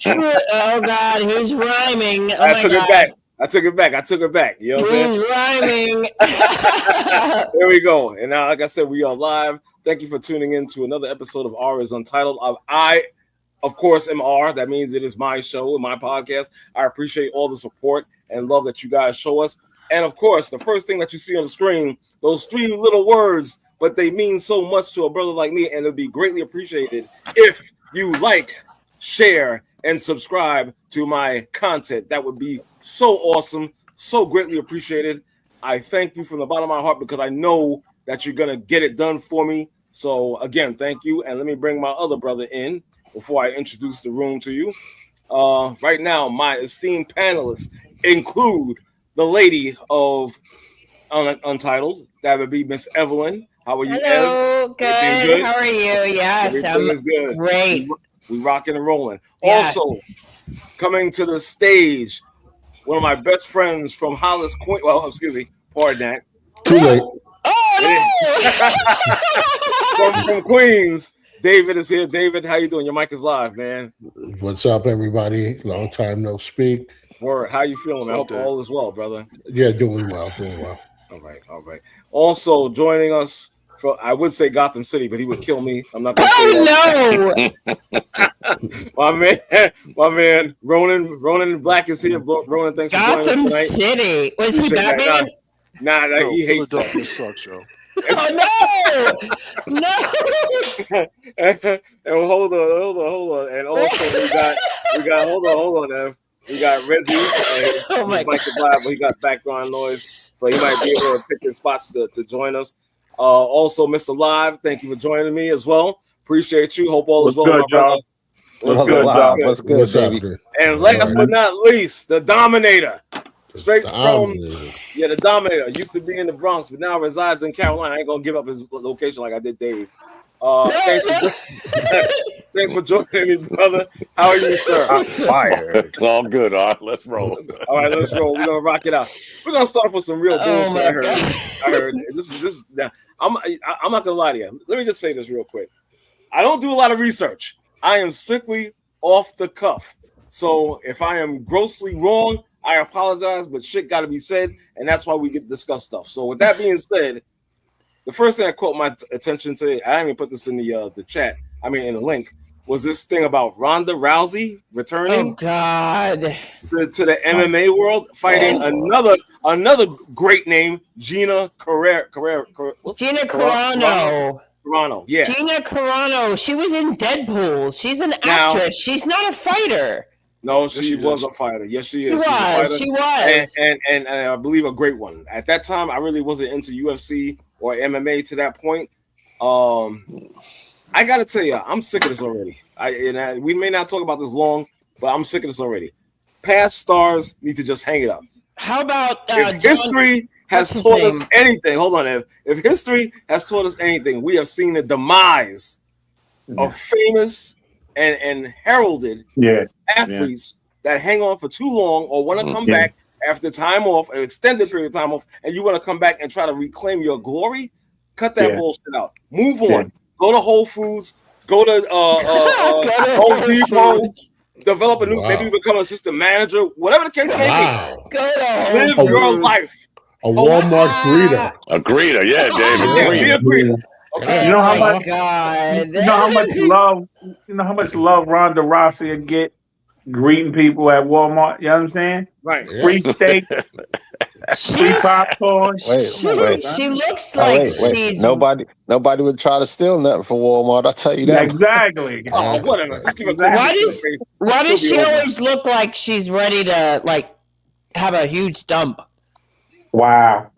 Oh God, he's rhyming. Oh I took it back. I took it back. You know what I'm saying? He's rhyming. There we go. And now, like I said, we are live. Thank you for tuning in to another episode of R is Untitled. I, of course, am R. That means it is my show and my podcast. I appreciate all the support and love that you guys show us. And of course, the first thing that you see on the screen, those 3 little words, but they mean so much to a brother like me, and it'll be greatly appreciated if you like, share, and subscribe to my content. That would be so awesome, so greatly appreciated. I thank you from the bottom of my heart because I know that you're gonna get it done for me. So again, thank you. And let me bring my other brother in before I introduce the room to you. Right now, my esteemed panelists include the lady of Untitled. That would be Miss Evelyn. How are you, Hello, Ev? good. How are you? Yes, everything is good. Great. We rocking and rolling. Yes. Also, coming to the stage, one of my best friends from Hollis, Queens. Well, excuse me, pardon that. Too late. Oh no! from Queens, David is here. David, how you doing? Your mic is live, man. What's up, everybody? Long time no speak. Word. How you feeling? I hope all is well, brother. Yeah, doing well. All right. Also joining us. I would say Gotham City, but he would kill me. I'm not going to say that. my man, Ronan Black is here. Ronan, thanks for joining us tonight. Gotham City. Was he Batman? Nah, he hates that. Sucks, yo. Oh no! And hold on. And also we got hold on, Ev. We got Reggie. Oh my God. But he got background noise, so he might be able to pick his spots to join us. Also, Mr. Live, thank you for joining me as well. Appreciate you. Hope all is well, my brother. What's good, baby? And last but not least, the Dominator. Straight from the Dominator. Used to be in the Bronx, but now resides in Carolina. I ain't gonna give up his location like I did Dave. Thanks for joining me, brother. How are you, sir? I'm fired. It's all good. All right, let's roll. All right, let's roll. We're gonna rock it out. We're gonna start off with some real bullshit. I heard this is now. I'm not gonna lie to you. Let me just say this real quick. I don't do a lot of research. I am strictly off the cuff. So if I am grossly wrong, I apologize, but shit got to be said, and that's why we get to discuss stuff. So with that being said, the first thing that caught my attention today, I didn't even put this in the chat. I mean, in the link, was this thing about Ronda Rousey returning? Oh God! To the MMA world, fighting another great name, Gina Carano. Carano, yeah. Gina Carano. She was in Deadpool. She's an actress. She's not a fighter. No, she was a fighter. Yes, she is. She was. And I believe a great one. At that time, I really wasn't into UFC or MMA to that point. I got to tell you, I'm sick of this already. We may not talk about this long, but I'm sick of this already. Past stars need to just hang it up. How about if history has taught us anything? Hold on, Ev. If history has taught us anything, we have seen the demise of famous and heralded athletes that hang on for too long or want to come back after time off, an extended period of time off, and you want to come back and try to reclaim your glory. Cut that bullshit out. Move on. Go to Whole Foods. Go to Home Depot. Develop a new, maybe become assistant manager. Whatever the case may be. Live your life. A Walmart greeter. A greeter, yeah, David. Be a greeter. Okay. You know how much? God. You know how much love? You know how much love Ronda Rousey would get greeting people at Walmart. You know what I'm saying? Right. Free steak, free popcorn. She looks like she's nobody would try to steal nothing from Walmart. I'll tell you that. Exactly. Oh, whatever. Just give why does she always look like she's ready to have a huge dump? Wow.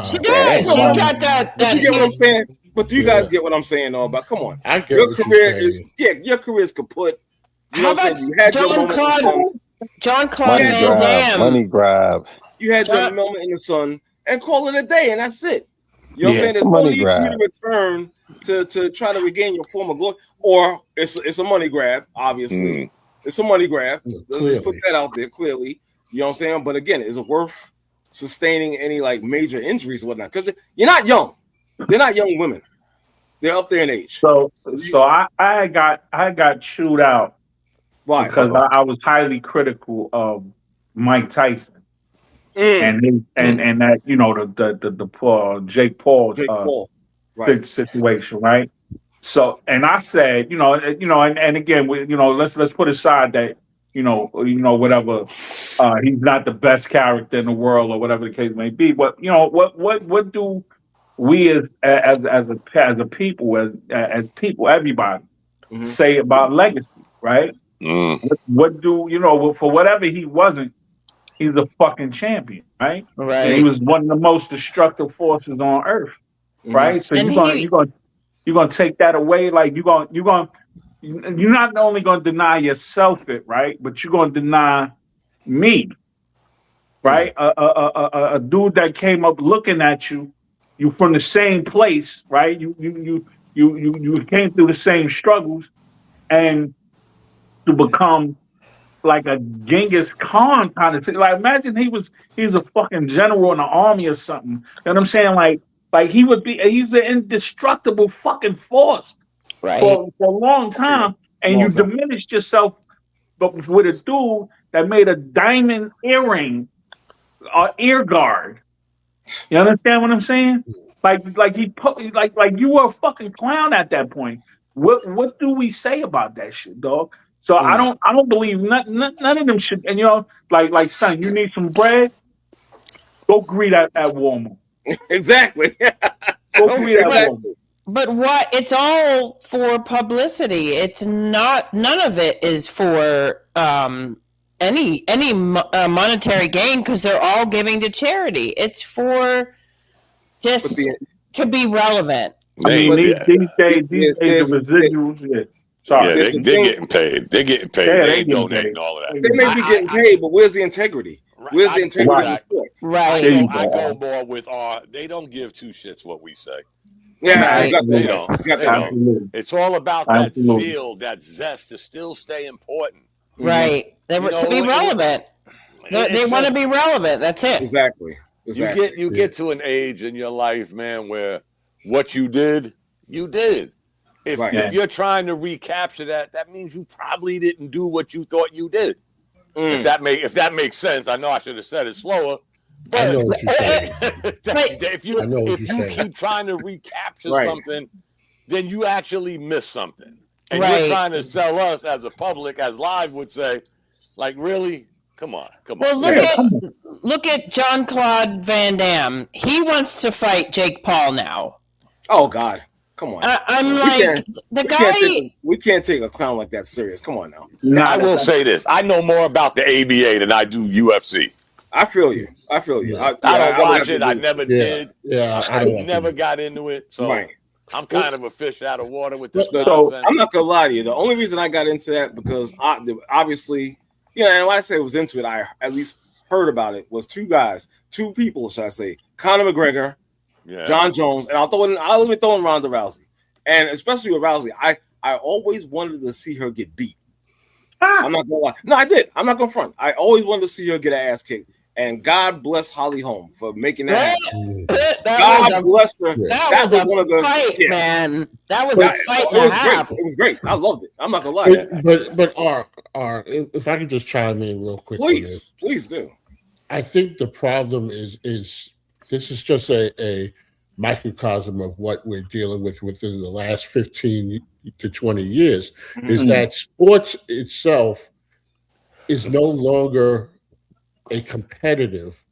She does. She's got that. You get what I'm saying? But do you guys get what I'm saying? Though, about come on, your career is kaput. You know what I'm saying? You had John Claude Van Damme. Money grab. You had your moment in the sun and call it a day, and that's it. You know what I'm saying? There's no need for you to return to try to regain your former glory, or it's a money grab. Obviously, it's a money grab. Let's put that out there clearly. You know what I'm saying? But again, is it worth sustaining any like major injuries or whatnot? Because you're not young. They're not young women. They're up there in age. So I got chewed out Why? Because I was highly critical of Mike Tyson and that the Jake Paul situation, right? So, and I said, and again, let's put aside that, whatever, he's not the best character in the world or whatever the case may be. But what do we as a people, as people, everybody say about legacy, right? What do for whatever he wasn't, he's a fucking champion, right? Right. And he was one of the most destructive forces on earth, right? So And you're gonna take that away, like you're not only gonna deny yourself it, right? But you're gonna deny me, right? A dude that came up looking at you from the same place, right? You came through the same struggles, and to become like a Genghis Khan kind of thing. Like, imagine he's a fucking general in the army or something. You know what I'm saying? Like he's an indestructible fucking force for a long time, and you diminished yourself, but with a dude that made a diamond earring or ear guard. You understand what I'm saying? Like he put like you were a fucking clown at that point. What do we say about that shit, dog? So I don't believe none of them should. And like son, you need some bread? Go greet at Walmart. Exactly. Go greet at Walmart. But what? It's all for publicity. It's not. None of it is for any monetary gain, because they're all giving to charity. It's for just to be relevant. I mean, these days, the residuals. Yeah. Sorry. Yeah, they're getting paid. They're getting paid. Yeah, they ain't donating all of that. They may be getting paid, but where's the integrity? Where's the integrity of the sport? Right. I go more with they don't give two shits what we say. Yeah, they don't. It's all about that feel, that zest to still stay important. Right. To be relevant. They want to be relevant. That's it. Exactly. You get to an age in your life, man, where what you did, you did. If you're trying to recapture that means you probably didn't do what you thought you did. If that makes sense. I know I should have said it slower. But I know what you're saying. if you keep trying to recapture something, then you actually miss something. And you're trying to sell us as a public, as Live would say, like, really? Come on. Well, look at Jean-Claude Van Damme. He wants to fight Jake Paul now. Oh God. Come on. I'm like, the guy. We can't take a clown like that serious. Come on now. I will say this. I know more about the ABA than I do UFC. I feel you. I don't watch it. I never did. Yeah, I never got into it. So I'm kind of a fish out of water with this. So I'm not gonna lie to you. The only reason I got into that because obviously, and when I say I was into it, I at least heard about it. Was two people, should I say? Conor McGregor, John Jones, and I'll even throw in Ronda Rousey, and especially with Rousey, I always wanted to see her get beat. I'm not gonna lie. No, I did. I'm not gonna front. I always wanted to see her get her ass kicked. And God bless Holly Holm for making that happen. God bless her. That was one of the fight, man. That was a fight and a half. It was great. I loved it. I'm not gonna lie. But R, if I could just chime in real quick. Please do. I think the problem is this is just a microcosm of what we're dealing with within the last 15 to 20 years, is that sports itself is no longer a competitive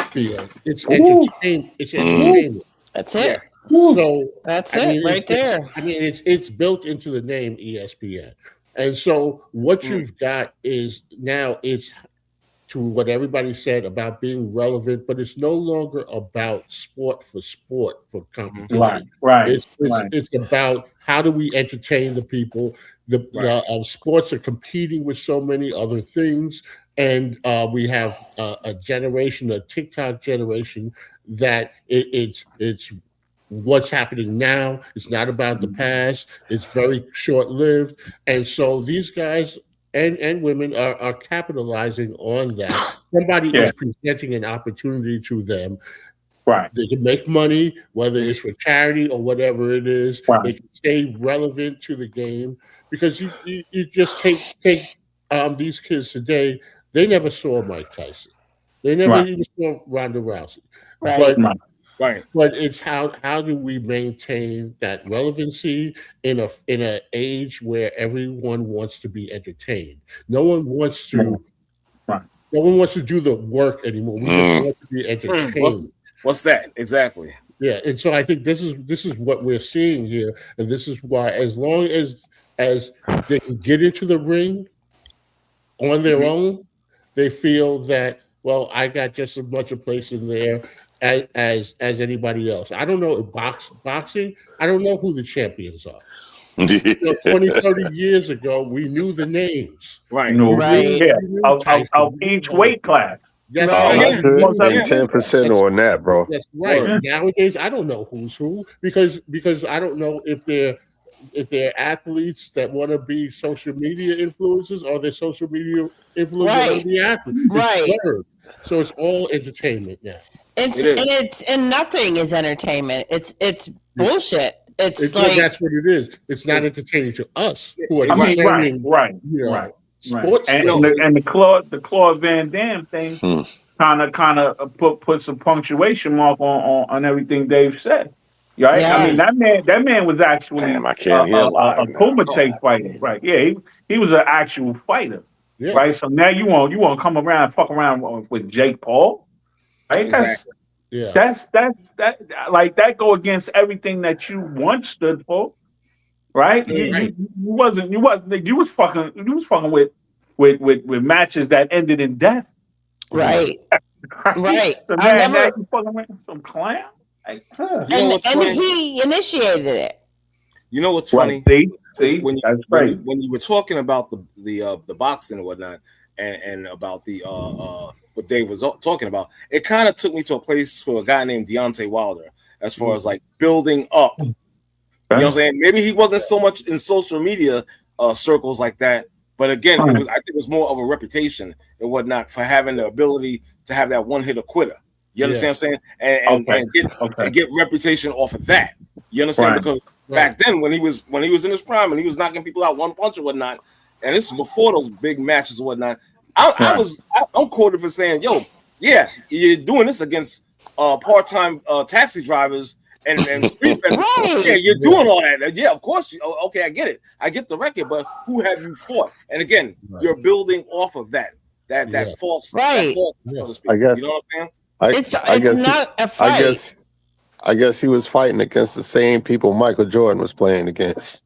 field. It's entertainment. It's entertainment. That's it. So that's it right there. I mean, it's built into the name ESPN, and so what you've got is now it's to what everybody said about being relevant, but it's no longer about sport for competition. Right. It's about how do we entertain the people. The sports are competing with so many other things. And we have a generation, a TikTok generation, that it's what's happening now. It's not about the past. It's very short-lived. And so these guys and women are capitalizing on that. Somebody is presenting an opportunity to them. Right. They can make money, whether it's for charity or whatever it is. Right. They can stay relevant to the game because you just take these kids today, they never saw Mike Tyson. They never even saw Ronda Rousey. Right. But it's how do we maintain that relevancy in an age where everyone wants to be entertained? No one wants to. No one wants to do the work anymore. We just want to be entertained. What's that exactly? Yeah, and so I think this is what we're seeing here, and this is why, as long as they can get into the ring on their own, they feel that, well, I got just as much a place in there as anybody else. I don't know boxing. I don't know who the champions are. 20, 30 years ago, we knew the names. Right. Of each weight class. That's 10% on that, bro. That's right. Nowadays, I don't know who's who because I don't know if they're athletes that want to be social media influencers or they're social media influencers want to be athletes. It's blurred. So it's all entertainment now. And nothing is entertainment. It's bullshit. It's like that's what it is. It's not entertaining to us who are right. Sports and the Claude Van Damme thing kind of put some punctuation mark on everything Dave said. Right? Yeah. I mean that man was actually I can't hear a Kumite fighter, right? Yeah, he was an actual fighter, right? So now you want to come around and fuck around with Jake Paul, right? Exactly. That's like that go against everything that you once stood for, right? You was fucking with matches that ended in death, right? So now you fucking with some clown, like, and he initiated it. You know what's funny? See, when you were talking about the boxing and whatnot, and about the what Dave was talking about, it kind of took me to a place for a guy named Deontay Wilder, as far as like building up. You know what I'm saying? Maybe he wasn't so much in social media circles like that, but again, I think it was more of a reputation and whatnot for having the ability to have that one hitter quitter. You understand what I'm saying? And get reputation off of that. You understand? Because back then, when he was in his prime and he was knocking people out one punch or whatnot, and this is before those big matches or whatnot, I'm quoted for saying, "Yo, yeah, you're doing this against part-time taxi drivers and street vendors. Yeah, you're doing all that. Yeah, of course. Okay, I get it. I get the record, but who have you fought? And again, you're building off of that false, that false, so to speak. I guess, you know what I'm saying? I guess not a fight. I guess he was fighting against the same people Michael Jordan was playing against.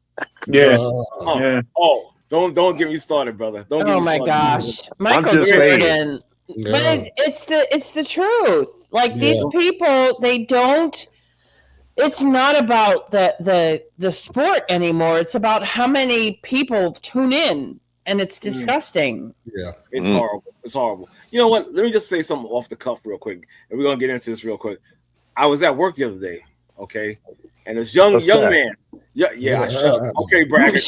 Don't get me started, brother. Don't get me started. Oh my gosh, Michael Jordan. But it's the truth. Like these people, they don't. It's not about the sport anymore. It's about how many people tune in, and it's disgusting. Yeah, it's horrible. It's horrible. You know what? Let me just say something off the cuff real quick, and we're gonna get into this real quick. I was at work the other day, okay, and this young man. Okay, braggart.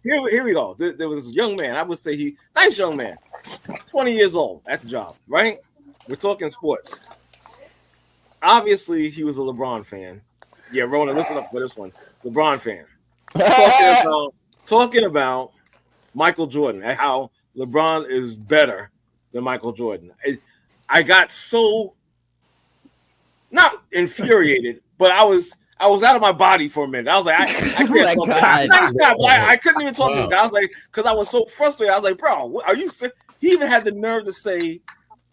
Here we go. There was a young man. I would say nice young man, 20 years old at the job, right? We're talking sports. Obviously, he was a LeBron fan. Yeah, Rona, listen up for this one. LeBron fan. Talking about Michael Jordan and how LeBron is better than Michael Jordan. I got so not infuriated, but I was out of my body for a minute. I was like, I can't talk to this nice guy, but I couldn't even talk to this guy. I was like, because I was so frustrated. I was like, bro, are you sick? He even had the nerve to say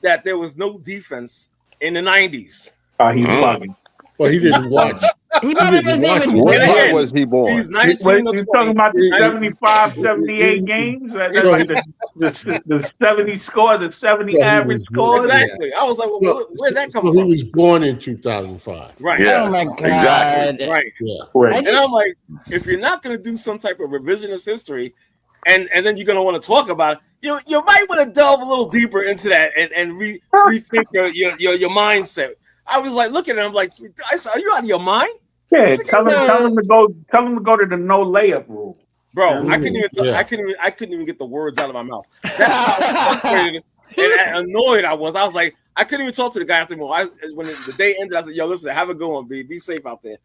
that there was no defense in the 90s. He's bugging. Well, he didn't watch. What was he born? He's 19 He's talking about the 75, 78 games? That's like the 70 score, the 70 average score? Exactly. I was like, well, where'd that come from? He was born in 2005. Right. Yeah. Oh, my God. Exactly. Right. Yeah. And I'm like, if you're not going to do some type of revisionist history, and then you're going to want to talk about it, you might want to delve a little deeper into that and rethink your mindset. I was like, looking at him, like, are you out of your mind? Yeah, tell him to go to the no layup rule, bro. I couldn't even get the words out of my mouth. That's how frustrated and annoyed I was. I was like, I couldn't even talk to the guy after when the day ended. I said, "Yo, listen, have a good one, be safe out there."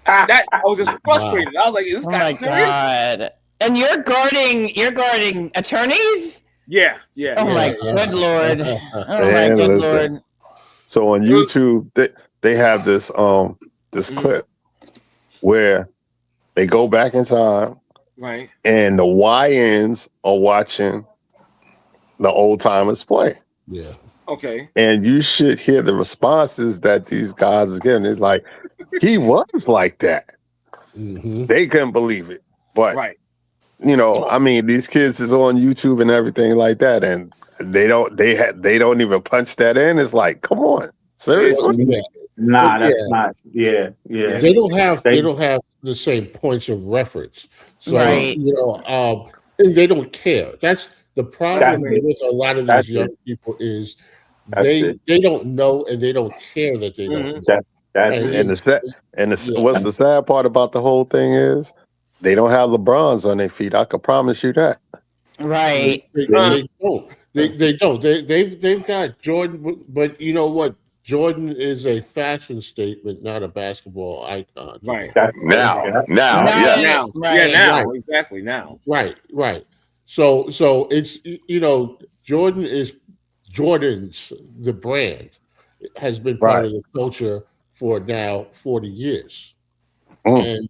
That I was just frustrated. I was like, "Is this guy serious?" God. And you're guarding attorneys? Yeah. Oh my good Lord. Oh my And good listen, Lord. So on YouTube, they have this clip where they go back in time, right? And the YNs are watching the old timers play. Yeah. Okay. And you should hear the responses that these guys are getting. It's like, he was like that. Mm-hmm. They couldn't believe it. But, right. I mean, these kids is on YouTube and everything like that. And they don't even punch that in. It's like, come on. Seriously? Nah, that's not. Yeah. They don't have the same points of reference. So, right. And they don't care. That's the problem with a lot of these young people is they don't know and they don't care that they don't know. What's the sad part about the whole thing is they don't have LeBrons on their feet. I can promise you that. Right. They don't. They don't. They've got Jordan, but you know what? Jordan is a fashion statement, not a basketball icon. Right. Now, exactly now. Right. So it's Jordan's the brand has been part of the culture for now 40 years. And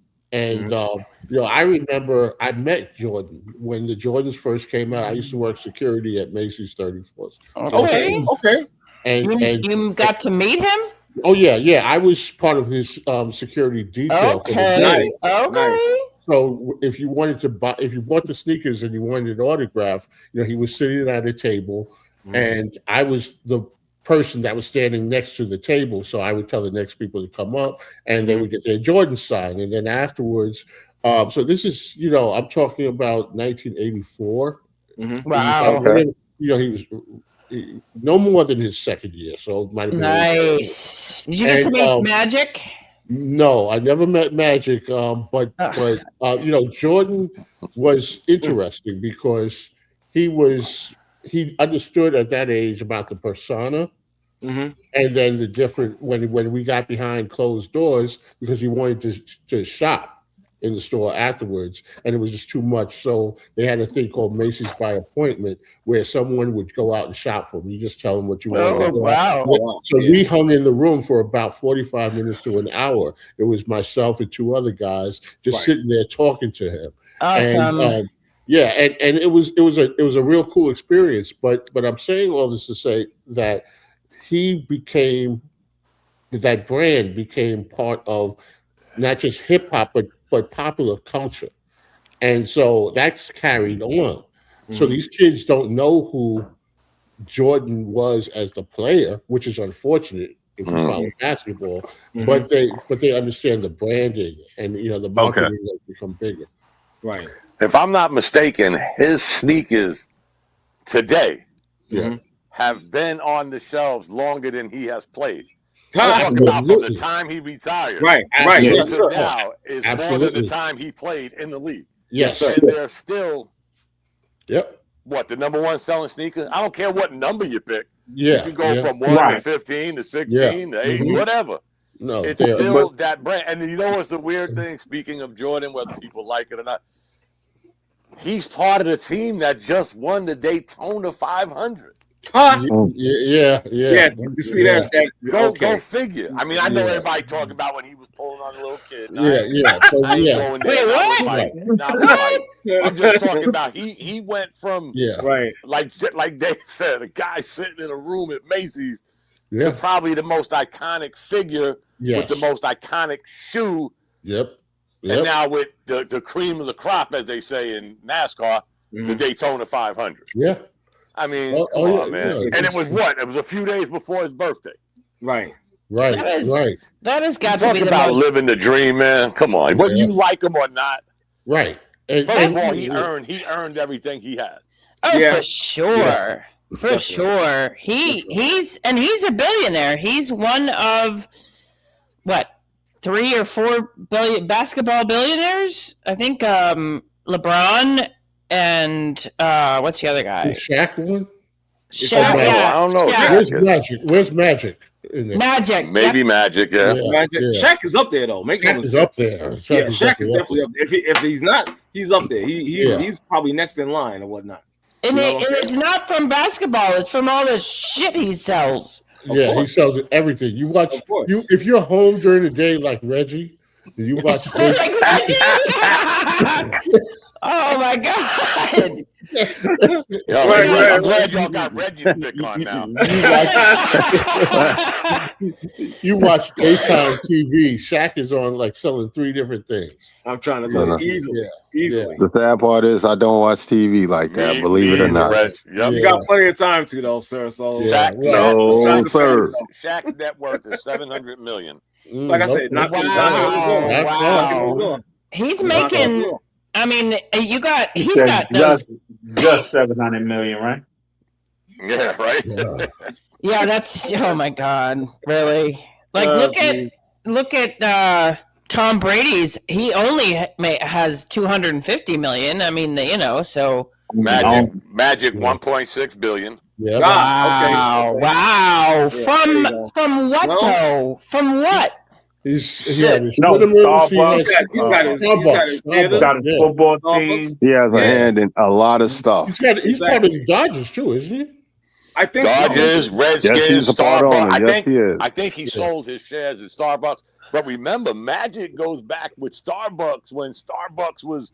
I remember I met Jordan when the Jordans first came out. I used to work security at Macy's 34th. Okay. And you got to meet him? Oh yeah. I was part of his security detail. Okay. Okay. So if you bought the sneakers and you wanted an autograph, he was sitting at a table, and I was the person that was standing next to the table. So I would tell the next people to come up, and they would get their Jordan signed, and then afterwards. So this is, I'm talking about 1984. Wow. He was no more than his second year, so it might have been nice. Did you get to meet Magic? No, I never met Magic, but Jordan was interesting because he understood at that age about the persona, and then the different when we got behind closed doors because he wanted to shop in the store afterwards, and it was just too much. So they had a thing called Macy's by appointment, where someone would go out and shop for them. You just tell them what you want. Oh, wow! So we hung in the room for about 45 minutes to an hour. It was myself and two other guys just sitting there talking to him. Awesome. And, and it was a real cool experience. But I'm saying all this to say that that brand became part of not just hip hop, but popular culture. And so that's carried on. So these kids don't know who Jordan was as the player, which is unfortunate if you follow basketball, but they understand the branding and the marketing has become bigger. Right. If I'm not mistaken, his sneakers today have been on the shelves longer than he has played. Talking about from the time he retired, right. Yes, now is more than the time he played in the league. Yes, sir. And they're still, what the number one selling sneaker? I don't care what number you pick. Yeah, you can go from 1 to 15 to 16 to 8, whatever. No, it's still that brand. And you know what's the weird thing? Speaking of Jordan, whether people like it or not, he's part of the team that just won the Daytona 500. Yeah. You see that? Go figure. I mean, I know everybody talk about when he was pulling on a little kid. Wait, what? I'm just talking about he went from like Dave said, a guy sitting in a room at Macy's to probably the most iconic figure with the most iconic shoe. Yep. And now with the cream of the crop, as they say in NASCAR, the Daytona 500. Yeah. I mean, come on, man. And it was what? It was a few days before his birthday. Right. That has got to be the about living the dream, man. Come on. Whether you like him or not. Right. First of all, he earned everything he has. Oh, for sure. For sure. He's a billionaire. He's one of 3 or 4 basketball billionaires. I think LeBron and what's the other guy? Is Shaq one? Shaq, I don't know. Where's Magic? Magic. Maybe Magic. Yeah. Magic. Shaq is up there though. Make no Shaq is mistake. up there. Shaq is definitely up there. If he's not, he's up there. He's probably next in line or whatnot. And it's not from basketball. It's from all the shit he sells. Yeah, he sells everything. You watch if you're home during the day like Reggie, you watch. Oh my God! I'm glad y'all got Reggie to pick on now. You watch daytime TV. Shaq is on like selling 3 different things. I'm trying to tell you easily. The sad part is I don't watch TV like that. Believe it or not. You got plenty of time to though, sir. So Shaq, no, sir. Shaq's net worth is $700 million. Like I said, not wow. He's making. I mean, he's got those. Just 700 million, right? Yeah, right. Yeah, that's. Oh my God, really? Like, look at Tom Brady's. He only has 250 million. I mean, so Magic 1.6 billion. Yeah. Wow. From what though? From what? He's got his football team. He has a hand in a lot of stuff. He's part of the Dodgers too, isn't he? I think Dodgers, Redskins, Starbucks. I think he Yeah. sold his shares at Starbucks. But remember, Magic goes back with Starbucks when Starbucks was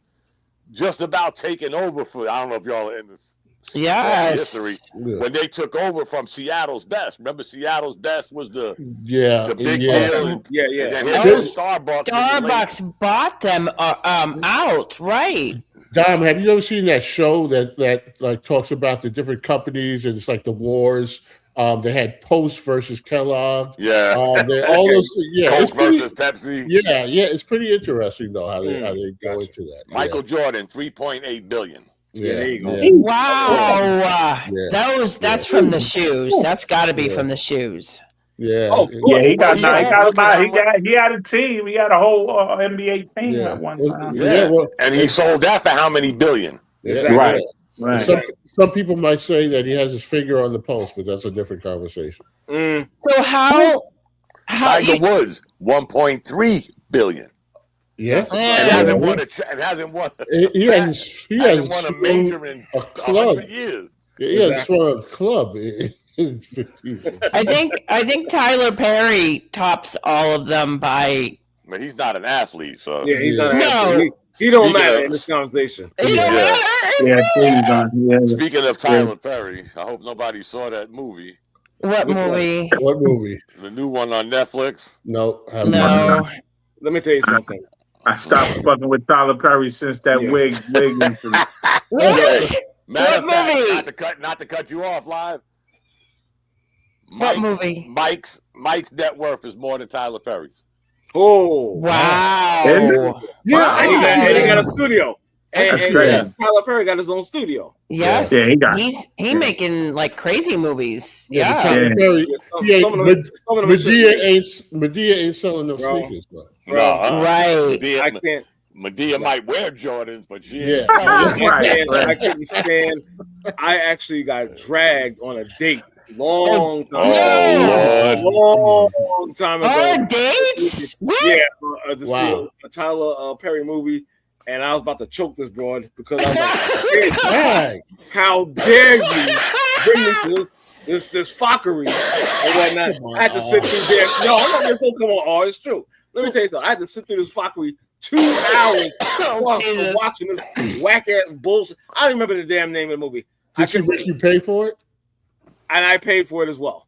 just about taking over for. I don't know if y'all are in this. Yes. History when they took over from Seattle's Best. Remember, Seattle's Best was the big deal. Yeah. And then Starbucks bought them out, right? Dom, have you ever seen that show that like talks about the different companies and it's like the wars? They had Post versus Kellogg. Yeah. All those. Yeah. Coke versus Pepsi. Yeah. It's pretty interesting though how they go into that. Michael Jordan, $3.8 billion. Yeah, there you go. Yeah. Wow. That's from the shoes. That's got to be from the shoes. Yeah. He had a team. He had a whole NBA team at one time. And he sold that for how many billion? Right. Some people might say that he has his finger on the pulse, but that's a different conversation. So how Tiger Woods, 1.3 billion. Yes, and hasn't won a major in 100 years. He hasn't swung a club in 15 years. I think Tyler Perry tops all of them by. But he's not an athlete, so he's not an athlete. He don't matter in this conversation. He don't matter. Speaking of Tyler Perry, I hope nobody saw that movie. What movie? What movie? The new one on Netflix. No. Let me tell you something. I stopped fucking with Tyler Perry since that wig incident. What movie? Not to cut you off live. What movie? Mike's net worth is more than Tyler Perry's. Oh wow! Yeah, and he got a studio. And Tyler Perry got his own studio. Yes, he making like crazy movies. Tyler Perry. Medea ain't selling no sneakers, bro. Right. Medea might wear Jordans, but she ain't. I couldn't stand. I actually got dragged on a date. Long time ago. Dates? Yeah, to see a Tyler Perry movie, and I was about to choke this broad because I was like, "How dare you bring me to this fuckery and whatnot?" I had to sit through there. No, I'm not just come on. Oh, it's true. Let me tell you something. I had to sit through this fuckery 2 hours watching this whack ass bullshit. I don't remember the damn name of the movie. Did she make you pay for it? And I paid for it as well.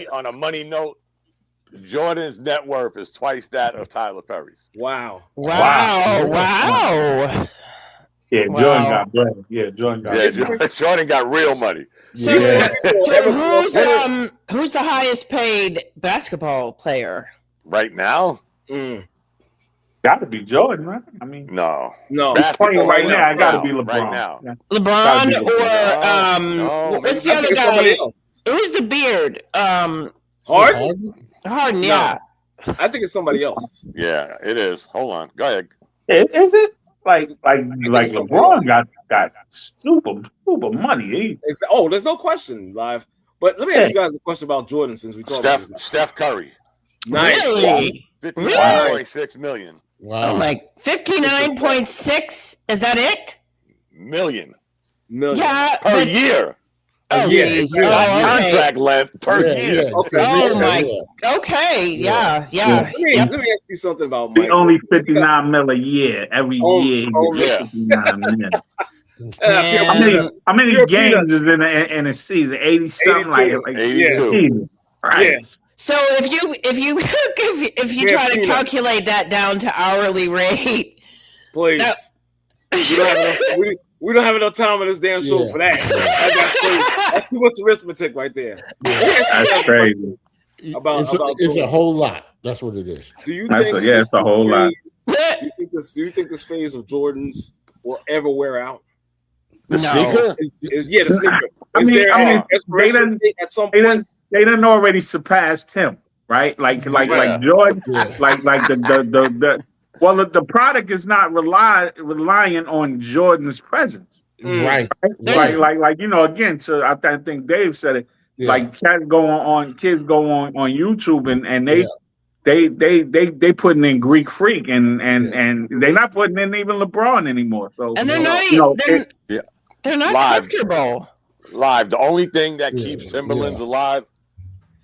On a money note, Jordan's net worth is twice that of Tyler Perry's. Wow. Yeah, Jordan got bread. Yeah, Jordan got real money. So who's the highest paid basketball player right now? Got to be Jordan, right? I mean, no. He's playing right now. I got to be LeBron. Right now. LeBron or what's the other guy? Who's the beard? Harden, yeah. I think it's somebody else. Yeah, it is. Hold on. Go ahead. Is it? like LeBron got stupid money. There's no question, live. But let me ask you guys a question about Jordan since we talked about Steph Curry. Nice. Really? 59.6 million. Wow. Oh my, 59.6? Is that it? Million. Yeah. Per year. Oh, yeah. Contract length per year. Okay. Oh my. Okay. Yeah. Let me ask you something about Mike. Only 59 mil a year. Every year he gets 59 mil. How many games is in a season? 80 something, like 82. Right. Yeah. So if you try to calculate that down to hourly rate, please. We don't have enough time on this damn show for that. That's too much arithmetic right there. That's crazy. It's a whole lot. That's what it is. Do you think? It's a whole lot. Do you think this phase of Jordans will ever wear out? The sneaker? The sneaker. At some point? They done already surpassed him, right? Like Jordan, like the product is not reliant on Jordan's presence, right? Like again. So I think Dave said it. Yeah. Like kids go on YouTube and they putting in Greek Freak and they're not putting in even LeBron anymore. So and they're not they're not comfortable. Live. The only thing that keeps Timberlands alive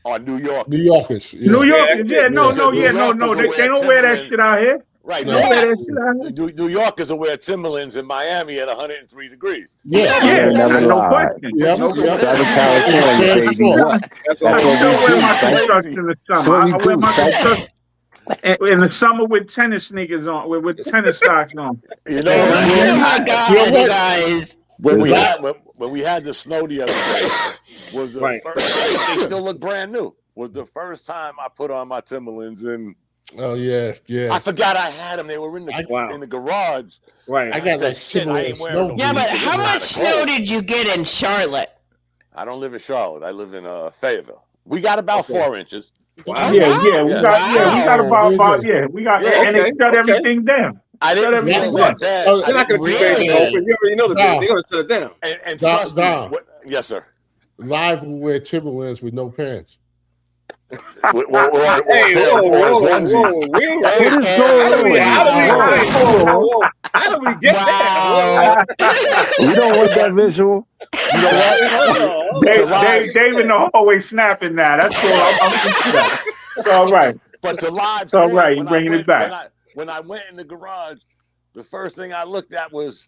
are New Yorkers. New Yorkers. Yeah. New Yorkers. They don't wear that shit out here. Right. New Yorkers will wear Timberlands in Miami at 103 degrees. No question. Southern California, baby. That's what we do. In the summer. I wear my in the summer with tennis sneakers on, with tennis socks on. You know, oh my God, you guys. When we had the snow the other day, was the first. They still look brand new. Was the first time I put on my Timberlands and. Oh yeah. I forgot I had them. They were in the garage. Right. I got that shit. I ain't wearing them. Yeah, but how much snow did you get in Charlotte? I don't live in Charlotte. I live in Fayetteville. We got about 4 inches. Wow. We got about we got and they shut everything down. I didn't really want that. They're not going to keep anything open. You already know the they're going to shut it down. And trust me, yes, sir. Live will wear Timberlands with no pants. How do we get that? We don't want that visual. You know what? Dave in the hallway snapping now. That's cool. It's all right. But the live, it's all right. You're bringing it back. When I went in the garage, the first thing I looked at was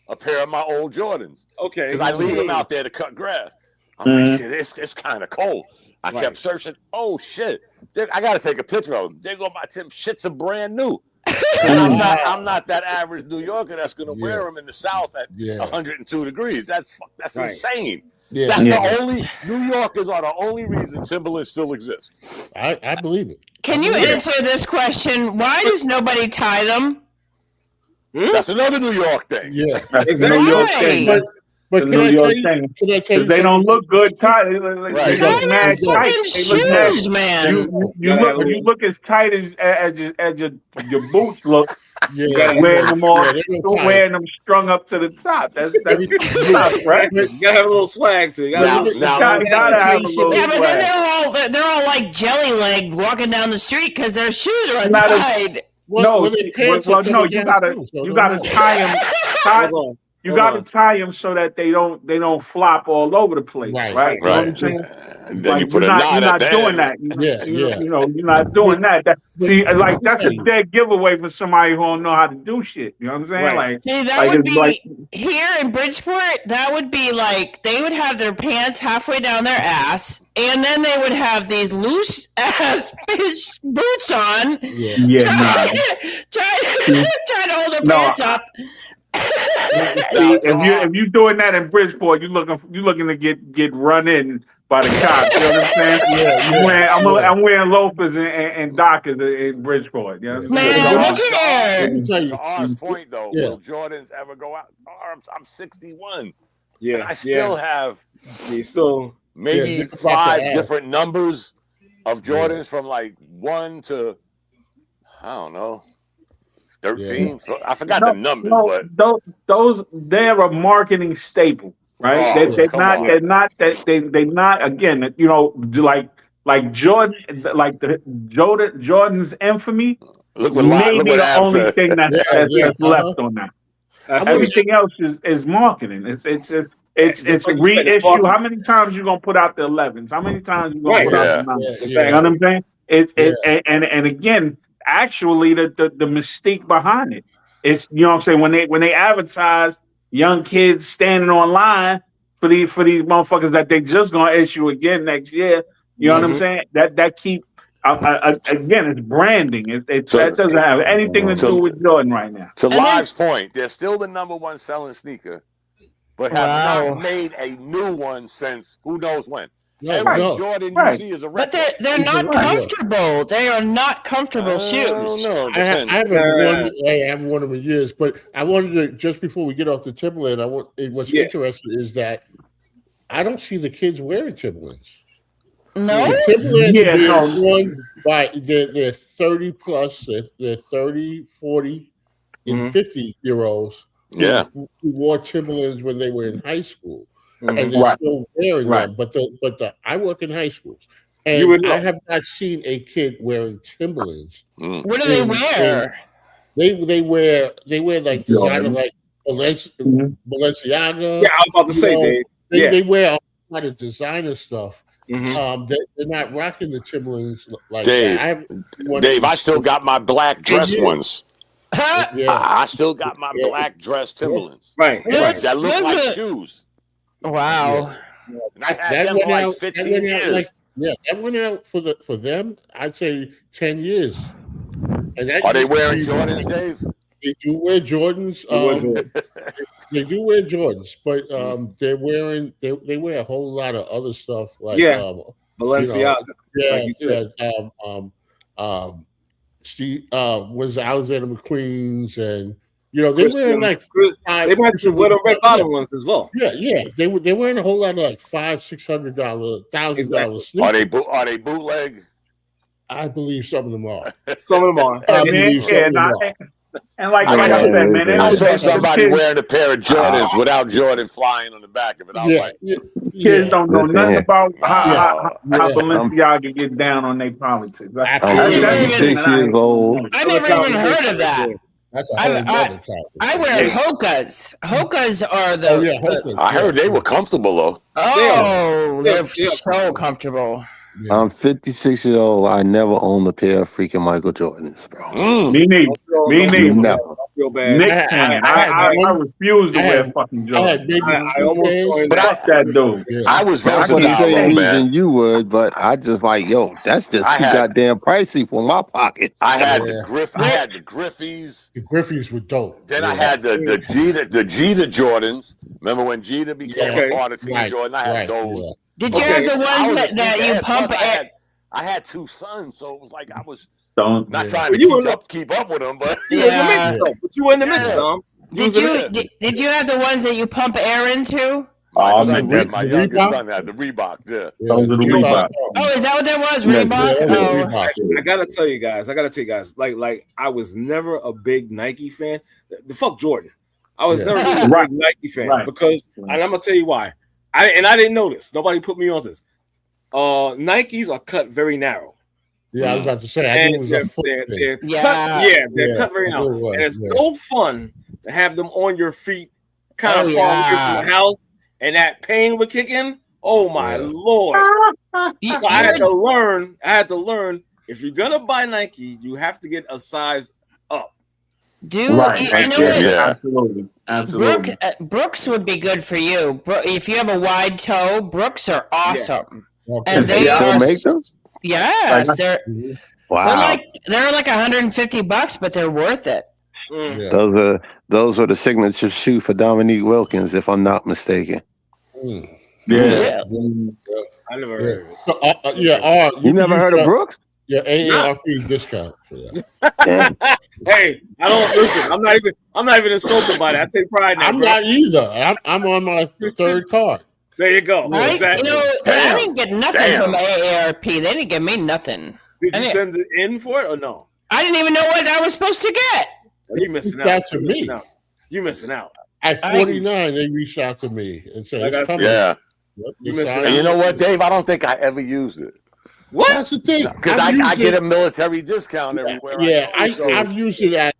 a pair of my old Jordans. Okay. Because I leave them out there to cut grass. I'm like, shit, it's kind of cold. I kept searching. Oh, shit. I got to take a picture of them. There go my Tim. Shits are brand new. I'm not that average New Yorker that's going to wear them in the South at 102 degrees. That's insane. Yeah. That's the only New Yorkers are the only reason Timberland still exists. I believe it. Can you answer this question? Why does nobody tie them? That's another New York thing. Yeah, exactly. New York thing. But can I tell you, they don't look good tight. They look mad tight. They look shoes, man. You look as tight as your boots look. Wearing them wearing them strung up to the top. That's top, right? You gotta have a little swag to it. Gotta have a little swag. Yeah, but then they're all like jelly legged walking down the street because their shoes are untied. No, you gotta tie them. You got to tie them so that they don't flop all over the place, right? You know what I'm saying? And then you put a knot at the end. You're not doing that. See, like that's a dead giveaway for somebody who don't know how to do shit. You know what I'm saying? Like, see, that would be here in Bridgeport. That would be like they would have their pants halfway down their ass, and then they would have these loose ass boots on. Try to hold their pants up. If you're doing that in Bridgeport, you're looking to get run in by the cops. You know what I'm saying? I'm wearing loafers and Dockers in Bridgeport. You know what I'm saying? To R's point though, will Jordans ever go out? I'm 61. Yeah, and I still have maybe 5 different numbers of Jordans from like 1 to I don't know. 13. I forgot the numbers, but those they're a marketing staple, right? Oh, They're come not. on. They're not. They're not. Again, you know, like Jordan, like Jordan's infamy. Look what Maybe the Ab only said. thing that's left on that. Everything else is marketing. It's a reissue. How many times you gonna put out the 11s? How many times you gonna put out the 9s? You know what I'm saying? And again, actually, the mystique behind it. It's, you know what I'm saying, when they advertise young kids standing online for these motherfuckers that they just gonna issue again next year. You know what I'm saying? That keep again, it's branding. That doesn't have anything to do with Jordan right now. To Live's point, they're still the #1 selling sneaker, but have not made a new one since who knows when. Every Jordan you see is a record. But they're not comfortable. They are not comfortable shoes. No, I haven't worn them in years, but I wanted to, just before we get off the Timberland, what's interesting is that I don't see the kids wearing Timberlands. No? The Timberlands worn by they're 30 plus, they're 30, 40, and 50-year-olds who wore Timberlands when they were in high school. And they're still wearing them, but I work in high schools, and I have not seen a kid wearing Timberlands. What do they wear? They wear like designer, like Balenciaga. Yeah, I was about to say, Dave. They wear a lot of designer stuff. They're not rocking the Timberlands like that. Dave, I still got my black dress ones. I still got my black dress Timberlands. Right. That look like shoes. Wow. And I had them for like 15 years. That went out for them, I'd say 10 years. And are they wearing Jordans, Dave? They do wear Jordans. They do wear Jordans, but they wear a whole lot of other stuff like Balenciaga. Steve was Alexander McQueen's, and they're wearing like they might wear the red bottom ones as well. They're wearing a whole lot of like $500-$600, $1,000 sneakers. Are they bootleg? I believe some of them are. Some of them are. And like I said, man, I saw somebody wearing a pair of Jordans without Jordan flying on the back of it. I was like, kids don't know nothing about how Balenciaga get down on their politics. I'm 56 years old. I never even heard of that. I wear Hokas. Hokas are the. I heard they were comfortable though. Oh, they're so comfortable. I'm 56 years old. I never owned a pair of freaking Michael Jordans, bro. Me neither. Never. I feel bad. I refuse to wear fucking Jordans. I almost fuck that dude. I was I could versatile, say a man. reason you would, but I just like, that's just too goddamn pricey for my pocket. I had the Griffies. The Griffies were dope. Then I had the Jeter Jordans. Remember when Jeter became a part of Team Jordan? I had those. Yeah. Did you have the ones that you pump air? I had two sons, so it was like I was trying to keep up with them, but you were in the mix, Dom. Did you have the ones that you pump air into? My youngest son had the Reebok. Those are the Reebok. Oh, is that what that was? Reebok? I gotta tell you guys, like I was never a big Nike fan. The fuck Jordan. I was never really a big Nike fan because, and I'm gonna tell you why. I didn't know this. Nobody put me on this. Nikes are cut very narrow. Yeah, I was about to say. I think it was a foot they're cut very narrow, and it's no fun to have them on your feet, kind of far away from the house, and that pain would kick in. Oh my lord! So I had to learn. If you're gonna buy Nike, you have to get a size up. Absolutely. Brooks would be good for you. If you have a wide toe, Brooks are awesome. And they still make them? Yes, they're wow. They're like $150, but they're worth it. Those are the signature shoe for Dominique Wilkins, if I'm not mistaken. I never heard of it. You never heard of Brooks? Yeah, AARP discount for that. Hey, I don't listen. I'm not even insulted by that. I take pride in that. I'm not either. I'm on my third card. There you go. Exactly. I didn't get nothing from AARP. They didn't give me nothing. Did you send it in for it or no? I didn't even know what I was supposed to get. You missing Reached out. out to me. You missing out. At 49, they reached out to me and said, "It's coming." Yeah. Yep, You missing And out. you know what, Dave? I don't think I ever used it. What? That's the thing. Because I get a military discount everywhere. Yeah, I go, I've used it at.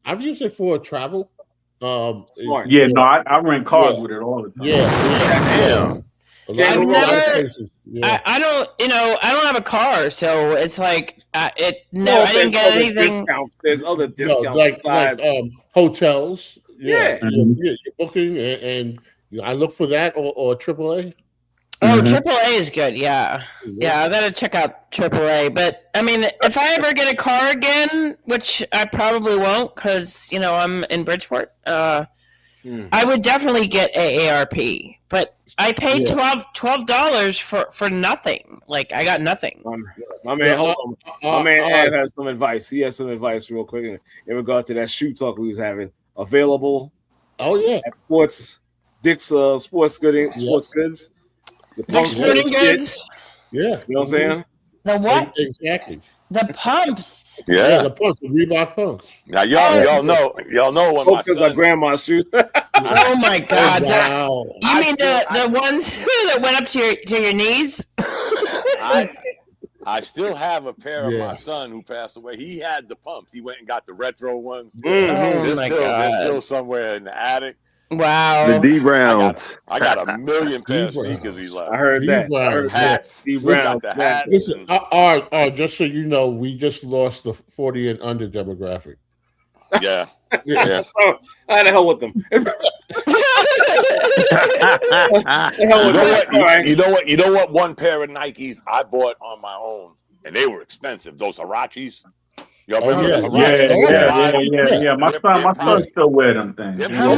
I've used it for travel. Smart. Yeah, no, I rent cars with it all the time. Yeah. I've never. Yeah. I don't. I don't have a car, so it's like it. No, Well, I didn't get anything. Discounts. There's other discounts like hotels. Yeah, Mhm. you're booking, and I look for that or AAA. Oh, AAA is good. Yeah, I gotta check out AAA. But I mean, if I ever get a car again, which I probably won't, because I'm in Bridgeport, I would definitely get AARP. But I paid $12 for nothing. Like I got nothing. My man, Ed has some advice. He has some advice real quick in regard to that shoe talk we was having. Available. Oh yeah, at Dick's Sports Goods. The Dick's Sporting Goods. Yeah, you know what I'm saying? The what? Exactly. The pumps. Yeah, the pumps, the Reebok pumps. Now y'all know when my son. Because grandma's shoes. Oh my God! Wow. You mean the ones that went up to your knees? I still have a pair of my son who passed away. He had the pumps. He went and got the retro ones. Oh my God! They're still somewhere in the attic. Wow. The D Browns. I got a million pair of sneakers he left. I heard that. Hats. D Browns. The hats. Listen, just so you know, we just lost the 40 and under demographic. Yeah. Oh, I the hell with them. You know what? One pair of Nikes I bought on my own, and they were expensive. Those Hirachis. Y'all remember the Hirachis? Yeah. My son still wear them things. How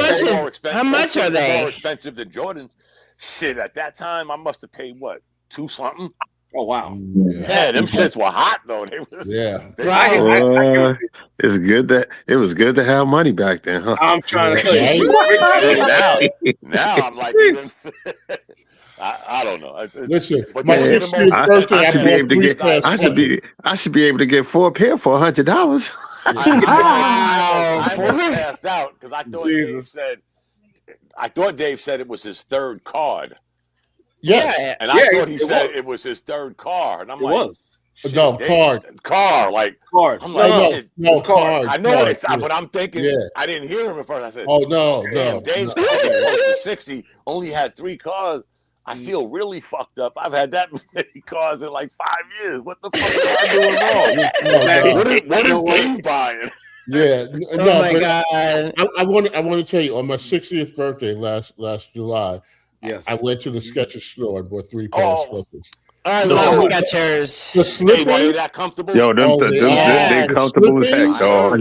much are they? More expensive than Jordans. Shit, at that time I must have paid what, $2 something. Oh wow! Yeah, them shits were hot though. They were, It's good that it was good to have money back then, huh? I'm trying to tell you. now I'm like, I don't know. Listen, but my 60th birthday, I should be able to get 4 pair for $100. I passed out because I thought Dave said it was his third card. Yes. And I thought he said it was his third car. And I'm like, no, card. Card. I'm like, no, card. I know it's, but I'm thinking, I didn't hear him at first. I said, oh, no. Dave's close to 60, only had 3 cars. I feel really fucked up. I've had that many cars in like 5 years. What the fuck am I doing wrong? What is Dave buying? Yeah. Oh my God. I want to tell you, on my 60th birthday last July, I went to the Skechers store and bought 3 pairs of slippers. I love Skechers. The slippers, are they that comfortable? Yo, they comfortable as heck, dog.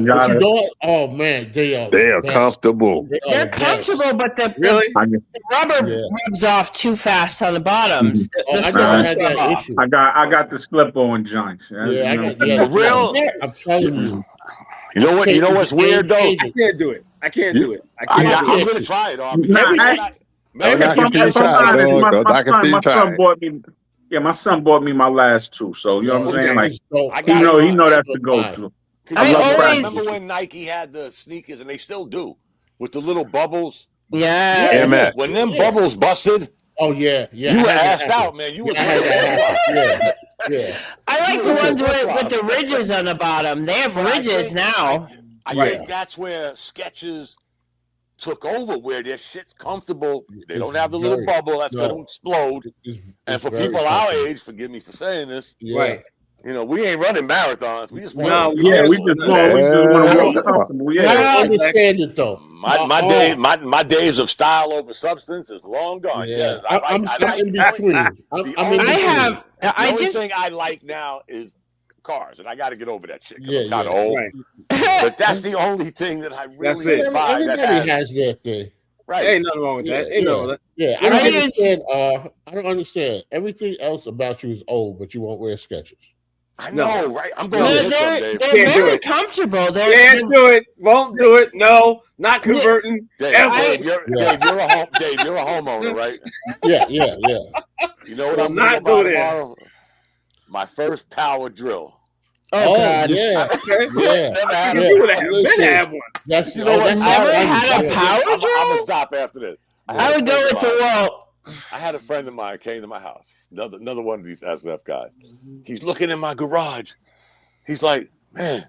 Oh man, they are comfortable. They're comfortable, but the rubber rubs off too fast on the bottoms. I got the slip-on joints. For real? I'm telling you. You know what? You know what's weird though? I can't do it. I'm gonna try it. My son bought me my last 2, so you know what I'm saying. Like, he know that's the go-to. I remember when Nike had the sneakers, and they still do, with the little bubbles. Yeah. When them bubbles busted. Oh yeah. You were assed out, man. You was yeah. I like the ones with the ridges on the bottom. They have ridges now. I think that's where Skechers took over, where their shit's comfortable. They don't have the little bubble that's going to explode. And for people our age, forgive me for saying this, right? You know, we ain't running marathons. We just want we just want to walk comfortable. Yeah, I understand it though. My days of style over substance is long gone. Yeah, I'm in between. The only thing I like now is cars, and I got to get over that shit. I'm kind of old, but that's the only thing that I really buy. Everybody has that thing, right? Ain't nothing wrong with that. Ain't nothing wrong with that. Yeah, I don't understand. I don't understand. Everything else about you is old, but you won't wear Skechers. I know, right? I'm going to Dave. They're very comfortable. Can't do it. Won't do it. No, not converting. Dave, you're a homeowner, right? Yeah. You know what I'm not doing tomorrow? My first power drill. Oh, God. yeah, Okay. yeah. You would have been had one. That's You know what? Never had a power I'm drill? gonna stop after this. I would go with DeWalt. I had a friend of mine came to my house. Another one of these SF guys. He's looking in my garage. He's like, man,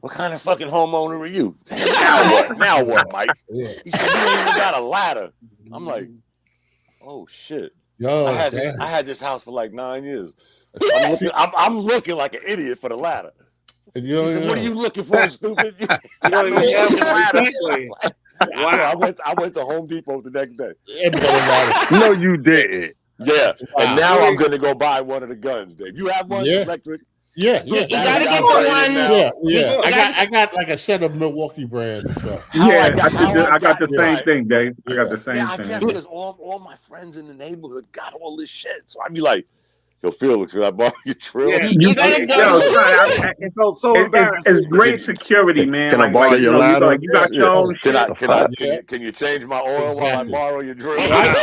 what kind of fucking homeowner are you? Damn, now what? Now what, Mike? Yeah. He said, you ain't even got a ladder. I'm like, oh shit. Yo, I had this house for like 9 years. I'm looking like an idiot for the ladder. And He said, what are you looking for, stupid? You got no Yeah, fucking ladder. exactly. Wow. I went to Home Depot the next day. No, you didn't. Yeah. Wow. And now I'm gonna go buy one of the guns, Dave. You have one electric? Yeah. You gotta That's get the right one. Yeah. I got like a set of Milwaukee brand and stuff. I got the same thing, Dave. I got the same I guess thing. because all my friends in the neighborhood got all this shit. So I'd be like, yo, Felix, can I borrow your drill? Yeah. You gotta go. It felt so embarrassing. It's great security, man. Can I borrow your ladder? You got your own shit. Can you change my oil while I borrow your drill? I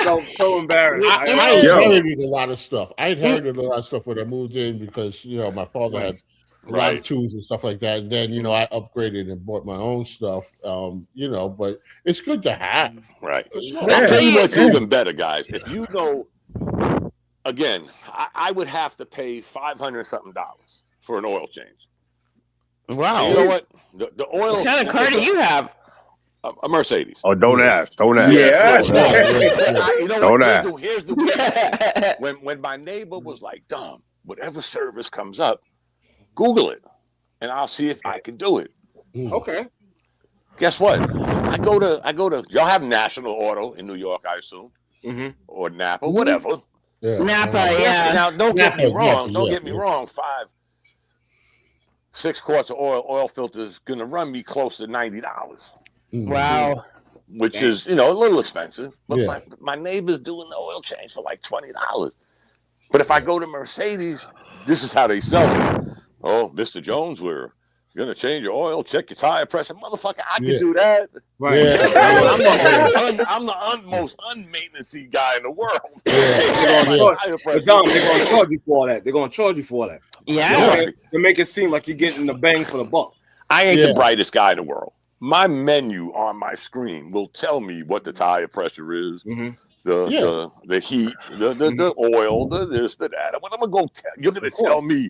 felt so embarrassed. I inherited a lot of stuff. I inherited a lot of stuff when I moved in because my father had a lot of tools and stuff like that. And then I upgraded and bought my own stuff. But it's good to have. Right. I'll tell you what's even better, guys. If you know, again, I would have to pay $500-something for an oil change. Wow. And you know what? The oil. What kind of car do you have? A Mercedes. Oh, don't ask. Don't ask. Yeah. You know Don't what? ask. Here's the weird thing. When my neighbor was like, Dom, whatever service comes up, Google it, and I'll see if I can do it. Okay. Guess what? I go to y'all have National Auto in New York, I assume, or Napa, whatever. Yeah. Napa, yeah. Now, don't get me wrong. Don't yeah, get me wrong. 6 quarts of oil filter is gonna run me close to $90, Wow. which is a little expensive. But my neighbor's doing the oil change for like $20. But if I go to Mercedes, this is how they sell me. Oh, Mr. Jones, we're gonna change your oil, check your tire pressure, motherfucker. I can do that. Right. Yeah. I'm the most unmaintenance guy in the world. But Dom, they're gonna charge you for that. They're gonna charge you for that. Yeah. To make it seem like you're getting the bang for the buck. I ain't the brightest guy in the world. My menu on my screen will tell me what the tire pressure is, the heat, the oil, the this, the that. What I'm gonna go tell you're gonna tell me,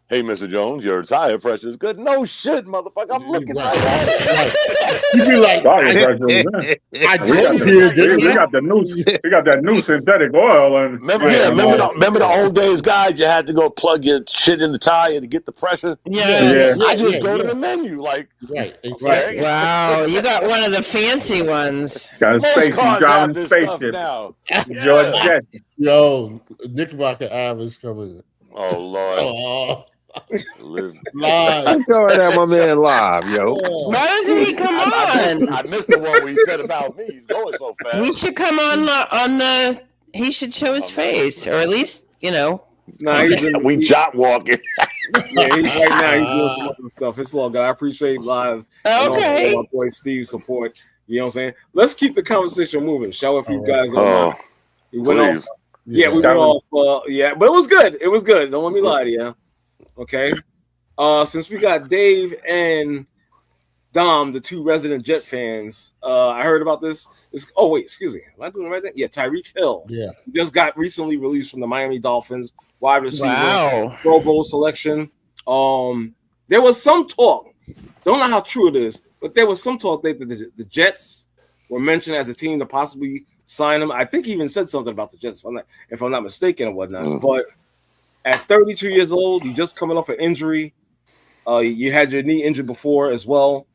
hey, Mr. Jones, your tire pressure is good. No shit, motherfucker. I'm looking right at it. You be like, I drove here. We got that new synthetic oil. And remember the old days, guys? You had to go plug your shit in the tire to get the pressure. Yeah. I just go to the menu, like right. Wow, you got one of the fancy ones. Got a most space cars driving have this stuff spaceship. now. George Jetson. Yo, Knickerbocker Ave is coming. Oh Lord. Oh, I'm going at my man live, yo. Why doesn't he come on? I missed the one where he said about me. He's going so fast. We should come on the. He should show his face, or at least Nah, we jot walking. Yeah, he's right now. He's doing some other stuff. It's all good. I appreciate live. Okay. And all my boy Steve's support. You know what I'm saying? Let's keep the conversation moving, shall we? If you guys don't mind. We went off. We went off. But it was good. It was good. Don't let me lie to you. Okay. Since we got Dave and Dom, the two resident Jet fans, I heard about this. Excuse me. Am I doing the right thing? Yeah, Tyreek Hill. Yeah. Just got recently released from the Miami Dolphins, wide receiver, Wow. Pro Bowl selection. There was some talk. Don't know how true it is, but there was some talk that the Jets were mentioned as a team to possibly sign him. I think he even said something about the Jets, if I'm not mistaken or whatnot. But at 32 years old, you just coming off an injury. You had your knee injured before as well.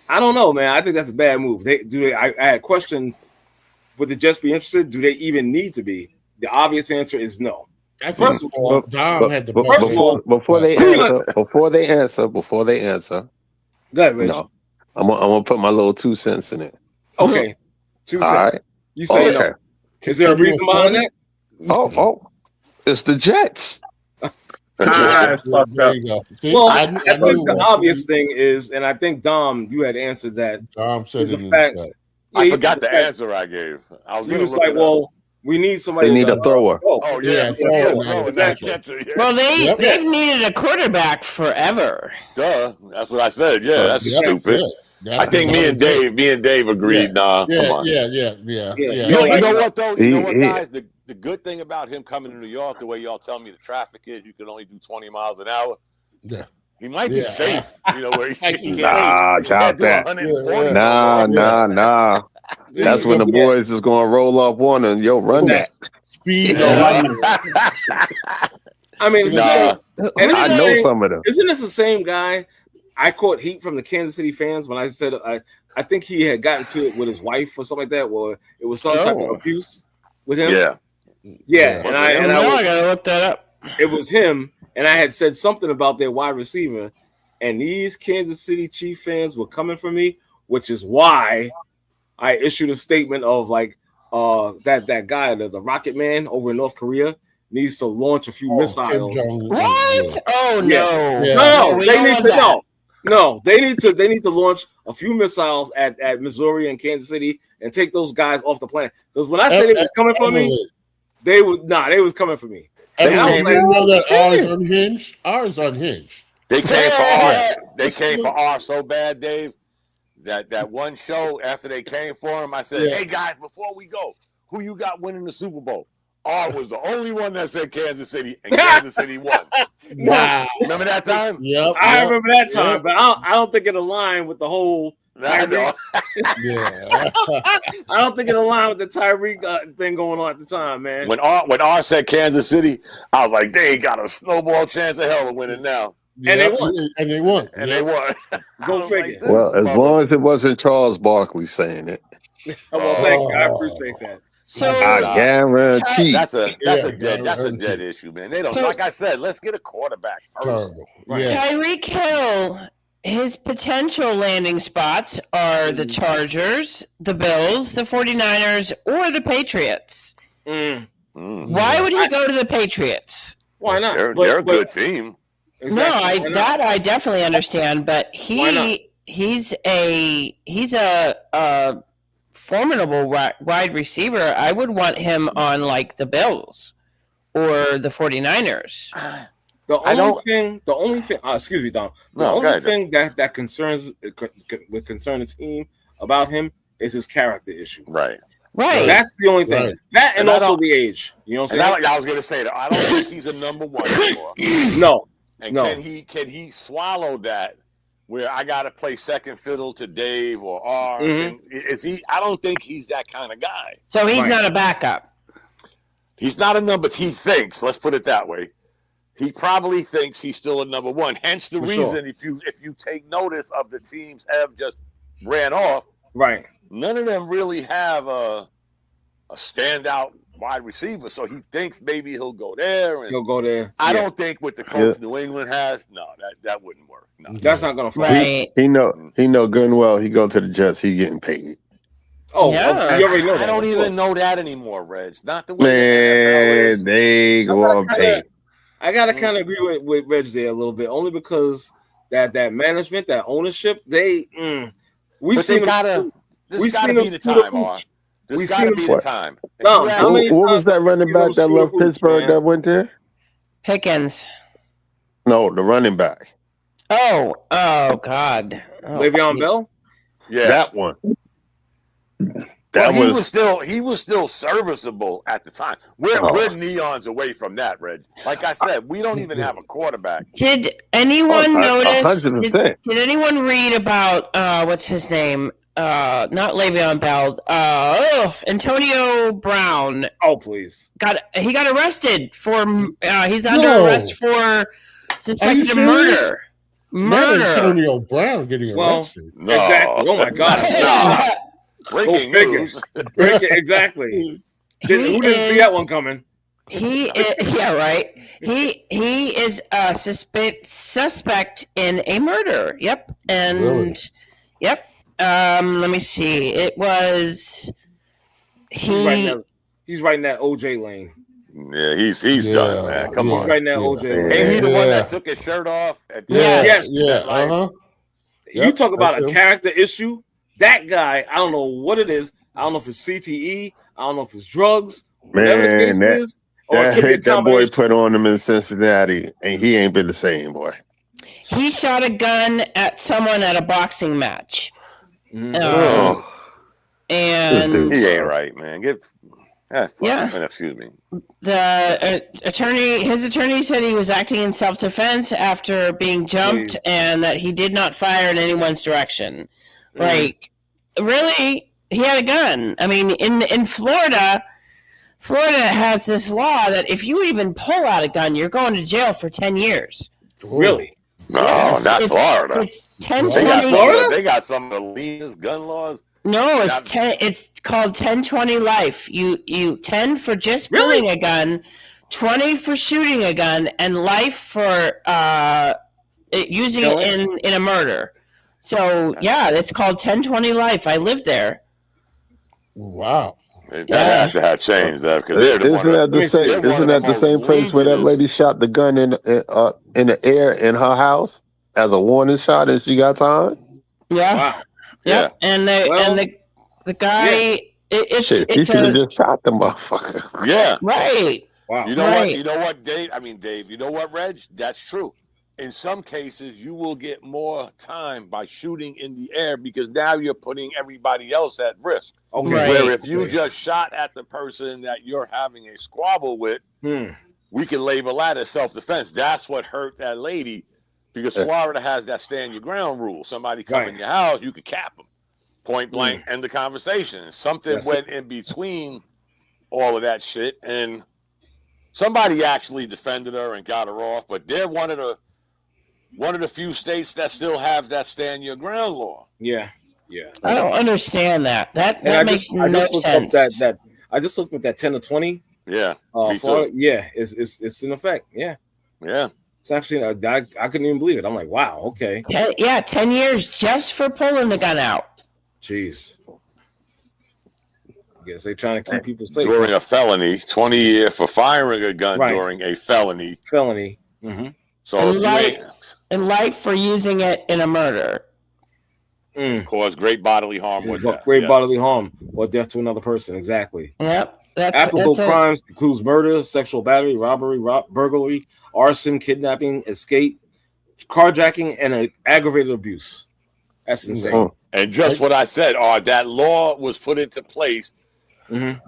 I don't know, man. I think that's a bad move. I had a question. Would the Jets be interested? Do they even need to be? The obvious answer is no. First of all, Dom had the before they answer. Go ahead, Rich. No, I'm gonna put my little 2 cents in it. Okay, 2 cents. All right. You say no. Is there a reason behind that? Oh, it's the Jets. There you go. Well, I think the obvious thing is, and I think Dom, you had answered that. Dom said is the fact. I forgot the answer I gave. I was he was like, well, We need somebody. They need a thrower. Oh yeah, exactly. Well, they've needed a quarterback forever. Duh, that's what I said. Yeah, that's stupid. Yeah. I think me and Dave agreed. Nah, come on. Yeah. You know what though? You know what, guys? The good thing about him coming to New York, the way y'all tell me the traffic is, you can only do 20 miles an hour. Yeah. He might be safe, where he can't do that. 140. Nah. That's when the boys is gonna roll up one and run that. Speed. I mean, I know some of them. Isn't this the same guy? I caught heat from the Kansas City fans when I said I think he had gotten to it with his wife or something like that. Well, it was some type of abuse with him. Yeah. And I gotta look that up. It was him, and I had said something about their wide receiver, and these Kansas City Chief fans were coming for me, which is why I issued a statement of that guy, the Rocket Man over in North Korea, needs to launch a few missiles. What? Oh no! They need to launch a few missiles at Missouri and Kansas City and take those guys off the planet. Because when I said they were coming for me, they was coming for me. And you know that ours unhinged. Ours unhinged. They came for R. They came for R so bad, Dave. That one show after they came for him, I said, "Hey guys, before we go, who you got winning the Super Bowl?" R was the only one that said Kansas City, and Kansas City won. Wow! Remember that time? Yep. I remember that time, but I don't think it aligned with the whole. Tyreek. I don't think it aligned with the Tyreek thing going on at the time, man. When R said Kansas City, I was like, they got a snowball chance of hell of winning now. And they won. And they won. Go figure. Well, as long as it wasn't Charles Barkley saying it. Well, thank you. I appreciate that. So I guarantee that's a dead issue, man. They don't like I said, let's get a quarterback first. Tyreek Hill, his potential landing spots are the Chargers, the Bills, the 49ers, or the Patriots. Why would he go to the Patriots? Why not? They're a good team. Exactly. No, I definitely understand, but he's a formidable wide receiver. I would want him on like the Bills or the 49ers. The only thing, excuse me, Dom. The only thing that concerns the team about him is his character issue. Right. That's the only thing. Right. That and also the age. You know what I'm saying? I was going to say that. I don't think he's a number one anymore. No. And can he swallow that? Where I got to play second fiddle to Dave or R? Is he? I don't think he's that kind of guy. So he's not a backup. He's not a number. He thinks. Let's put it that way. He probably thinks he's still a number one. Hence the reason, if you take notice of the teams Ev just ran off, right? None of them really have a standout wide receiver. So he thinks maybe he'll go there. He'll go there. I don't think with the coach New England has, that wouldn't work. No. That's not gonna fly. Right. He know good and well. He go to the Jets. He getting paid. Oh, yeah. You already know that. I don't even know that anymore, Reg. Not the way the NFL is. They go on pay. I gotta kind of agree with Reg there a little bit, only because that management, that ownership, this gotta be the time, This gotta be the time. No, what was that running back that left Pittsburgh that went there? Pickens. No, the running back. Oh God. Le'Veon Bell? Yeah. That one. He was still serviceable at the time. We're neons away from that, Reg. Like I said, we don't even have a quarterback. Did anyone notice? 100%. Did anyone read about what's his name? Not Le'Veon Bell. Antonio Brown. Oh, please. He got arrested for. He's under arrest for suspected murder. Not Antonio Brown getting arrested. No. Exactly. Oh my God. Breaking news. Exactly. Who didn't see that one coming? He is, right. He is a suspect in a murder. Yep. And really? Yep. Let me see. It was he's right in that OJ lane. Yeah, he's done, man. Come on. He's right in that OJ lane. Ain't he the one that took his shirt off? Yes. Yeah. You talk about a character issue. That guy, I don't know what it is. I don't know if it's CTE. I don't know if it's drugs whatever the case Man, is, or it that could be a hit that boy combination. put on him in Cincinnati, and he ain't been the same, boy. He shot a gun at someone at a boxing match. Mhm. And He ain't right, man. Excuse me. The his attorney said he was acting in self-defense after being jumped, and that he did not fire in anyone's direction. Like, really, he had a gun. I mean, in Florida has this law that if you even pull out a gun, you're going to jail for 10 years. Really? No, Yes, not Florida. It's 10, They 20. got some of the leanest gun laws. No, it's 10. It's called 10-20 life. You 10 for just pulling a gun, 20 for shooting a gun, and life for using it in a murder. So yeah, it's called 10-20 life. I lived there. Wow. That had to have changed that because Isn't that the same place where that lady shot the gun in the air in her house as a warning shot and she got time? Yeah. Wow. Yeah. And the guy, it's he should have just shot the motherfucker. Yeah. Right. Wow. You know what, Dave? Dave, you know what, Reg? That's true. In some cases, you will get more time by shooting in the air because now you're putting everybody else at risk. Okay. Where if you just shot at the person that you're having a squabble with, we can label that as self-defense. That's what hurt that lady because Florida has that stand your ground rule. Somebody come in your house, you could cap them. Point blank, end the conversation. Something went in between all of that shit, and somebody actually defended her and got her off. But they're one of the few states that still have that stand your ground law. Yeah, yeah. I don't understand that. That makes no sense. I just looked at that 10 to 20. Yeah, Florida, yeah, it's in effect. Yeah, yeah. It's actually I couldn't even believe it. I'm like, wow, okay. 10 years just for pulling the gun out. Jeez. I guess they're trying to keep people safe. During a felony, 20 years for firing a gun during a felony. Mm-hmm. So and life for using it in a murder. Cause great bodily harm or death. Bodily harm or death to another person. Exactly. Yep. Applicable crimes includes murder, sexual battery, robbery, burglary, arson, kidnapping, escape, carjacking, and aggravated abuse. That's insane. And just what I said, that law was put into place to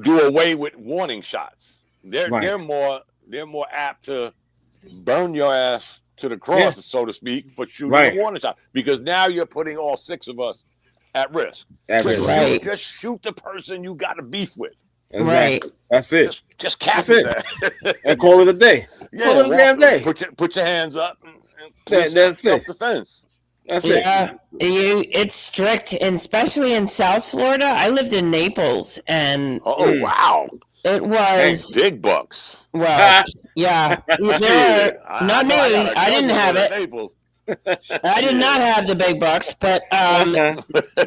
do away with warning shots. They're more apt to burn your ass to the cross, so to speak, for shooting a warning shot. Because now you're putting all 6 of us at risk. Just shoot the person you got a beef with. Exactly. That's it. Just cap it. And call it a day. Yeah, call it a damn day. Put your hands up. That's self-defense. That's it. It's strict, and especially in South Florida. I lived in Naples, and wow, it was big bucks. Well, yeah, not me. I didn't have it. Naples. I did not have the big bucks, but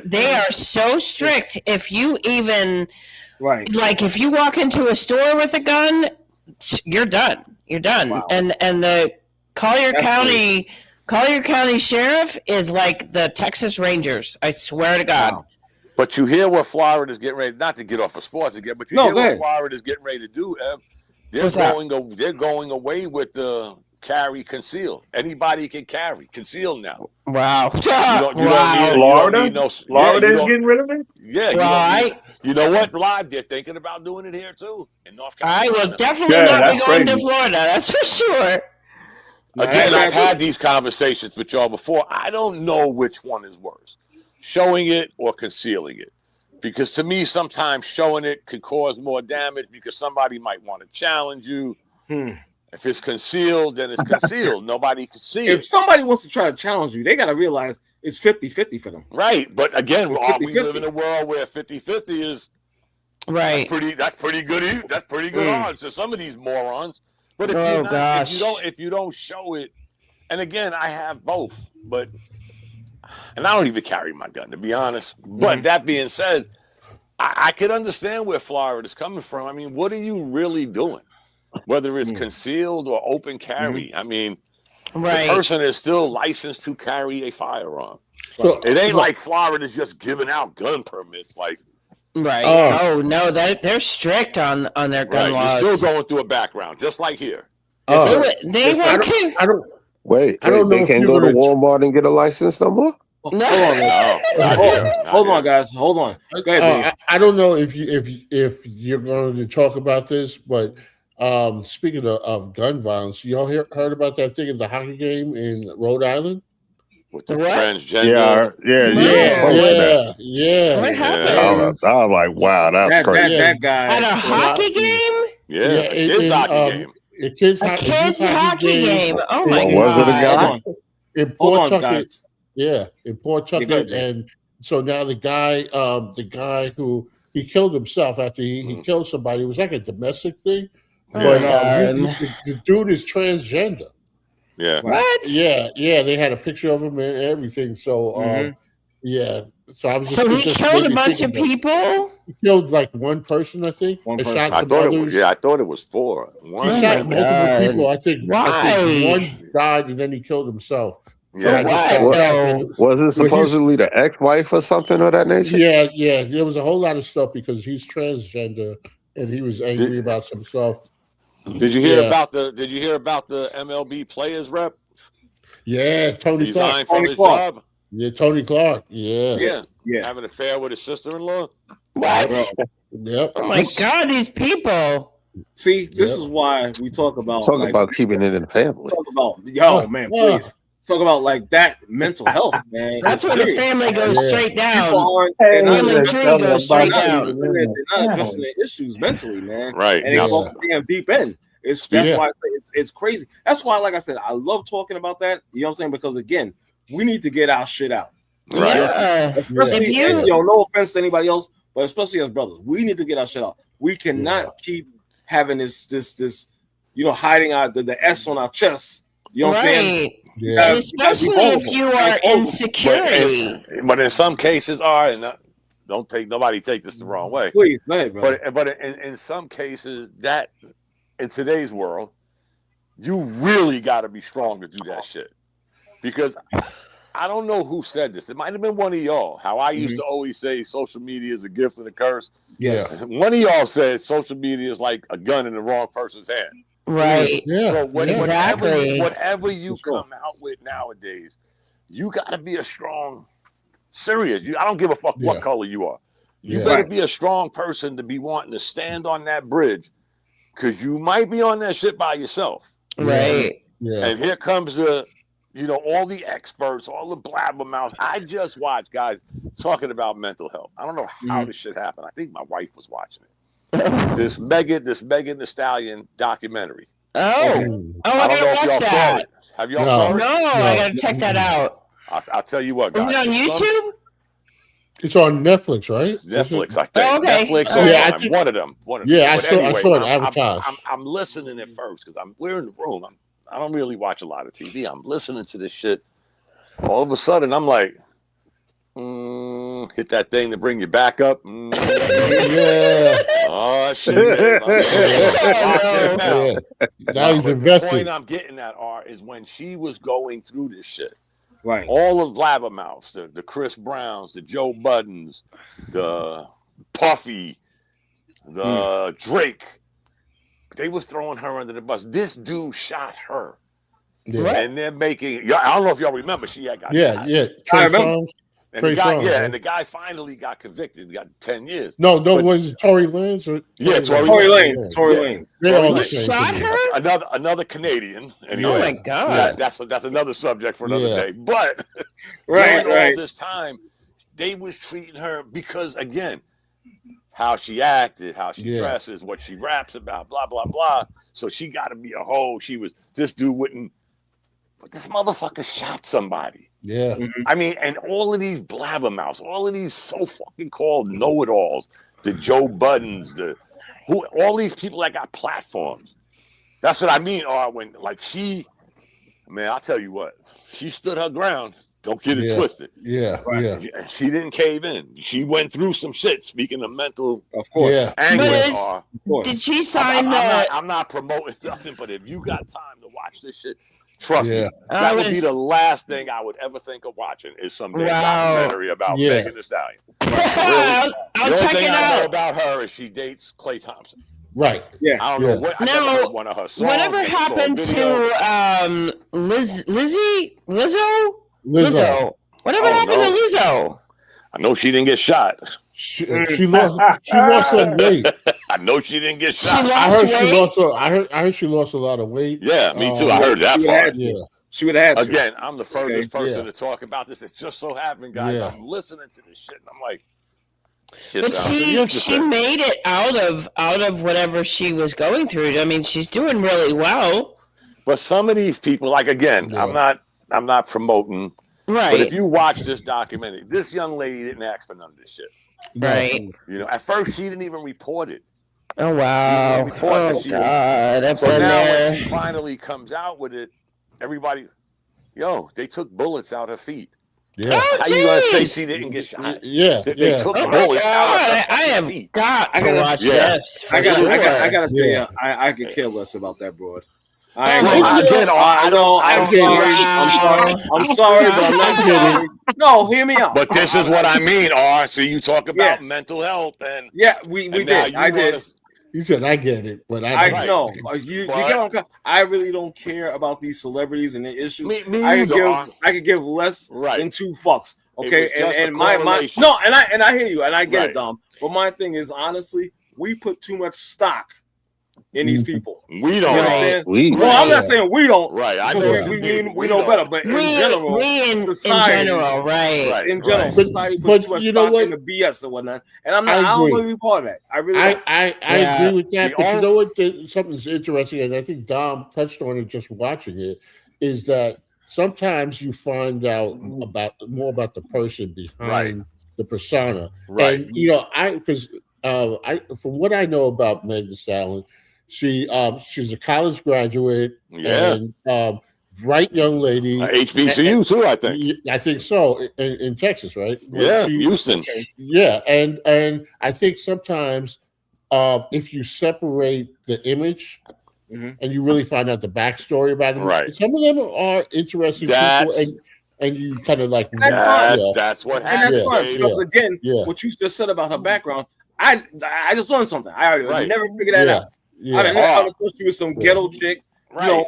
they are so strict. If you even like, if you walk into a store with a gun, you're done. You're done. Wow. And the Collier County Sheriff is like the Texas Rangers. I swear to God. Wow. But you hear what Florida's getting ready, not to get off of sports again, but you hear what Florida's getting ready to do, Ev. They're going away with the carry conceal. Anybody can carry conceal now. Wow. Florida is getting rid of it? Yeah. You know what? Live, they're thinking about doing it here too in North Carolina. I will definitely not be going to Florida. That's for sure. Again, I've had these conversations with y'all before. I don't know which one is worse, showing it or concealing it. Because to me, sometimes showing it could cause more damage because somebody might want to challenge you. If it's concealed, then it's concealed. Nobody can see it. If somebody wants to try to challenge you, they got to realize it's 50-50 for them. Right. But again, we live in a world where 50-50 is That's pretty good. That's pretty good odds to some of these morons. But if you don't show it, and again, I have both, and I don't even carry my gun, to be honest. But that being said, I can understand where Florida's coming from. I mean, what are you really doing? Whether it's concealed or open carry, I mean, the person is still licensed to carry a firearm. So it ain't like Florida's just giving out gun permits. Like, Right. Oh no, they're strict on their gun laws. You're still going through a background, just like here. They won't. I don't. Wait, I don't know they if can't you're go to gonna- Walmart and get a license no more? Hold on, guys. Hold on, guys. Hold on. Go ahead, Dave. I don't know if you're going to talk about this, but speaking of gun violence, y'all heard about that thing in the hockey game in Rhode Island? With the What? transgender. Yeah. What happened? I was like, wow, that's crazy. That guy At a hockey game? Yeah, a kids hockey game. A kids hockey game. Oh my god! Was it a guy? In Pawtucket, in Pawtucket, and so now the guy who he killed himself after he killed somebody. It was like a domestic thing, but the dude is transgender. Yeah. What? Yeah. They had a picture of him and everything. So yeah. So I was just. So he killed a bunch of people. He killed like one person, I think. One person. Shot I some thought others. it was. Yeah, I thought it was 4. One. He shot multiple people. I think one died and then he killed himself. Yeah. Was it supposedly the ex-wife or something of that nature? Yeah. There was a whole lot of stuff because he's transgender and he was angry about some stuff. Did you hear about the MLB players rep? Yeah, Tony Clark. Resigned from his job. Yeah, Tony Clark. Yeah. Having an affair with his sister-in-law. What? Yep. Oh my god, these people. See, this is why we talk about keeping it in the family. Talk about man, please. Talk about like that mental health, man. That's where the family goes straight down. Family tree goes straight down. They're not addressing their issues mentally, man. Right. And they go damn deep in. That's why it's crazy. That's why, like I said, I love talking about that. You know what I'm saying? Because again, we need to get our shit out. Right. Yeah. Especially, no offense to anybody else, but especially as brothers, we need to get our shit out. We cannot keep having this, hiding the S on our chest. You know what I'm saying? Yeah. Especially if you are insecurity. But in some cases nobody take this the wrong way. Please, go ahead, bro. But in some cases, that in today's world, you really got to be strong to do that shit. Because I don't know who said this. It might have been one of y'all. How I used to always say social media is a gift and a curse. Yes. One of y'all said social media is like a gun in the wrong person's hand. Right. Yeah. So whatever you come out with nowadays, you got to be a strong, serious. I don't give a fuck what color you are. You better be a strong person to be wanting to stand on that bridge, because you might be on that shit by yourself. Right. Yeah. And here comes all the experts, all the blabbermouths. I just watched guys talking about mental health. I don't know how this shit happened. I think my wife was watching it. This Megan Thee Stallion documentary. I don't know if y'all saw it. Have y'all saw it? No, I gotta check that out. I'll tell you what, guys. Is it on YouTube? It's on Netflix, right? Netflix, I think. Oh, okay. Netflix or one of them. I saw it advertised. I'm listening at first because we're in the room. I don't really watch a lot of TV. I'm listening to this shit. All of a sudden, I'm like, hit that thing to bring you back up. Yeah. Oh, shit. Now he's invested. The point I'm getting at, is when she was going through this shit. Right. All of blabbermouths, the Chris Browns, the Joe Buddens, the Puffy, the Drake, they was throwing her under the bus. This dude shot her. Yeah. And they're making, I don't know if y'all remember, she had got shot. I remember. And the guy finally got convicted. He got 10 years. No, was it Tory Lanez? Tory Lanez. Tory Lanez. He shot her? Another Canadian. Anyway, oh my god. That's another subject for another day. But all this time, they was treating her because, again, how she acted, how she dresses, what she raps about, blah, blah, blah. So she got to be a hoe. This dude wouldn't, but this motherfucker shot somebody. Yeah. I mean, and all of these blabbermouths, all of these so fucking called know-it-alls, the Joe Buddens, all these people that got platforms. That's what I mean, when I'll tell you what, she stood her ground. Don't get it twisted. Yeah. She didn't cave in. She went through some shit. Speaking of mental, of course, did she sign I'm not promoting nothing, but if you got time to watch this shit, Trust me, that would be the last thing I would ever think of watching is some damn documentary about Megan Thee Stallion. Really, the only thing I know about her is she dates Klay Thompson. Right. Yeah. I don't know what. I never heard one of her songs. Whatever happened to Lizzo? Whatever happened to Lizzo? I know she didn't get shot. She lost some weight. I know she didn't get shot. I heard she lost a lot of weight. Yeah, me too. I heard that part. Yeah. She would have had to. Again, I'm the furthest person to talk about this. It just so happened, guys. Yeah. I'm listening to this shit, and I'm like, but she made it out of whatever she was going through. I mean, she's doing really well. But some of these people, like again, I'm not promoting. Right. But if you watch this documentary, this young lady didn't ask for none of this shit. Right. You know, at first she didn't even report it. Oh wow. God. So now when she finally comes out with it, everybody, they took bullets out her feet. Yeah. Oh, how you gonna say she didn't get shot? Yeah. They took bullets out of her feet. I gotta watch this. I gotta tell you, I could care less about that broad. I'm sorry, but I'm not kidding. No, hear me out. But this is what I mean, So you talk about mental health, and we did. I did. You said I get it, but I know. You get I really don't care about these celebrities and their issues. Me I could give less than two fucks. Okay, and I hear you, and I get it, Dom. But my thing is, honestly, we put too much stock in these people. We don't. I'm not saying we don't. Right. I know we know better, but in general, society, in general, society puts too much stock in the BS and whatnot. And I don't want to be part of that. I really I agree with that. But you know what? Something's interesting, and I think Dom touched on it just watching it, is that sometimes you find out more about the person behind the persona. Right. And because from what I know about Megan Thee Stallion, she's a college graduate and bright young lady. HBCU too, I think. I think so in Texas, right? Houston. Yeah, and I think sometimes if you separate the image and you really find out the backstory about them, some of them are interesting people, and you kind of like that's what happens. And that's fine because again, what you just said about her background, I just learned something. I already never figured that out. I didn't know she was some ghetto chick. From I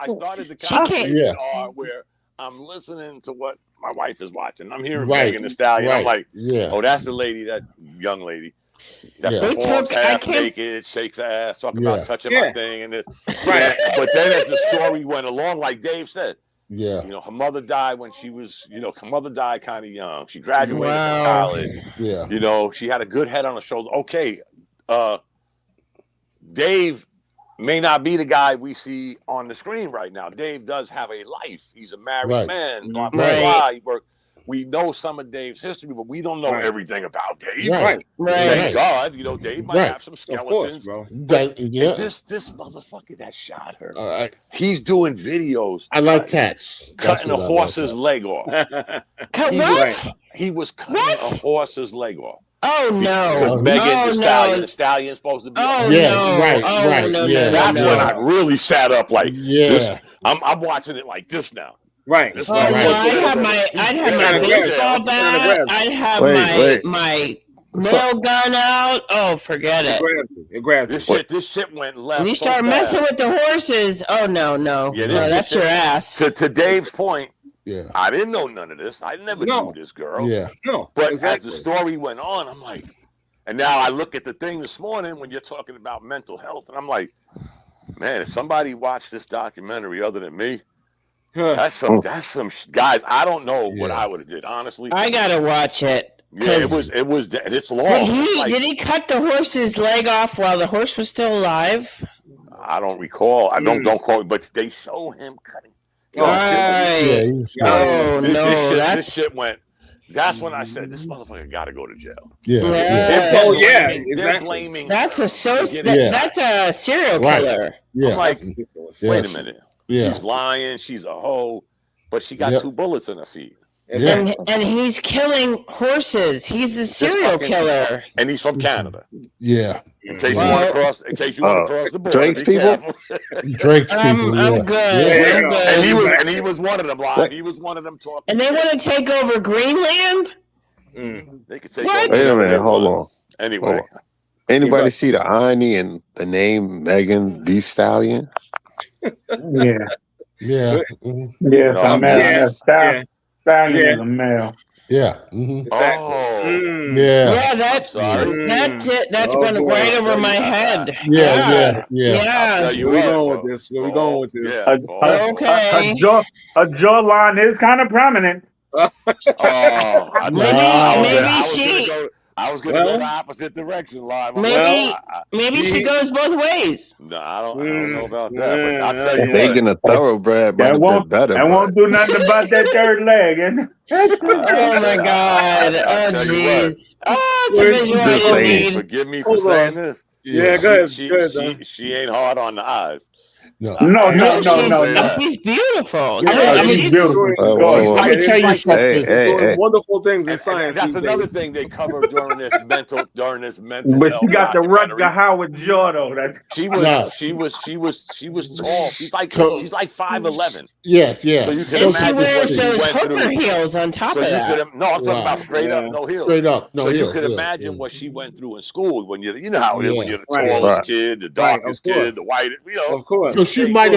started the conversation where I'm listening to what my wife is watching. I'm hearing Megan Thee Stallion. I'm like, that's the lady, that young lady that performs half naked, shakes her ass, talking about touching my thing and this. But then as the story went along, like Dave said, her mother died when she was, her mother died kind of young. She graduated from college. She had a good head on her shoulder. Okay, Dave may not be the guy we see on the screen right now. Dave does have a life. He's a married man. Blah, blah, blah. He worked. We know some of Dave's history, but we don't know everything about Dave. Thank God, Dave might have some skeletons. Of course, bro. This motherfucker that shot her, he's doing videos. I like cats. Cutting a horse's leg off. He was cutting a horse's leg off. Oh no! Because Megan the Stallion's supposed to be. Right. That's when I really sat up like this. I'm watching it like this now. Right. I'd have my baseball bat. I'd have my nail gun out. Oh, forget it. It grabbed this shit went left. You start messing with the horses. Oh no. That's your ass. To Dave's point. Yeah, I didn't know none of this. I never knew this girl. Yeah, but as the story went on, I'm like, and now I look at the thing this morning when you're talking about mental health, and I'm like, man, if somebody watched this documentary other than me, that's some guys. I don't know what I would have did, honestly. I gotta watch it. Yeah, it's long. Did he cut the horse's leg off while the horse was still alive? I don't recall. I don't quote, but they show him cutting. This shit went. That's when I said this motherfucker got to go to jail. They're blaming. That's a serial killer. I'm like, wait a minute. She's lying. She's a hoe, but she got 2 bullets in her feet. And he's killing horses. He's a serial killer. And he's from Canada. Yeah. In case you want to cross the border. Drake's people. Drake's people. I'm good. I'm good. And he was one of them live. He was one of them talking. And they want to take over Greenland. They could take What? over. Wait a minute. Hold on. Anyway. Anybody see the irony in the name Megan Thee Stallion? Yeah. Yeah. Stallion is a male. Yeah. Yeah, that's going right over my head. Yeah. Where we going with this? Her Okay. jawline is kind of prominent. I was going to go the opposite direction, live. Maybe she goes both ways. No, I don't know about that. But I'll tell you Taking a thoroughbred, but won't do nothing about that third leg. Oh my God! Oh jeez! Oh, it's a visual I didn't need. Forgive me for saying this. Yeah, go ahead. She ain't hard on the eyes. No. She's beautiful. She's beautiful. Let me tell you something. Doing wonderful things in science. That's another thing they covered during this mental. But she got the Rutger Howard jaw though. She was tall. She's like 5'11". Yeah. So you can And she imagine wears what she those went hooker through. heels on top of that. I'm talking about straight up, no heels. Straight up, no so heels. you could imagine what she went through in school when you know how it is when you're the Right. tallest kid, the darkest kid, the white, Of course. So she might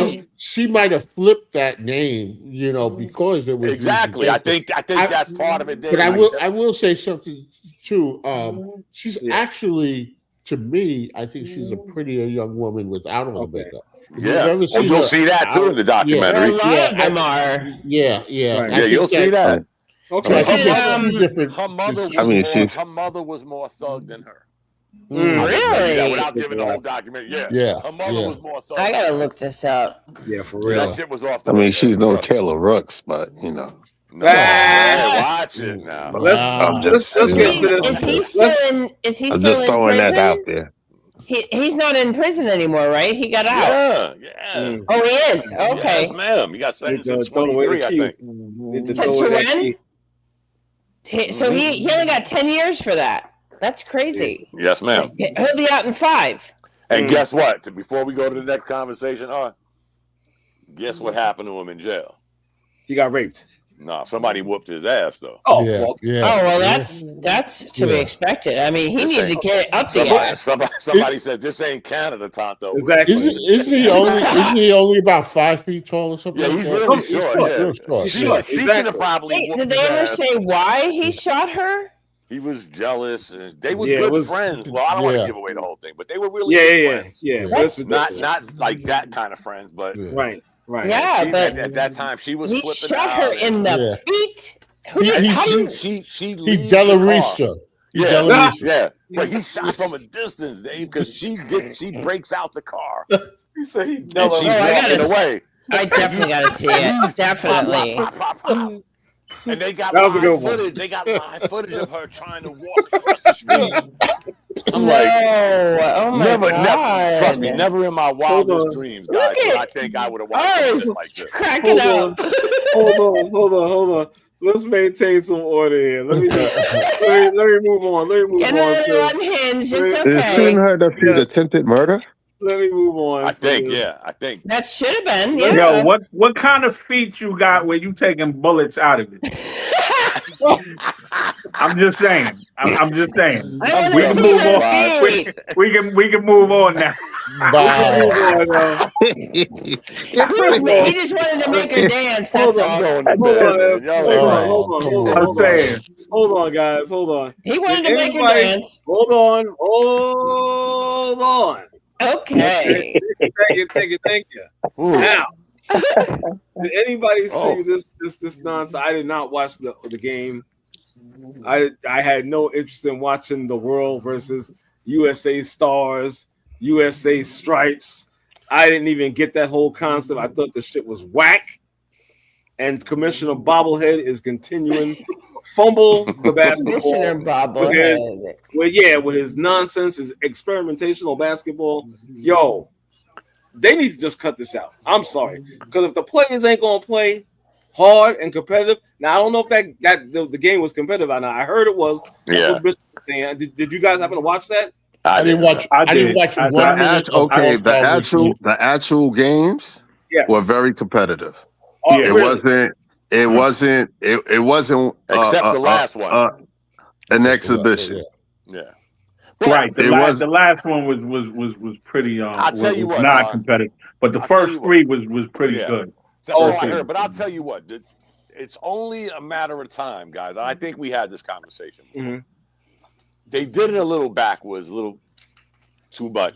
have flipped that name, because there was exactly. I think that's part of it. But I will say something too. She's actually, to me, I think she's a prettier young woman without all the makeup. Yeah, you'll see that too in the documentary. A lot of them are. Yeah. Yeah, you'll see that. Okay. Her mother was more thug than her. Really? Without giving the whole documentary. Yeah. Her mother was more thug. I gotta look this up. Yeah, for real. That shit was off the she's no Taylor Rooks, but No, watch it now. Let's get to this. Is he I'm still just in throwing prison? that out there. He's not in prison anymore, right? He got out. Yeah. Oh, he is. Okay. Yes, ma'am. He got sentenced in 23, I think. To when? So he only got 10 years for that. That's crazy. Yes, ma'am. He'll be out in 5. And guess what? Before we go to the next conversation, guess what happened to him in jail? He got raped. No, somebody whooped his ass though. Oh, well, that's to be expected. I mean, he needed to get up the ass. Somebody said this ain't Canada, Tonto. Exactly. Isn't he only about 5 feet tall or something? Yeah, he's really short. Speaking of probably, did they ever say why he shot her? He was jealous, and they were good friends. Well, I don't want to give away the whole thing, but they were really good friends. Not like that kind of friends, but right. Yeah, but at that time she was. He flipping shot her in the feet. She Delarisa. Yeah, but he shot from a distance, Dave, because she breaks out the car. He said he she's walking away. I definitely got to see it. Definitely. And they got live footage. They got live footage of her trying to walk across the street. I'm like, never, trust me, never in my wildest dreams, guys. I think I would have watched it like this. Crack it up. Hold on. Let's maintain some order here. Let me move on. Unhinged. It's okay. Is shooting her defeat attempted murder? Let me move on. I think that should have been. Yeah. Yo, what kind of feet you got where you taking bullets out of it? I'm just saying. We can move on. We can move on now. He just wanted to make her dance. That's all. Hold on, guys. Hold on. He wanted to make her dance. Hold on. Okay. Thank you. Now, did anybody see this nonsense? I did not watch the game. I had no interest in watching the World versus USA Stars, USA Stripes. I didn't even get that whole concept. I thought the shit was whack. And Commissioner Bobblehead is continuing to fumble the basketball. With his nonsense, his experimentational basketball. Yo, they need to just cut this out. I'm sorry. Because if the players ain't going to play, hard and competitive. Now I don't know if the game was competitive or not. I heard it was. That's what Bishop was saying. Did you guys happen to watch that? I didn't watch 1 minute. The actual games were very competitive. It wasn't except the last one. An exhibition. Yeah. Right. The last one was pretty I'll tell you what, not competitive. But the first three was pretty good. That's all I heard. But I'll tell you what, it's only a matter of time, guys. I think we had this conversation before. Mm-hmm. They did it a little backwards, a little too much.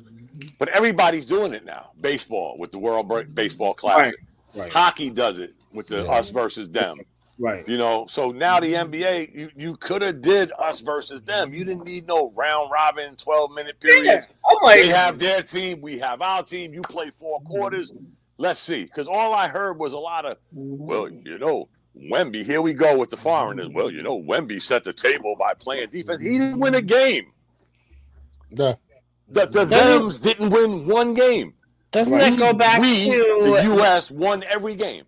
But everybody's doing it now. Baseball with the World Baseball Classic. Right. Hockey does it with the us versus them. Right. You know, so now the NBA, you could have did us versus them. You didn't need no round robin, 12-minute periods. They have their team, we have our team. You play 4 quarters. Let's see. Because all I heard was a lot of, well, you know, Wemby, here we go with the foreigners. Well, you know, Wemby set the table by playing defense. He didn't win a game. The Thems didn't win one game. Doesn't that go back to the U.S. won every game?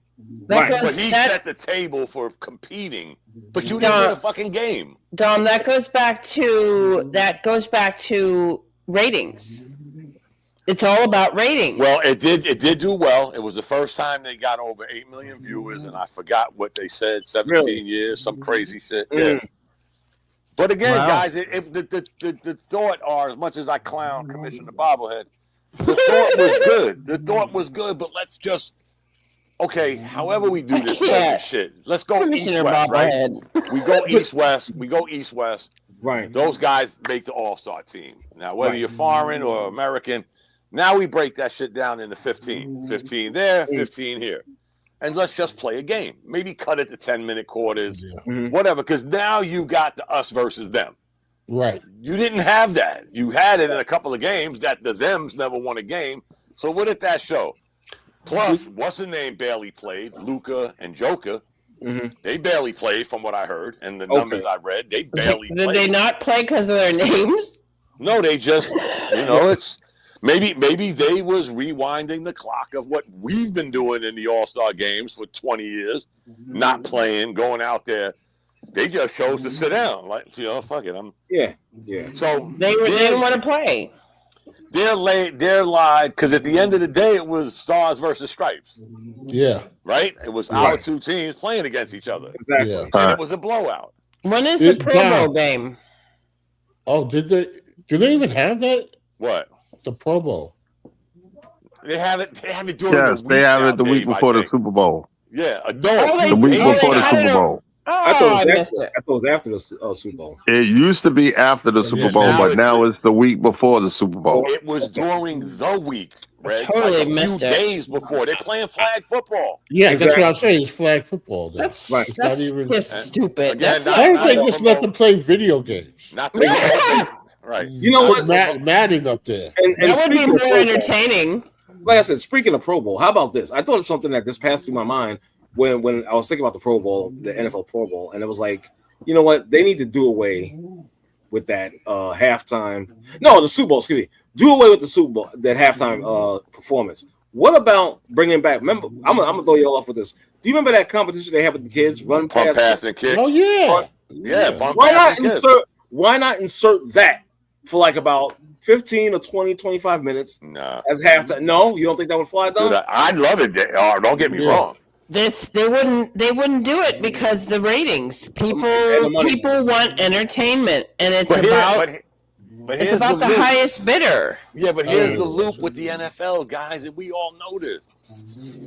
But he set the table for competing. But you didn't win a fucking game. Dom, that goes back to ratings. It's all about ratings. Well, it did do well. It was the first time they got over 8 million viewers, and I forgot what they said, 17 years, some crazy shit. Yeah. But again, guys, the thought as much as I clown Commissioner Bobblehead, the thought was good. The thought was good, but let's just however we do this shit, let's go east-west, right? We go east-west. Right. Those guys make the all-star team. Now, whether you're foreign or American, now we break that shit down into 15. 15 there, 15 here. And let's just play a game. Maybe cut it to 10-minute quarters, whatever, because now you got the us versus them. Right. You didn't have that. You had it in a couple of games that the Thems never won a game. So what did that show? Plus, what's the name barely played? Luka and Joker. They barely played from what I heard and the numbers I read. They barely played. Did they not play because of their names? No, they just, it's maybe they was rewinding the clock of what we've been doing in the All-Star games for 20 years, not playing, going out there. They just chose to sit down. Like, fuck it. Yeah. So they didn't want to play. They're lied because at the end of the day, it was Stars versus Stripes. Yeah. Right? It was our two teams playing against each other. Exactly. Yeah. And it was a blowout. When is the Pro Bowl game? Oh, did they? Do they even have that? What? The Pro Bowl. They have it during the week. They have it the Dave, week before the Super Bowl. Yeah. The week before the Super Bowl. I thought it was after the Super Bowl. It used to be after the Super Bowl, but now it's the week before the Super Bowl. It was during the week, Red. Totally a few days before. They're playing flag football. Yeah, that's what I'm saying. It's flag football. That's just stupid. Again, I don't think just let them play video games. Not the right. You know what? Madden up there. And that would be more entertaining. Like I said, speaking of Pro Bowl, how about this? I thought of something that just passed through my mind when I was thinking about the Pro Bowl, the NFL Pro Bowl, and it was like, you know what? They need to do away with that halftime. No, the Super Bowl, excuse me. Do away with the Super Bowl, that halftime performance. What about bringing back? Remember, I'm gonna throw you all off with this. Do you remember that competition they had with the kids, run pump, pass, and kick? Oh yeah, Why not insert that for like about 15 or 20, 25 minutes as halftime? No, you don't think that would fly down? I'd love it. Don't get me wrong. They wouldn't do it because the ratings. People want entertainment, and it's about the highest bidder. Yeah, but here's the loop with the NFL, guys, and we all know this.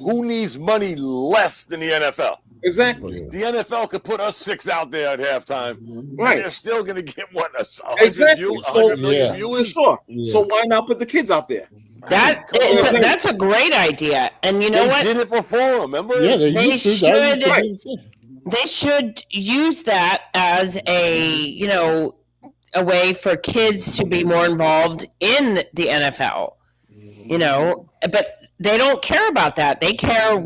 Who needs money less than the NFL? Exactly. The NFL could put us 6 out there at halftime. Right. And they're still going to get 100 million viewers. Sure. Yeah. So why not put the kids out there? That's a great idea. And you know what? They did it before, remember? Yeah, they should use that as a way for kids to be more involved in the NFL. But they don't care about that. They care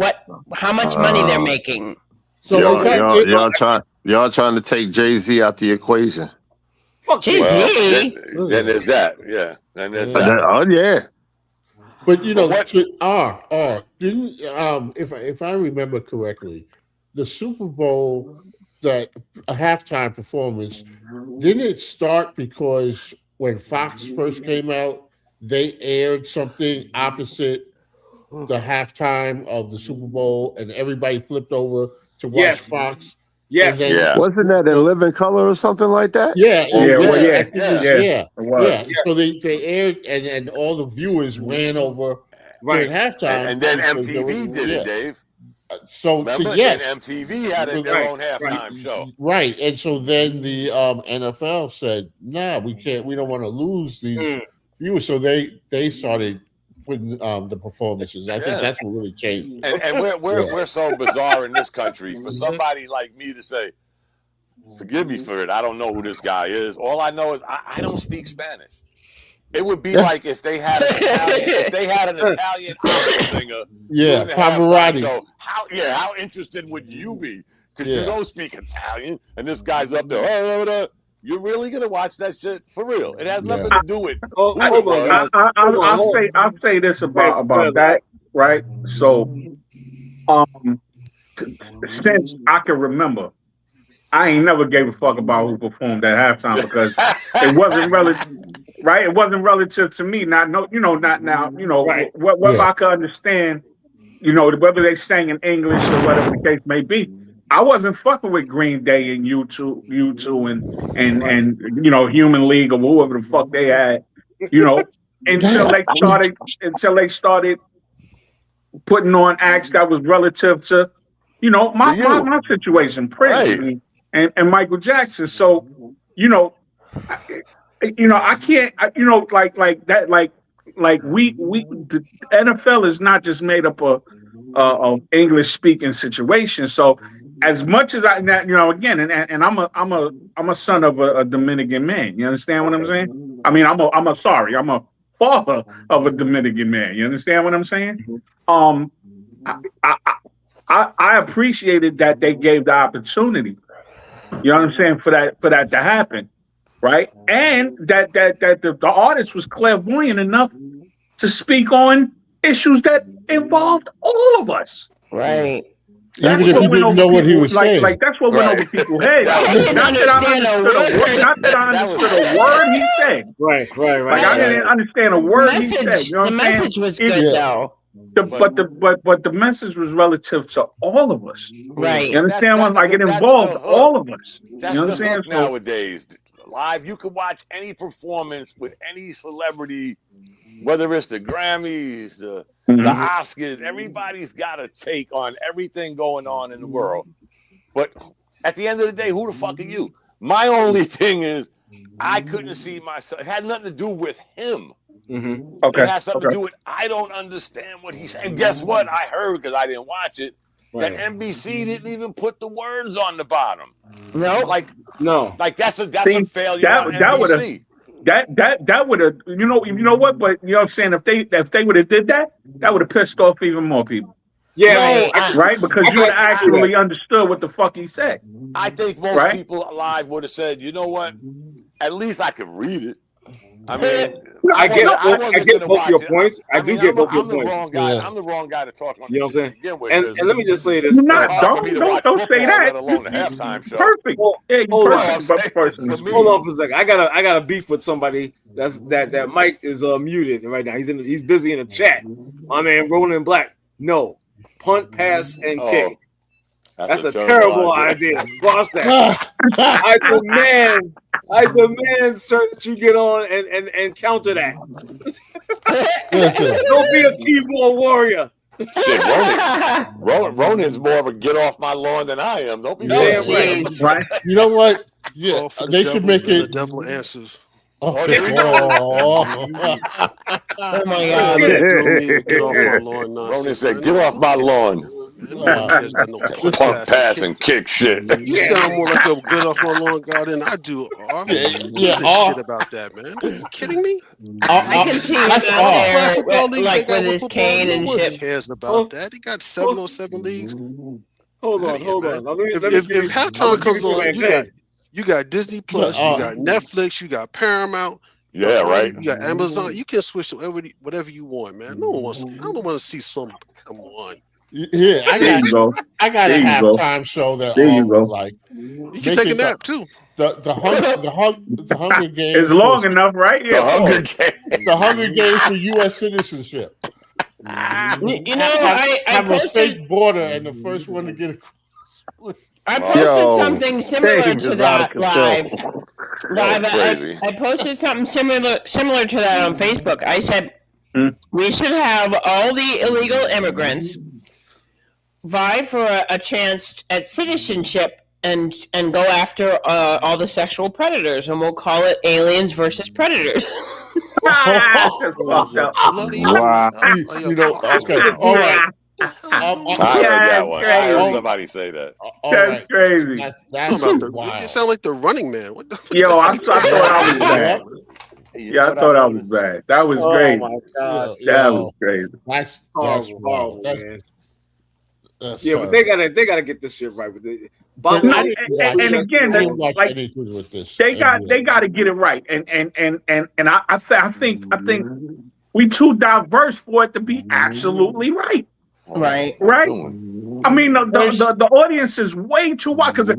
how much money they're making. So y'all trying to take Jay-Z out the equation. Fuck Jay-Z. Then there's that. Yeah. Then there's that. Oh yeah. But didn't if I remember correctly, the Super Bowl, that a halftime performance, didn't it start because when Fox first came out, they aired something opposite the halftime of the Super Bowl, and everybody flipped over to watch Fox. Yes. And then, Yeah. Wasn't that in Living Color or something like that? yeah, It was. yeah. So they aired, and all the viewers ran over during halftime, and then because they MTV did it, Dave. So Remember? yes, And MTV had their own halftime show. right? And so then the NFL said, "Nah, we can't. We don't want to lose these viewers." So they started putting the performances. I think that's what really changed. And we're so bizarre in this country. For somebody like me to say, "Forgive me for it. I don't know who this guy is. All I know is I don't speak Spanish." It would be like if they had an Italian opera singer. Yeah, Pavarotti. So how interested would you be? Because you don't speak Italian, and this guy's up there. You're really gonna watch that shit for real? It has nothing to do with. I'll say this about that, right? So, since I can remember, I ain't never gave a fuck about who performed at halftime because it wasn't relative. Right, it wasn't relative to me. Not now. Whether I could understand, whether they sang in English or whatever the case may be. I wasn't fucking with Green Day and U2 and Human League or whoever the fuck they had, until they started putting on acts that was relative to, my situation, Prince and Michael Jackson. So, I can't, like that, we the NFL is not just made up of English speaking situations. So as much as again, and I'm a son of a Dominican man. You understand what I'm saying? I mean, I'm a father of a Dominican man. You understand what I'm saying? I appreciated that they gave the opportunity. You know what I'm saying, for that to happen. Right, and that the artist was clairvoyant enough to speak on issues that involved all of us. Right. Even if you didn't know what he was saying. Like that's what went over people's heads. Not that I understood a word he said. Right. Like I didn't understand a word he said. You know what I'm saying? The message was good though. But the message was relative to all of us. Right. You understand what? Like it involved all of us. That's you know what I'm saying? Nowadays. Live, you can watch any performance with any celebrity, whether it's the Grammys, the Oscars. Everybody's got a take on everything going on in the world. But at the end of the day, who the fuck are you? My only thing is, I couldn't see myself. It had nothing to do with him. Okay. It had something to do with I don't understand what he's saying. And guess what? I heard, because I didn't watch it, that NBC didn't even put the words on the bottom. No, like that's a failure on NBC. That would have you know what? But you know what I'm saying, if they would have did that, that would have pissed off even more people. Yeah, right. Because you would have actually understood what the fuck he said. I think most people alive would have said, you know what? At least I could read it. I mean, I get both your points. I do get both your points. I'm the wrong guy to talk on. You know what I'm saying? And let me just say this. Don't say that. Let alone the halftime show. Perfect. Hold on for a second. I got a beef with somebody that Mike is muted right now. He's busy in the chat. My man Roland Black. No. Punt, pass, and kick. That's a terrible idea. Cross that. I demand, sir, that you get on and counter that. Don't be a keyboard warrior. Ronan's more of a get off my lawn than I am. Don't be right. You know what? Yeah, they should make it. The devil answers. Oh my God! Get off my lawn. Ronan said, "Get off my lawn." Punk, pass, and kick shit. You sound more like a get off my lawn guy than I do. Shit about that, man. Are you kidding me? I can see him out there, like with his cane and shit. Who cares about that? He got 707 leagues. Hold on. If halftime comes on, you got Disney Plus, you got Netflix, you got Paramount. Yeah, right. You got Amazon. You can switch to whatever you want, man. I don't want to see some. Come on. Yeah, I got a halftime show that like. You can take a nap too. The Hunger Games is long enough, right? Yeah, the Hunger Games for U.S. citizenship. I have posted a fake border, and the first one to get across. I posted something similar to that live. I posted something similar to that on Facebook. I said we should have all the illegal immigrants vie for a chance at citizenship and go after all the sexual predators, and we'll call it aliens versus predators. Wow. Okay, all right. I heard that one. I heard somebody say that. That's crazy. It sounds like the Running Man. What the? Yo, I thought I was bad. Yeah, I thought I was bad. That was crazy. Oh my God, that was crazy. That's horrible, man. Yeah, but they gotta get this shit right with it. But and again, like they got to get it right. And I think we too diverse for it to be absolutely right. Right. I mean, the audience is way too wide because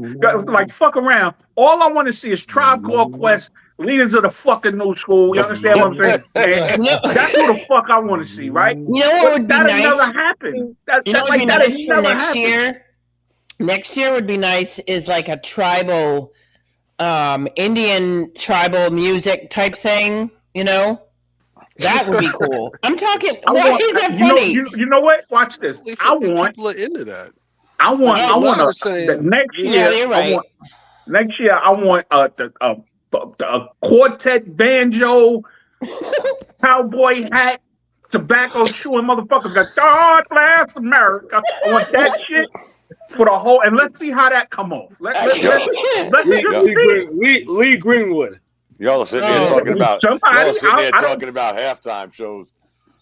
like fuck around. All I want to see is Tribe Called Quest, leaders of the fucking new school. You understand what I'm saying? And that's what the fuck I want to see, right? You know what would be nice? That'll never happen. You know what would be nice for next year? Next year would be nice is like a tribal, Indian tribal music type thing. You know, that would be cool. I'm talking. Why is that funny? You know what? Watch this. I want people are into that. I want next year. Yeah, you're right. Next year, I want a quartet banjo, cowboy hat, tobacco chewing motherfuckers. Got God bless America. I want that shit for the whole. And let's see how that come off. Let's Lee Greenwood. Y'all are sitting there talking about halftime shows,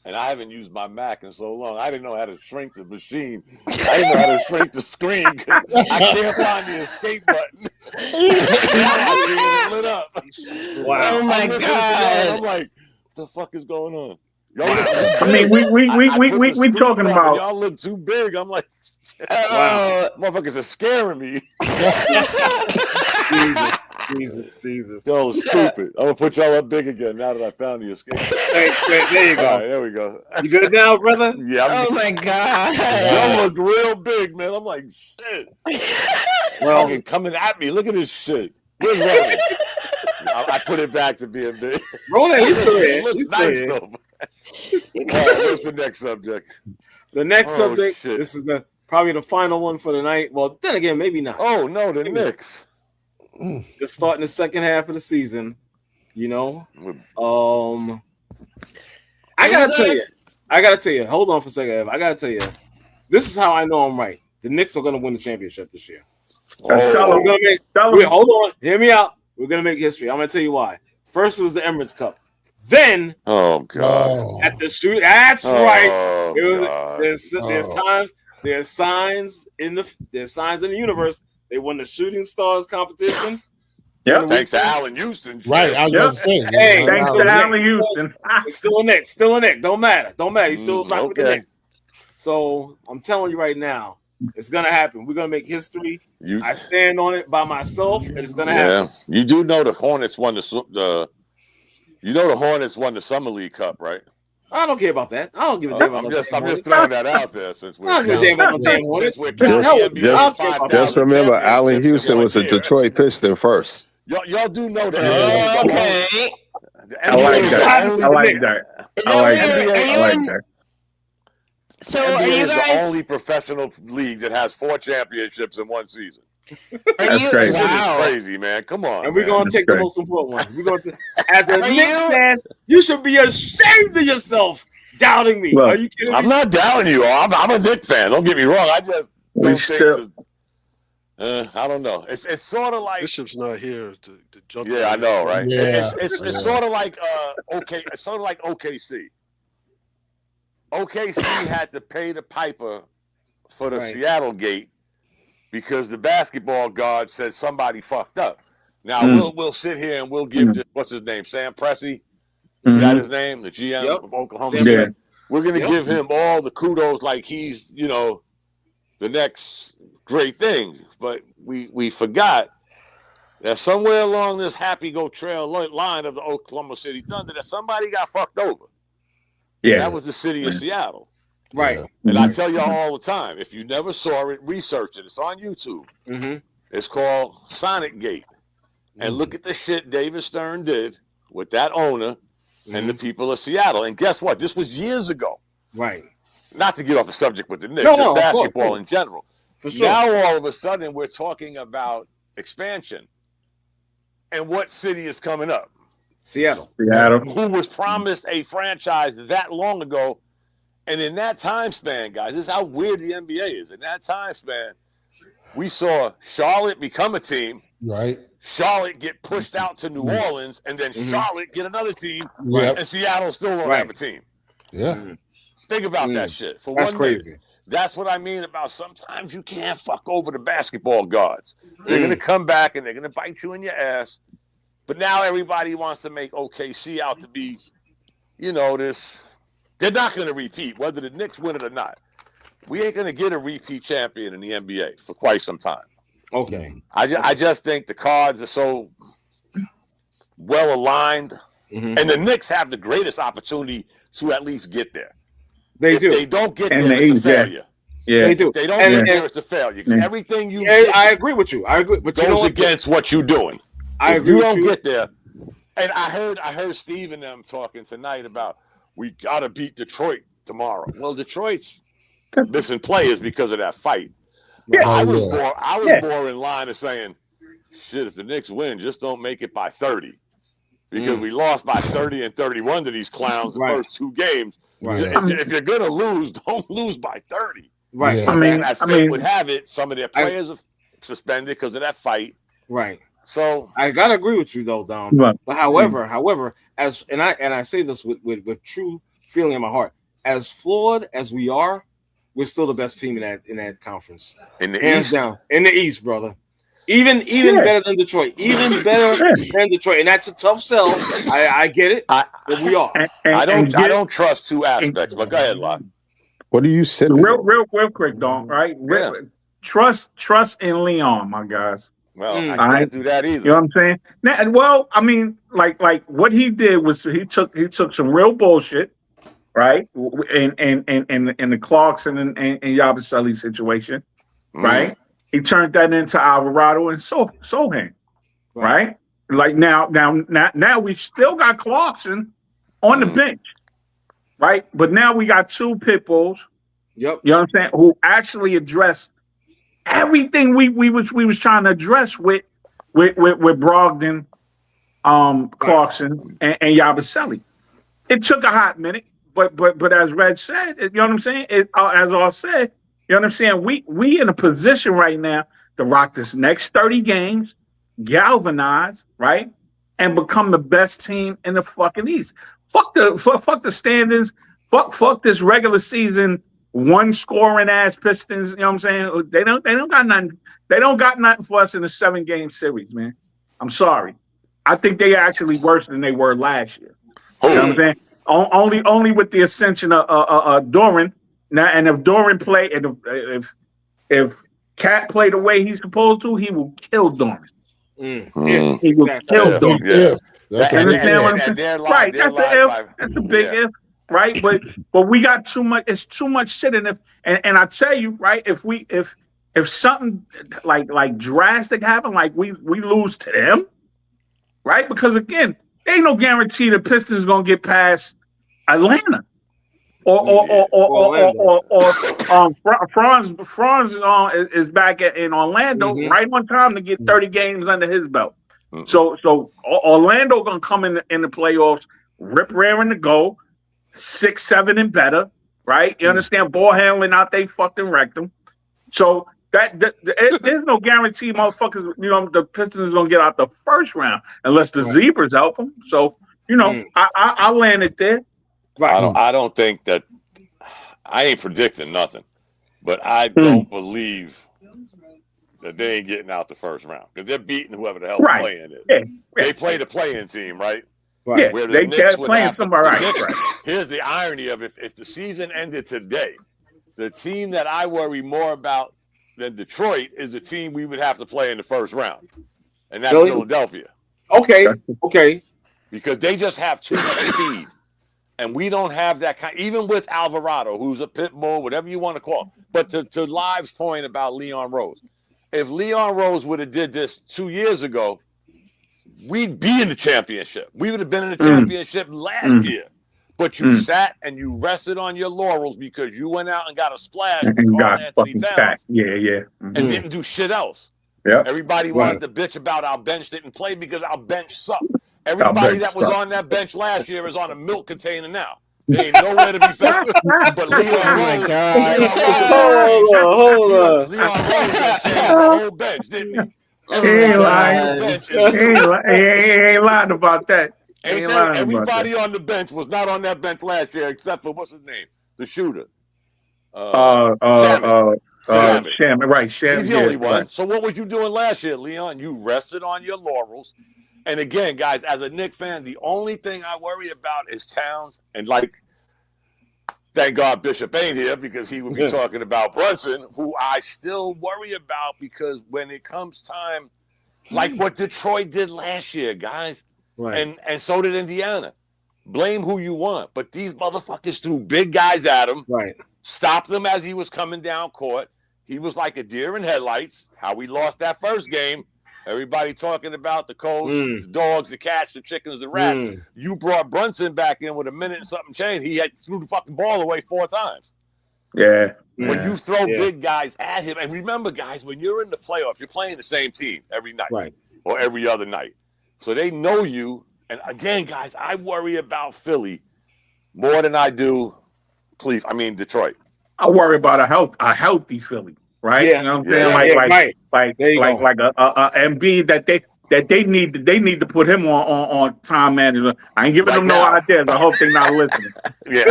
and I haven't used my Mac in so long. I didn't know how to shrink the machine. I didn't know how to shrink the screen. I can't find the escape button. Lit up. Wow! Oh my God! I'm like, what the fuck is going on? I mean, we talking about y'all look too big. I'm like, wow, motherfuckers are scaring me. Jesus. Y'all are stupid. I'm gonna put y'all up big again now that I found the escape. Hey, there you go. All right, there we go. You good now, brother? Yeah. My God. Y'all look real big, man. I'm like, shit. Well, coming at me. Look at this shit. Where's Ronan? I put it back to being big. Ronan, he's still here. It looks nice though. All right, what's the next subject? The next subject. Shit. This is probably the final one for the night. Well, then again, maybe not. Oh no, the Knicks. Just starting the second half of the season, you know. I gotta tell you. Hold on for a second, Ev. I gotta tell you. This is how I know I'm right. The Knicks are gonna win the championship this year. Hold on, hear me out. We're gonna make history. I'm gonna tell you why. First, it was the Emirates Cup. Then, oh God, at the shoot. That's right. There's signs in the universe. They won the Shooting Stars competition. Yeah, thanks to Allen Houston. Right, I was going to say. Hey, thanks to Allen Houston. It's still a Knick. Don't matter. He's still rocking with the Knicks. So I'm telling you right now, it's gonna happen. We're gonna make history. I stand on it by myself, and it's gonna happen. You do know the Hornets won the Summer League Cup, right? I don't care about that. I don't give a damn about I'm just throwing that out there since we're. I don't give a damn about no damn Hornets. Just remember, Allen Houston was a Detroit Piston first. Y'all do know that. Okay. I like that. So NBA are you is guys the only professional league that has 4 championships in one season. That's crazy. Wow. It's crazy, man. Come on. And we're gonna take the most important one. We're going to, as a Knicks fan, you should be ashamed of yourself doubting me. Well, are you kidding me? I'm not doubting you. I'm a Knicks fan. Don't get me wrong. I just don't think. I don't know. It's sort of like Bishop's not here to jump. Yeah, I know, right? Yeah. It's sort of like It's sort of like OKC. OKC had to pay the piper for the Seattle gate because the basketball guard said somebody fucked up. Now we'll sit here and we'll give what's his name, Sam Presti. Is that his name? The GM of Oklahoma. we're going to give him all the kudos like he's, the next great thing. But we forgot that somewhere along this happy-go-trail line of the Oklahoma City Thunder that somebody got fucked over. Yeah. And that was the city of Seattle. Right. And I tell y'all all the time, if you never saw it, research it. It's on YouTube. Mm-hmm. It's called Sonic Gate. And look at the shit David Stern did with that owner and the people of Seattle. And guess what? This was years ago. Right. Not to get off the subject with the Knicks, just basketball in general. For sure. Now, all of a sudden, we're talking about expansion. And what city is coming up? Seattle. Who was promised a franchise that long ago. And in that time span, guys, this is how weird the NBA is. In that time span, we saw Charlotte become a team. Right. Charlotte get pushed out to New Orleans, and then Charlotte get another team, and Seattle still won't have a team. Yeah. Think about that shit. For That's 1 crazy. minute. That's what I mean about sometimes you can't fuck over the basketball gods. They're going to come back, and they're going to bite you in your ass. But now everybody wants to make OKC out to be, this. They're not going to repeat, whether the Knicks win it or not. We ain't going to get a repeat champion in the NBA for quite some time. Okay. I just think the cards are so well aligned, and the Knicks have the greatest opportunity to at least get there. They do. If they don't get there, it's a failure. Yeah, they do. If they don't get there, it's a failure. Everything you do, I agree with you. I agree, but goes against what you're doing. If you don't get there, and I heard Steve and them talking tonight about we got to beat Detroit tomorrow. Well, Detroit's missing players because of that fight. Yeah. I was more in line of saying, shit, if the Knicks win, just don't make it by 30. Because we lost by 30 and 31 to these clowns the first 2 games. Right. If you're going to lose, don't lose by 30. Right. Yeah. As fate would have it, some of their players are suspended because of that fight. Right. So I gotta agree with you though, Dom. But however, as I say this with true feeling in my heart, as flawed as we are, we're still the best team in that conference. In the Hands East? down. In the East, brother. Even better than Detroit. Even better than Detroit. And that's a tough sell. I get it. But we are. I don't trust 2 aspects, but go ahead, Locke. What are you saying? Real quick, Dom, right? Trust in Leon, my guys. Well, I can't do that either. You know what I'm saying? Now, well, I mean, like what he did was he took some real bullshit, right? And the Clarkson and Yabusele situation, right? He turned that into Alvarado and Sohan, right? Like now we still got Clarkson on the bench, right? But now we got 2 pit bulls. Yep. You know what I'm saying? Who actually addressed everything we was trying to address with Brogdon, Clarkson, and Yabusele. It took a hot minute, but as Red said, you know what I'm saying? As all said, you know what I'm saying? We in a position right now to rock this next 30 games, galvanize, right, and become the best team in the fucking East. Fuck the standings. Fuck this regular season. 1 scoring ass Pistons, you know what I'm saying? They don't got nothing. They don't got nothing for us in a 7-game series, man. I'm sorry. I think they actually worse than they were last year. You know what I'm saying? Only with the ascension of Doran. Now, and if Doran play, and if Cat play the way he's supposed to, he will kill Doran. He will kill Doran. Yeah. That's a big if. Right, but we got too much. It's too much shit in it, and I tell you, right, if something like drastic happen, like we lose to them, right? Because again, there ain't no guarantee the Pistons gonna get past Atlanta or Franz is back in Orlando right on time to get 30 games under his belt. So Orlando gonna come in the playoffs, rip raring to go. 6, 7 and better, right? You understand? Ball handling out they fucking rectum. So there's no guarantee, motherfuckers. You know the Pistons is gonna get out the first round unless the Zebras help them. So I landed there. Right. I don't think that. I ain't predicting nothing, but I don't believe that they ain't getting out the first round because they're beating whoever the hell the play-in is. They play the play-in team, right? Right. Yeah, Where the they Knicks would playing have to. somebody. The Knicks, Right. Here's the irony of if the season ended today, the team that I worry more about than Detroit is the team we would have to play in the first round, and that's Really? Philadelphia. Okay. Because they just have too much speed. And we don't have that kind, even with Alvarado, who's a pit bull, whatever you want to call him. But to Live's point about Leon Rose, if Leon Rose would have did this 2 years ago, we'd be in the championship. We would have been in the championship last year. But you sat and you rested on your laurels because you went out and got a splash with Karl Anthony Towns. And didn't do shit else. Yeah. Everybody wanted to bitch about our bench didn't play because our bench sucked. Everybody that was on that bench last year is on a milk container now. They ain't nowhere to be found. But Leon Rose, hold on. Leon Rose changed the whole bench, didn't he? He ain't lying. He ain't lying about that. Everybody on the bench was not on that bench last year except for what's his name, the shooter. Shaman, right? Shaman. He's the only one. Right. So what was you doing last year, Leon? You rested on your laurels. And again, guys, as a Knicks fan, the only thing I worry about is Towns. And thank God Bishop ain't here because he would be talking about Brunson, who I still worry about because when it comes time, like what Detroit did last year, guys, and so did Indiana. Blame who you want, but these motherfuckers threw big guys at him. Right. Stopped him as he was coming down court. He was like a deer in headlights. How we lost that first game. Everybody talking about the coach, the dogs, the cats, the chickens, the rats. You brought Brunson back in with a minute and something change. He had threw the fucking ball away 4 times. Yeah. When you throw big guys at him, and remember, guys, when you're in the playoffs, you're playing the same team every night or every other night. So they know you. And again, guys, I worry about Philly more than I do Detroit. I worry about a healthy Philly, right? Yeah. You know what I'm saying? Like a Embiid that they need to put him on time management. I ain't giving them no ideas. I hope they're not listening.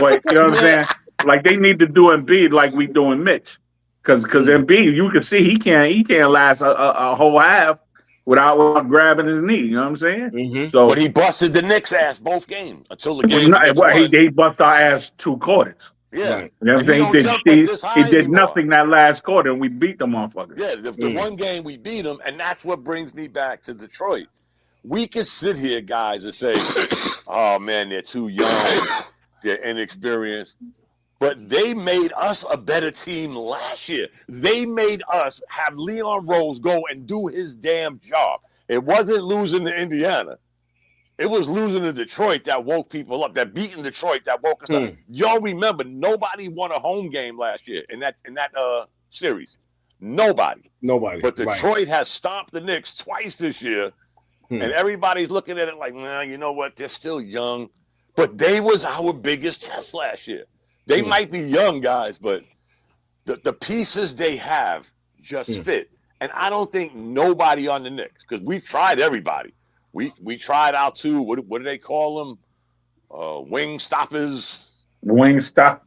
But you know what I'm saying? Like they need to do Embiid like we doing Mitch, because Embiid, you can see he can't last a whole half without grabbing his knee. You know what I'm saying? So, but he busted the Knicks' ass both games until the game. He busted our ass 2 quarters. Yeah, you know what I'm saying? He did nothing that last quarter, and we beat the motherfuckers. Yeah, the one game we beat them, and that's what brings me back to Detroit. We can sit here, guys, and say, "Oh man, they're too young, they're inexperienced," but they made us a better team last year. They made us have Leon Rose go and do his damn job. It wasn't losing to Indiana. It was losing to Detroit that woke people up. That beating Detroit that woke us up. Y'all remember nobody won a home game last year in that series. Nobody. But Detroit has stomped the Knicks twice this year, and everybody's looking at it like, nah, you know what? They're still young. But they was our biggest test last year. They might be young guys, but the pieces they have just fit. And I don't think nobody on the Knicks, because we've tried everybody. We tried out 2. What do they call them? Wing stoppers. Wingstop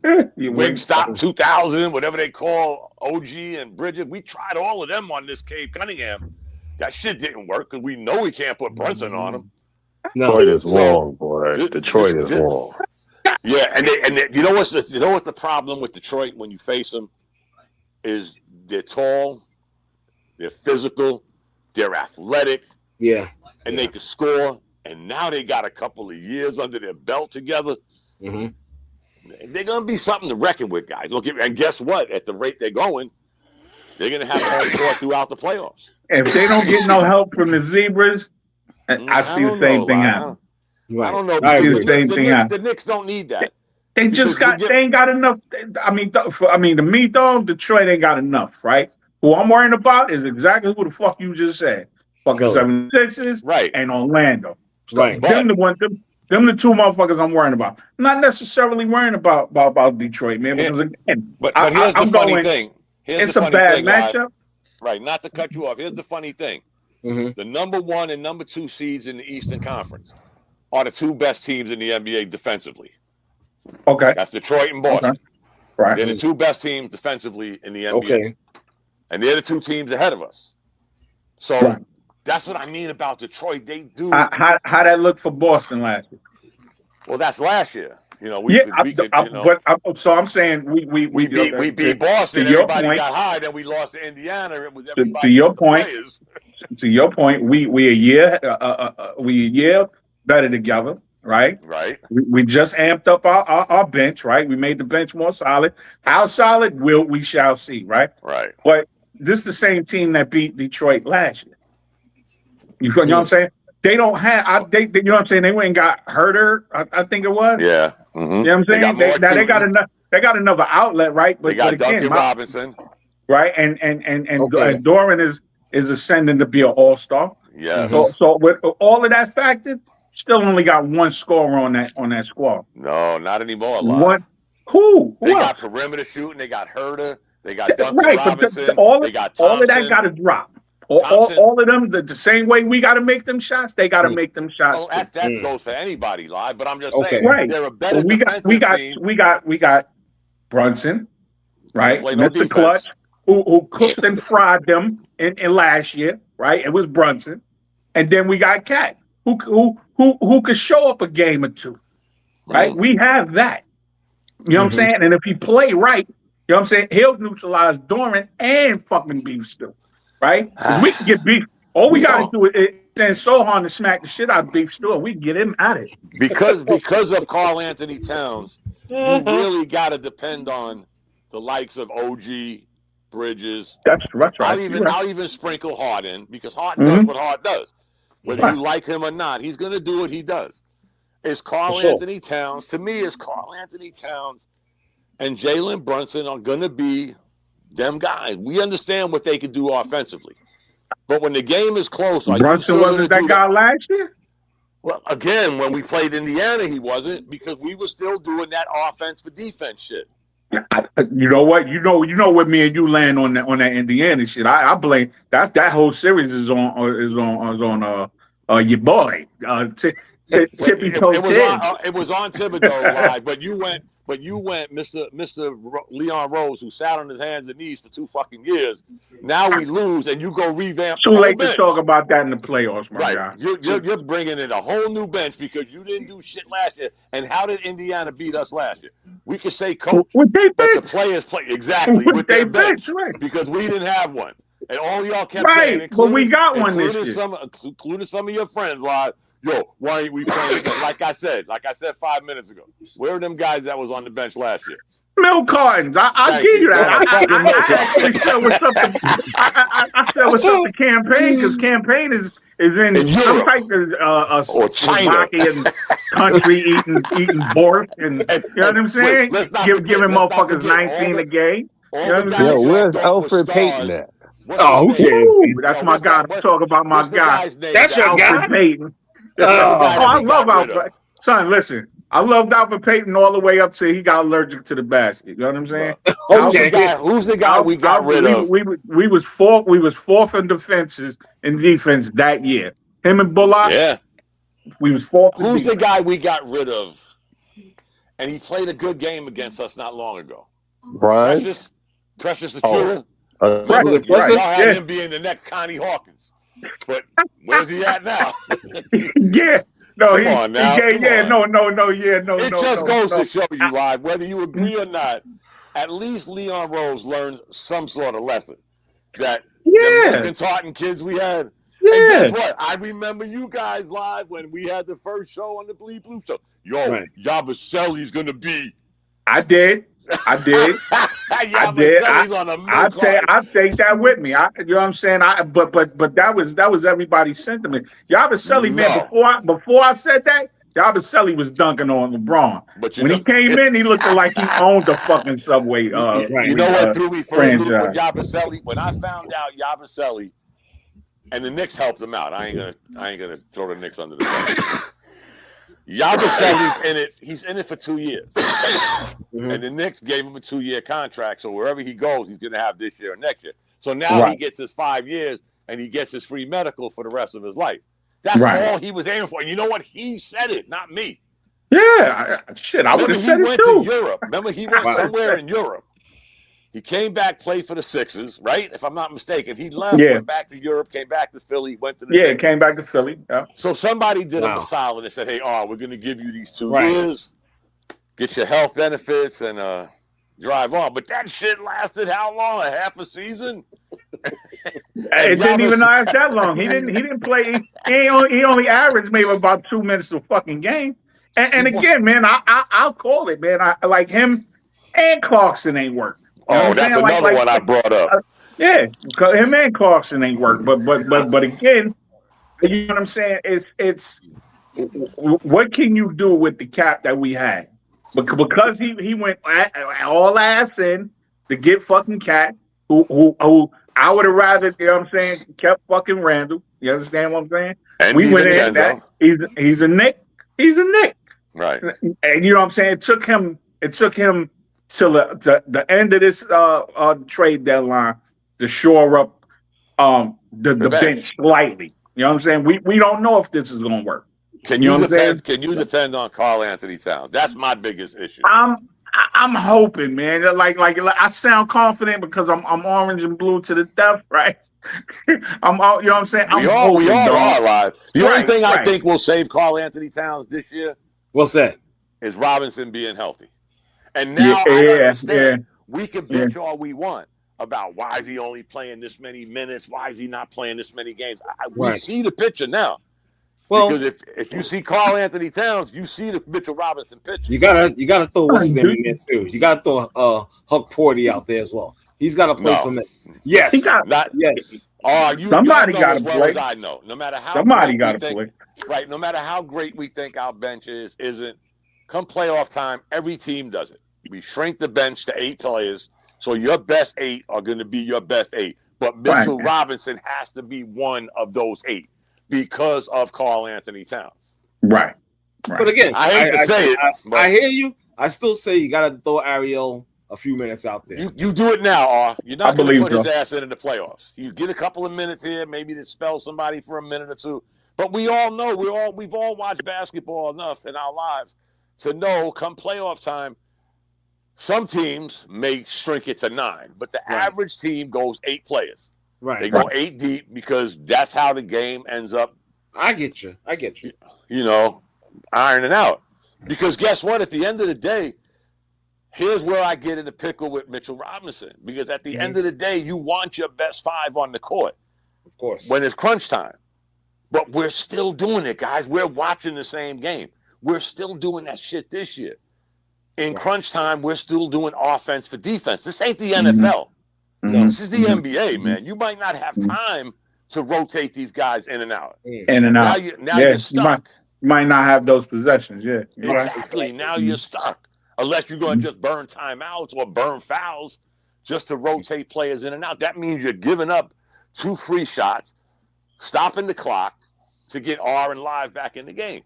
2000, whatever they call OG and Bridget. We tried all of them on this Cade Cunningham. That shit didn't work because we know we can't put Brunson on him. Detroit is long, boy. Detroit is long. Yeah, and you know what the problem with Detroit when you face them is they're tall, they're physical, they're athletic. Yeah. And they could score, and now they got a couple of years under their belt together. They're going to be something to reckon with, guys. And guess what? At the rate they're going, they're going to have home court throughout the playoffs. If they don't get no help from the Zebras, I see the same thing happen. I don't know. The Knicks don't need that. They ain't got enough. To me, though, Detroit ain't got enough, right? Who I'm worrying about is exactly who the fuck you just said. Fucking 76ers and Orlando. So them the 2 motherfuckers I'm worrying about. Not necessarily worrying about Detroit, man. Because again, but here's the funny thing. It's a bad matchup. Right, not to cut you off. Here's the funny thing. The number 1 and number 2 seeds in the Eastern Conference are the 2 best teams in the NBA defensively. Okay. That's Detroit and Boston. Okay. Right. They're the 2 best teams defensively in the NBA. Okay. And they're the 2 teams ahead of us. So That's what I mean about Detroit. They do. How that look for Boston last year? Well, that's last year. You know, so I'm saying we beat Boston. Everybody got high. Then we lost to Indiana. It was everybody. To your point. Players. To your point, we a year better together, right? Right. We just amped up our bench, right? We made the bench more solid. How solid we shall see, right? Right. But this is the same team that beat Detroit last year. You know what I'm saying? They don't have. You know what I'm saying? They went and got Herter. I think it was. Yeah. Mm-hmm. You know what I'm saying? They got enough. They got another outlet, right? But they got Duncan Robinson, right? And Doran is ascending to be an all-star. Yeah. So with all of that factored, still only got one scorer on that squad. No, not anymore. One. Who? They got perimeter shooting. They got Herter. They got Duncan Robinson. They got Thompson. All of that got to drop. All of them, the same way we got to make them shots, they got to make them shots. Oh, that goes for anybody, live. But I'm just saying, they're a better defensive team. We got Brunson, right? Mr. Clutch, who cooked and fried them in last year, right? It was Brunson, and then we got Cat, who could show up a game or two, right? We have that. You know what I'm saying? And if he play right, you know what I'm saying, he'll neutralize Doran and fucking Beef Stew. Right? We can get Beef. All we got to do is send Sohan to smack the shit out of Beef Stew. We can get him at it. Because of Karl Anthony Towns, you really got to depend on the likes of OG, Bridges. That's right. I'll even sprinkle Hart in because Hart does what Hart does. Whether you like him or not, he's going to do what he does. It's Karl Anthony Towns. To me, it's Karl Anthony Towns and Jalen Brunson are going to be them guys. We understand what they can do offensively. But when the game is close, Brunson wasn't that guy last year? Well, again, when we played Indiana, he wasn't because we were still doing that offense for defense shit. You know what? You know what me and you land on that Indiana shit. I blame that whole series is on your boy. Tippy Toe. It was on Thibodeau live, but you went, Mr. Leon Rose, who sat on his hands and knees for 2 fucking years. Now we lose, and you go revamp. Too late to talk about that in the playoffs, my guy. You're bringing in a whole new bench because you didn't do shit last year. And how did Indiana beat us last year? We could say coach, but the players play exactly with their bench, right? Because we didn't have one, and all y'all kept saying, but we got one this year. Including some of your friends, live. Yo, why ain't we playing? Like I said 5 minutes ago. Where are them guys that was on the bench last year? Milk cartons. I'll give you that. I said what's up to Campaign because Campaign is in some type of Slovakian country eating bork and you know what I'm saying? Giving motherfuckers 19 a game. You know what I'm saying? Yo, where's Alfred Payton at? Who cares? That's my guy. I'm talking about my guy. That's your guy? Alfred Payton. I love Alfred. Son, listen. I loved Alfred Payton all the way up to he got allergic to the basket. You know what I'm saying? Who's the guy we got rid of? We was fourth in defense that year. Him and Bullock. Yeah. We was fourth. Who's the guy we got rid of? And he played a good game against us not long ago. Right. Precious Achula. Y'all had him being the next Connie Hawkins. But where's he at now? Yeah. No, Come on now. It just goes to show you, live, whether you agree or not, at least Leon Rose learned some sort of lesson. That the Taunton kids we had. Yeah. And guess what? I remember you guys live when we had the first show on the Bleed Blue show. Yo, Yabusele's going to be. I did. I take that with me. You know what I'm saying? But that was everybody's sentiment. Yabusele, man, before I said that, Yabusele was dunking on LeBron. But when he came in, he looked like he owned the fucking Subway. You know what threw me for a loop with Yabusele? When I found out Yabusele, and the Knicks helped him out. I ain't gonna throw the Knicks under the bus. Yabusele's in it. He's in it for 2 years. And the Knicks gave him a 2-year contract. So wherever he goes, he's going to have this year or next year. So now he gets his 5 years and he gets his free medical for the rest of his life. That's all he was aiming for. And you know what? He said it, not me. Yeah. I would have said it too. He went to Europe. Remember, he went somewhere in Europe. He came back, played for the Sixers, right? If I'm not mistaken. He left, went back to Europe, came back to Philly, went to the Knicks. Came back to Philly. Yeah. So somebody did him a solid and said, hey, we're going to give you these 2 years, get your health benefits, and drive on. But that shit lasted how long? A half a season? It didn't even last that long. He didn't play. He only averaged maybe about 2 minutes a fucking game. And again, man, I'll call it, man. I like him and Clarkson ain't work. That's another one I brought up. Him and Clarkson ain't work. But again, you know what I'm saying? It's what can you do with the cap that we had? Because he went all ass in to get fucking Cat, who I would have rather, you know what I'm saying, kept fucking Randall. You understand what I'm saying? And we went in that he's a Knick. He's a Knick. Right. And you know what I'm saying? It took him till the end of this trade deadline to shore up the bench slightly. You know what I'm saying? We don't know if this is gonna work. Can you depend on Karl Anthony Towns? That's my biggest issue. I'm hoping, man. Like I sound confident because I'm orange and blue to the death, right? You know what I'm saying? We all are live. The only thing I think will save Karl Anthony Towns this year, what's that? Is Robinson being healthy. And now I understand we can bitch all we want about why is he only playing this many minutes? Why is he not playing this many games? We see the picture now. Well, because if you see Karl Anthony Towns, you see the Mitchell Robinson picture. You gotta throw what's his name in there too. You gotta throw Huck Porty out there as well. He's got to play some minutes. Yes, somebody got to play. As I know, no matter how somebody got to play. Right, no matter how great we think our bench isn't. Come playoff time, every team does it. We shrink the bench to 8 players, so your best 8 are going to be your best 8. But Mitchell Robinson has to be one of those 8. Because of Karl Anthony Towns. Right. But again, I hate to say it. I hear you. I still say you got to throw Ariel a few minutes out there. You do it now, R. You're not going to put his ass into the playoffs. You get a couple of minutes here, maybe to spell somebody for a minute or two. But we all know, we've all watched basketball enough in our lives to know come playoff time, some teams may shrink it to 9, but the average team goes 8 players. Right. They go 8 deep because that's how the game ends up. I get you. You know, ironing out. Because guess what? At the end of the day, here's where I get in the pickle with Mitchell Robinson. Because at the end of the day, you want your best 5 on the court. Of course. When it's crunch time. But we're still doing it, guys. We're watching the same game. We're still doing that shit this year. In crunch time, we're still doing offense for defense. This ain't the NFL. No, this is the NBA, man. You might not have time to rotate these guys in and out. In and out. Now you're stuck. You might not have those possessions, Exactly. Right. Now you're stuck. Unless you're going to just burn timeouts or burn fouls just to rotate players in and out. That means you're giving up 2 free shots, stopping the clock to get R and Live back in the game.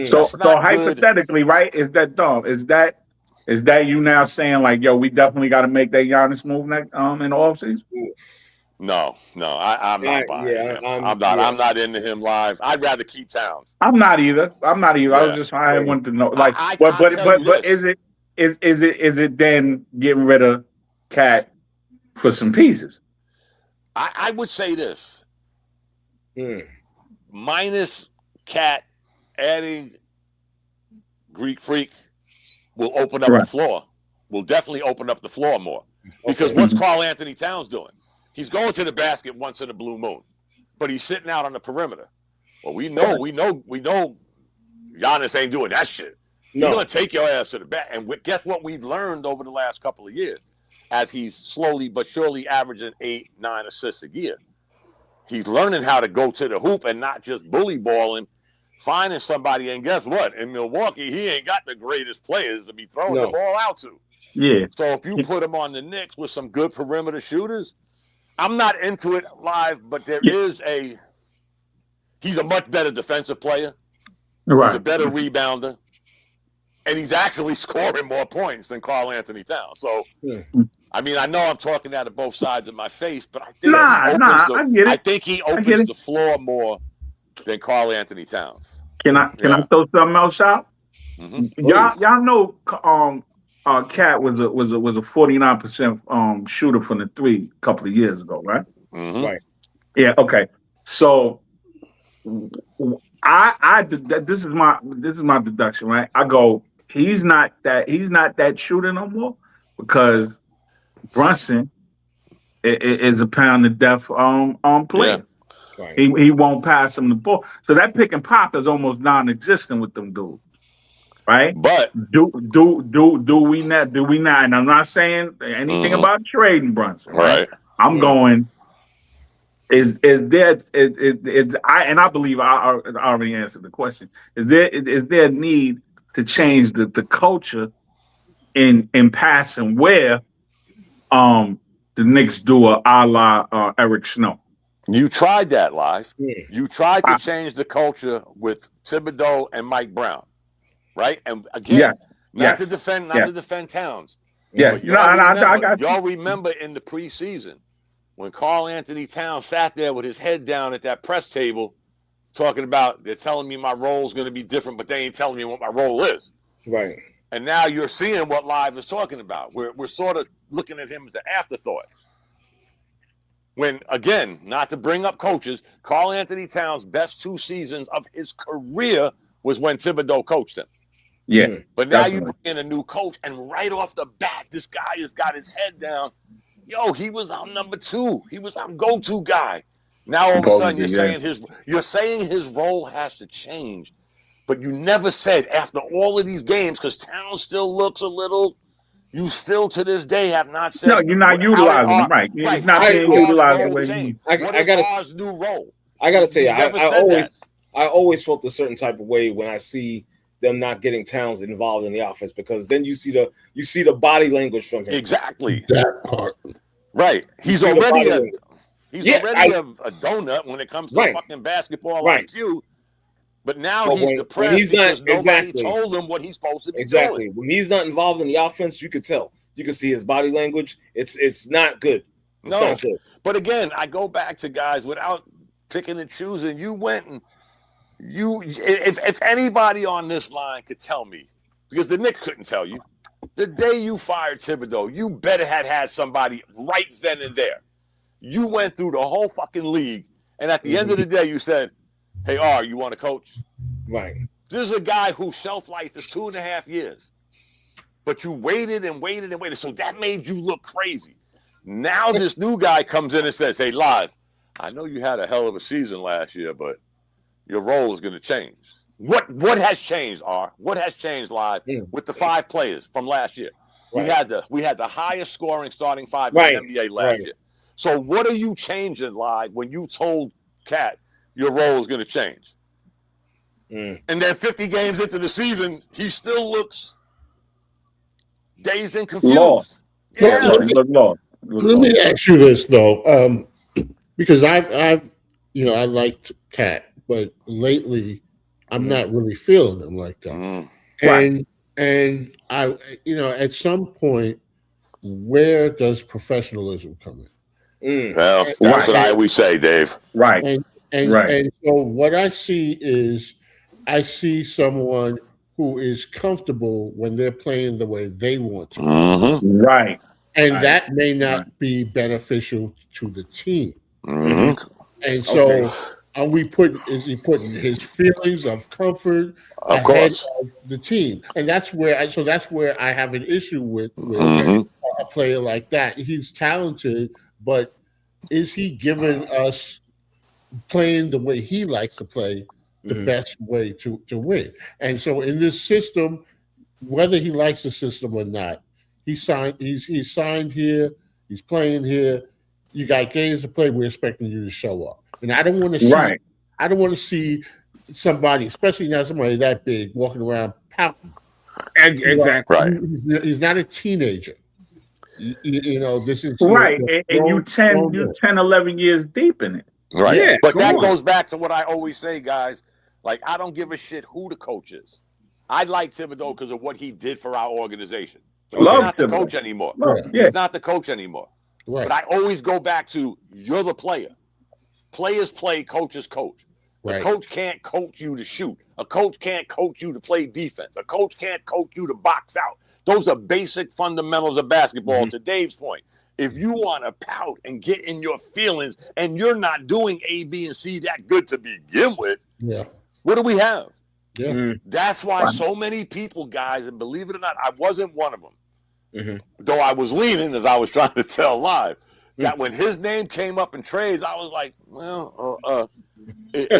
So hypothetically, right, is that dumb? Is that you now saying like, yo, we definitely got to make that Giannis move next in the offseason? No, I'm not buying him. I'm not into him live. I'd rather keep Towns. I'm not either. Yeah. I was just I wanted to know, like, but is it then getting rid of Cat for some pieces? I would say this. Minus Cat, adding Greek Freak will open up the floor. Will definitely open up the floor more. Because what's Karl Anthony Towns doing? He's going to the basket once in a blue moon, but he's sitting out on the perimeter. Well, we know Giannis ain't doing that shit. He's going to take your ass to the back. And guess what we've learned over the last couple of years as he's slowly but surely averaging 8-9 assists a year. He's learning how to go to the hoop and not just bully balling, finding somebody. And guess what? In Milwaukee, he ain't got the greatest players to be throwing the ball out to. Yeah. So if you put him on the Knicks with some good perimeter shooters, I'm not into it live, but he's a much better defensive player. Right. He's a better rebounder. And he's actually scoring more points than Karl Anthony Towns. So, I mean, I know I'm talking out of both sides of my face, but I think I think he opens the floor more than Karl Anthony Towns. Can I throw something else out? Mm-hmm. Y'all know Cat was a 49% shooter from the three a couple of years ago, right? Mm-hmm. Right. Yeah. Okay. So this is my deduction, right? I go, he's not that shooter no more because Brunson is a pound of death player. Yeah. Right. He won't pass him the ball. So that pick and pop is almost non-existent with them dudes. Right? But do we not? And I'm not saying anything about trading Brunson, right? I'm going. Is I believe I already answered the question. Is there a need to change the culture in passing where the Knicks do a la Eric Snow? You tried that live. Yeah. You tried to change the culture with Thibodeau and Mike Brown, right? And again, not to defend Towns. Yeah, y'all remember in the preseason when Karl Anthony Towns sat there with his head down at that press table talking about, they're telling me my role is going to be different, but they ain't telling me what my role is. Right. And now you're seeing what Live is talking about. We're sort of looking at him as an afterthought. When, again, not to bring up coaches, Karl Anthony Towns' best 2 seasons of his career was when Thibodeau coached him. Yeah. But now you bring in a new coach, and right off the bat, this guy has got his head down. Yo, he was our number 2. He was our go-to guy. Now all of a sudden you're saying his role has to change. But you never said after all of these games, because Towns still looks a little. You still to this day have not said. No, you're not utilizing him right. He's not being utilized the way he. I got R's new role. I got to tell you, I always felt a certain type of way when I see them not getting Towns involved in the offense, because then you see the body language from him. Exactly. That part. Right. He's already a donut when it comes to fucking basketball IQ. But now he's depressed because nobody told him what he's supposed to be doing. When he's not involved in the offense, you could tell. You can see his body language. It's not good. It's not good. But again, I go back to guys without picking and choosing. You went and if anybody on this line could tell me, because the Knicks couldn't tell you, the day you fired Thibodeau, you better had somebody right then and there. You went through the whole fucking league, and at the end of the day, you said, hey, you want to coach? Right. This is a guy whose shelf life is 2.5 years. But you waited and waited and waited. So that made you look crazy. Now this new guy comes in and says, hey, Live, I know you had a hell of a season last year, but your role is going to change. What has changed, R? What has changed, Live, with the 5 players from last year? Right. We had the highest scoring starting 5 in the NBA last year. So what are you changing, Live, when you told Cat your role is going to change? And then 50 games into the season, he still looks dazed and confused. Lost. Let me ask you this though, because I liked Cat, but lately I'm not really feeling him like that. And I, at some point, where does professionalism come in? Well, that's what I always say, Dave. Right. And so what I see is someone who is comfortable when they're playing the way they want to. Right. And that may not be beneficial to the team. And so is he putting his feelings of comfort ahead of the team? And that's where I have an issue with a player like that. He's talented, but is he giving us playing the way he likes to play the best way to win? And so in this system, whether he likes the system or not, he's signed here, he's playing here. You got games to play, we're expecting you to show up. And I don't want to see somebody, especially not somebody that big, walking around pouting. Exactly. Right. He's not a teenager. This is right. And you 10, 11 years deep in it. Right. Yeah, but that goes back to what I always say, guys. Like, I don't give a shit who the coach is. I like Thibodeau because of what he did for our organization. He's not the coach anymore. He's not the coach anymore. Right. But I always go back to, you're the player. Players play, coaches coach. The coach can't coach you to shoot. A coach can't coach you to play defense. A coach can't coach you to box out. Those are basic fundamentals of basketball. To Dave's point, if you want to pout and get in your feelings and you're not doing A, B, and C that good to begin with, what do we have? That's why so many people, guys, and believe it or not, I wasn't one of them. Though I was leaning, as I was trying to tell live, that when his name came up in trades, I was like, well, it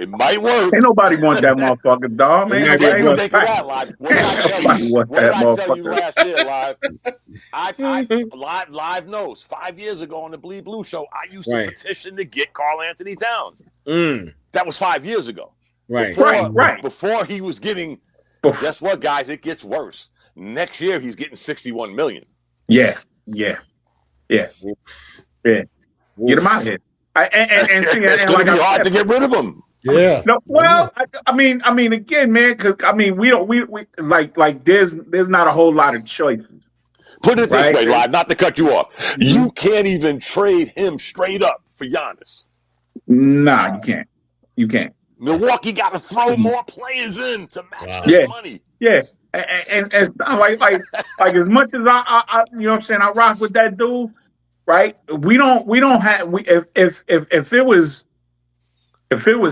might work. Ain't nobody want that motherfucker, dog, man. Think of that, Live. What did I tell you last year, Live? Live knows. 5 years ago on the Bleed Blue show, I used to petition to get Karl Anthony Towns. That was 5 years ago. Before he was getting, guess what, guys? It gets worse. Next year, he's getting $61 million. Yeah. Get him out of here. And see, it's going to be hard to get rid of him. Yeah. No, well, I mean, again, man, because we like there's not a whole lot of choices. Put it this way, Live, not to cut you off. You can't even trade him straight up for Giannis. Nah, you can't. Milwaukee got to throw more players in to match this money. Yeah. And like as much as I you know what I'm saying, I rock with that dude, right? We don't have if it was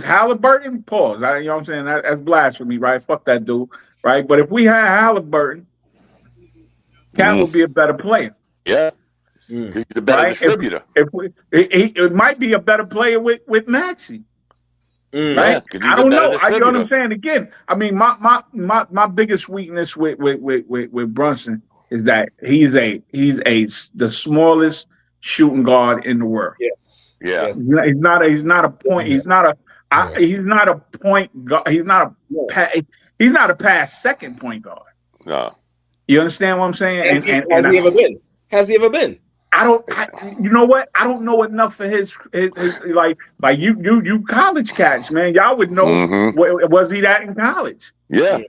Halliburton, pause. You know what I'm saying? That's blasphemy, right? Fuck that dude, right? But if we had Halliburton, Cat would be a better player. Yeah. He's a better distributor. It might be a better player with Maxey. Right? I don't know. You know what I'm saying? Again, I mean, my biggest weakness with Brunson is that he's the smallest shooting guard in the world. Yes. Yeah. He's not a point. He's not a point guard. He's not a pass second point guard. No. You understand what I'm saying? Has he ever been? Has he ever been? You know what? I don't know enough for his like you college cats, man. Y'all would know. Was he that in college? Yeah,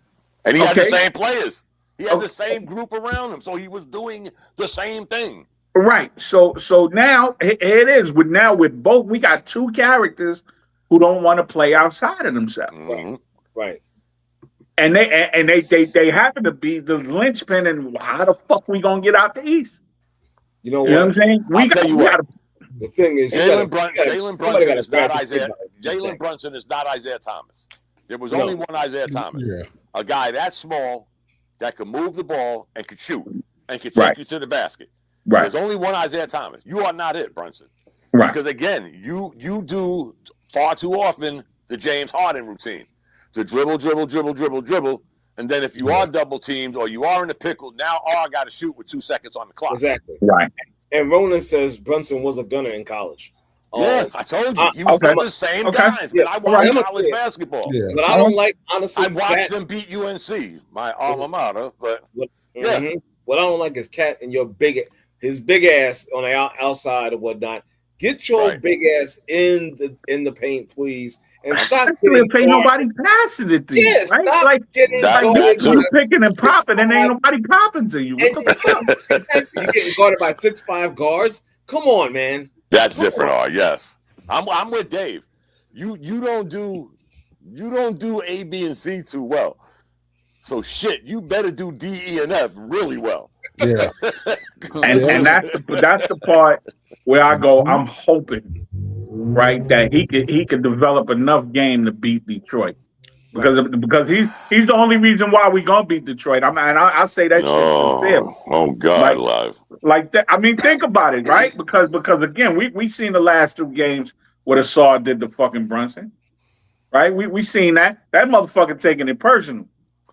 and he had the same players. He had the same group around him, so he was doing the same thing. Right. So now here it is. With both, we got two characters who don't want to play outside of themselves. Right. And they happen to be the linchpin. And how the fuck we gonna get out the East? You know what I'm saying? The thing is, Jalen Brunson is not Isaiah Thomas. There was only one Isaiah Thomas. Yeah. A guy that small that could move the ball and could shoot and could take you to the basket. Right. There's only one Isaiah Thomas. You are not it, Brunson. Right. Because again, you do far too often the James Harden routine. To dribble. And then if you are double teamed or you are in a pickle, now I got to shoot with 2 seconds on the clock. Exactly. Right. And Ronan says Brunson was a gunner in college. Yeah, I told you. He was one of the same guys. Man, I watched college basketball. Yeah. But I don't like, honestly. I watched them beat UNC, my alma mater. But what I don't like is Cat and his big ass on the outside or whatnot. Get your big ass in the paint, please. And stop ain't nobody passing it to you. Yes, right? Like you picking and popping, and ain't nobody popping to you. What the fuck? You're getting guarded by 6'5" guards. Come on, man. That's different. Yes, I'm with Dave. You don't do A, B, and C too well. So shit, you better do D, E, and F really well. Yeah. and that's the part where I go. I'm hoping. Right, that he could develop enough game to beat Detroit, because he's the only reason why we gonna beat Detroit. I say that shit sincerely. Oh God, Live. Like that. I mean, think about it, right? Because again, we seen the last two games what Asar did to fucking Brunson, right? We seen that motherfucker taking it personal,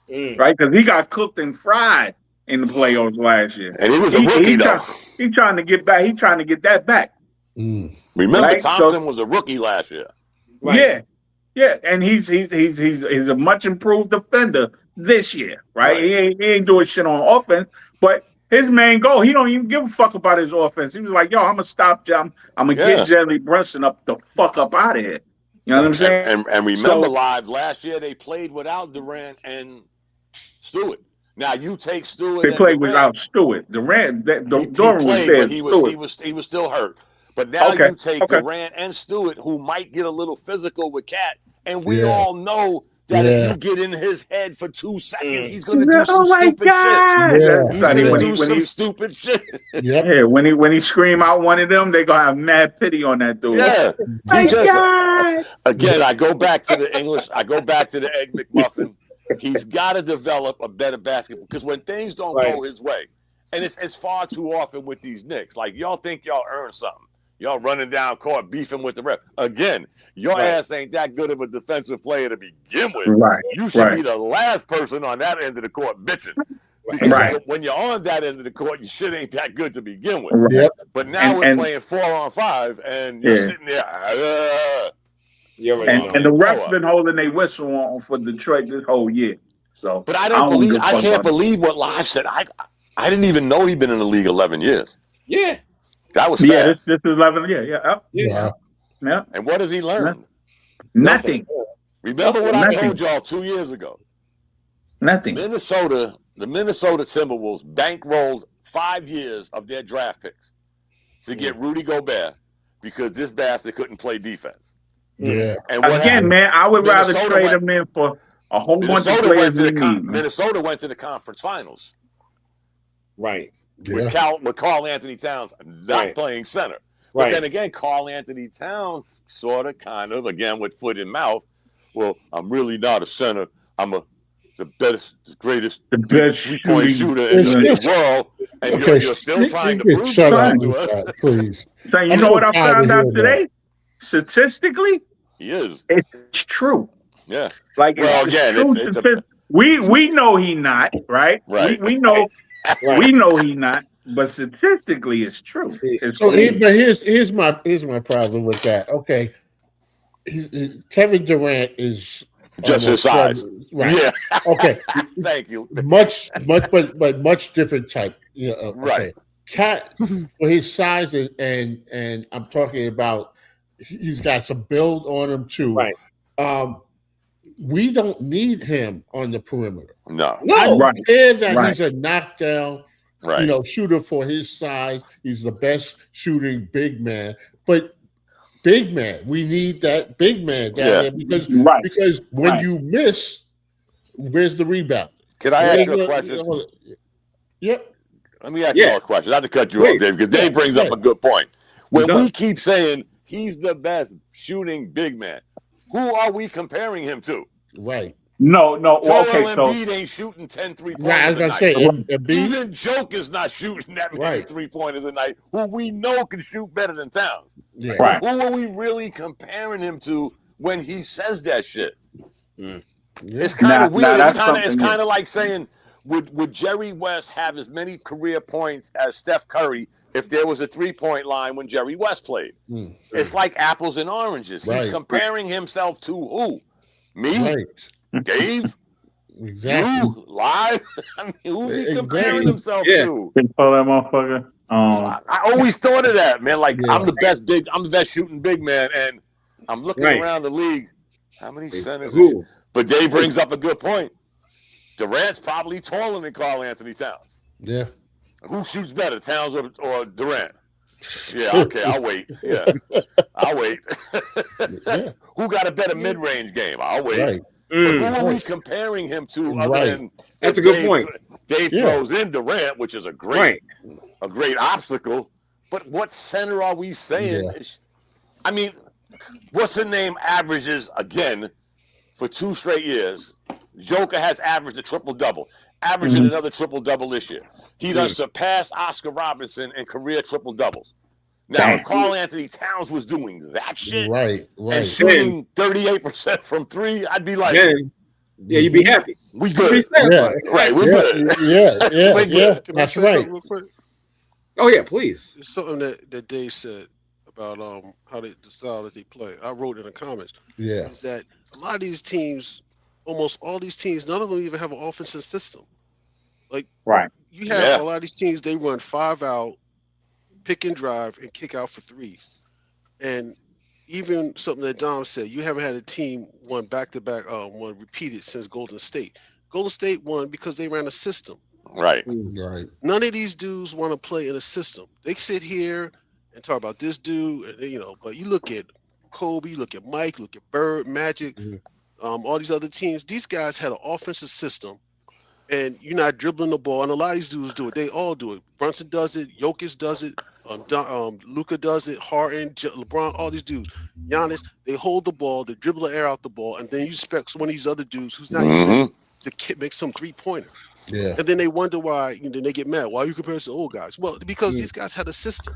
right? Because he got cooked and fried in the playoffs last year, and he was a rookie though. He's trying to get back. He's trying to get that back. Remember, Thompson was a rookie last year. Right? Yeah, and he's a much improved defender this year, right? He ain't doing shit on offense, but his main goal, he don't even give a fuck about his offense. He was like, "Yo, I'm gonna stop John. I'm gonna get Jalen Brunson up the fuck up out of here." You know what I'm saying? And remember, Live, last year they played without Durant and Stewart. Now you take Stewart. They played without Stewart. Durant, Durant was there. But he was still hurt. But now you take Durant and Stewart, who might get a little physical with Cat, and we all know that if you get in his head for 2 seconds, he's gonna do Oh some my stupid God. shit. Yeah. He's gonna do some stupid shit. Yeah, when he scream out one of them, they gonna have mad pity on that dude. Yeah. My God. Again, I go back to the English. I go back to the Egg McMuffin. He's got to develop a better basketball because when things don't go his way, and it's far too often with these Knicks. Like y'all think y'all earned something. Y'all running down court, beefing with the ref. Again, your ass ain't that good of a defensive player to begin with. Right. You should be the last person on that end of the court bitching. Because when you're on that end of the court, your shit ain't that good to begin with. Right. Yep. But now we're playing 4-on-5, and you're sitting there. And the refs been holding their whistle on for Detroit this whole year. So, but I can't believe what Live said. I didn't even know he'd been in the league 11 years. Yeah. That was fast. Yeah, this is 11. Yeah. And what has he learned? Nothing. Remember what I told y'all 2 years ago? Nothing. The Minnesota Timberwolves bankrolled 5 years of their draft picks to get Rudy Gobert because this bastard couldn't play defense. Yeah. And what Again, happened? man, I would rather Minnesota trade him in for a whole bunch of players we need. Minnesota went to the conference finals. Right. With Karl Anthony Towns not playing center. But then again, Karl Anthony Towns sort of, kind of, again, with foot in mouth, well, I'm really not a center. I'm the best, the greatest three-point shooter in the world. And you're still trying to prove that to us. Please. So you know what I found out today? Statistically, he is. It's true. Yeah. Like, well, again, we know he not, right? Right. We know we know he not, but statistically it's true. So here's my problem with that. Okay. Kevin Durant is just his size. Right. Yeah. Okay. Thank you. But much different type. Yeah. Okay. Right. Cat for his size and I'm talking about he's got some build on him too. Right. We don't need him on the perimeter. No. I don't care that he's a knockdown, shooter for his size. He's the best shooting big man. But big man, we need that big man down there because when you miss, where's the rebound? Can I ask you a question? Yep. Let me ask you a question. Not to cut you off, Dave, because Dave brings up a good point. When we keep saying he's the best shooting big man, who are we comparing him to? Right. No. Joel Okay, Embiid ain't shooting 10 3-pointers right, I was gonna say, Embiid, even Joke is not shooting that many 3-pointers a night, who we know can shoot better than Towns. Yeah. Right. Who are we really comparing him to when he says that shit? Yeah. It's kind of weird. It's kind of like saying, would Jerry West have as many career points as Steph Curry if there was a 3-point line when Jerry West played? It's like apples and oranges. He's comparing himself to who? Me? Right. Dave? Exactly. You? Live? I mean, who's he comparing himself to? That motherfucker. I always thought of that, man. Like I'm the best shooting big man, and I'm looking around the league. How many centers? But Dave brings up a good point. Durant's probably taller than Karl Anthony Towns. Yeah. Who shoots better, Towns or Durant? Yeah, okay, I'll wait. Yeah, I'll wait. Who got a better mid-range game? I'll wait. Right. But who are we comparing him to other than that's a good point. Dave throws in Durant, which is a great obstacle. But what center are we saying? Yeah. I mean, what's the name averages again for 2 straight years? Joker has averaged a triple-double, averaging another triple-double this year. He done surpassed Oscar Robertson in career triple-doubles. Now, if Karl Anthony Towns was doing that shit and shooting 38% from 3, I'd be like, you'd be happy. We good. Right, we're good. Yeah. Can That's I say right. something real quick? Oh, yeah, please. It's something that Dave said about how the style that they play. I wrote in the comments. Yeah. Is that a lot of these teams, almost all these teams, none of them even have an offensive system. Like, you have a lot of these teams, they run 5 out, pick and drive, and kick out for 3s. And even something that Dom said, you haven't had a team won back-to-back, one repeated since Golden State. Golden State won because they ran a system. Right. None of these dudes want to play in a system. They sit here and talk about this dude, and but you look at Kobe, you look at Mike, you look at Bird, Magic. all these other teams, these guys had an offensive system, and you're not dribbling the ball. And a lot of these dudes do it. They all do it. Brunson does it. Jokic does it. Luka does it. Harden, LeBron, all these dudes. Giannis, they hold the ball, they dribble the air out the ball, and then you expect one of these other dudes who's not even the kid make some 3-pointer. Yeah. And then they wonder why, they get mad. Why you compare to old guys? Well, because these guys had a system.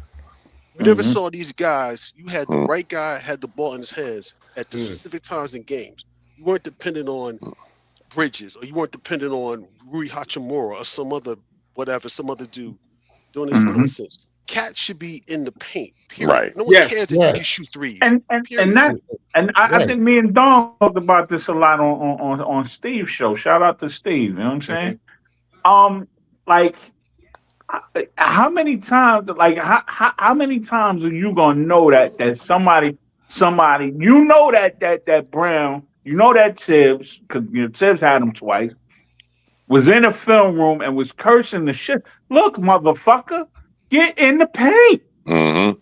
You never saw these guys. You had the right guy had the ball in his hands at the specific times in games. You weren't dependent on Bridges, or you weren't dependent on Rui Hachimura or some other dude doing this nonsense. Cat should be in the paint. Period. Right. No one cares if you can shoot threes. I think me and Don talked about this a lot on Steve's show. Shout out to Steve. You know what I'm saying? Like, how many times? Like, how many times are you gonna know that somebody, you know that Brown, you know that Tibbs, because Tibbs had him twice, was in a film room and was cursing the shit. Look, motherfucker, get in the paint.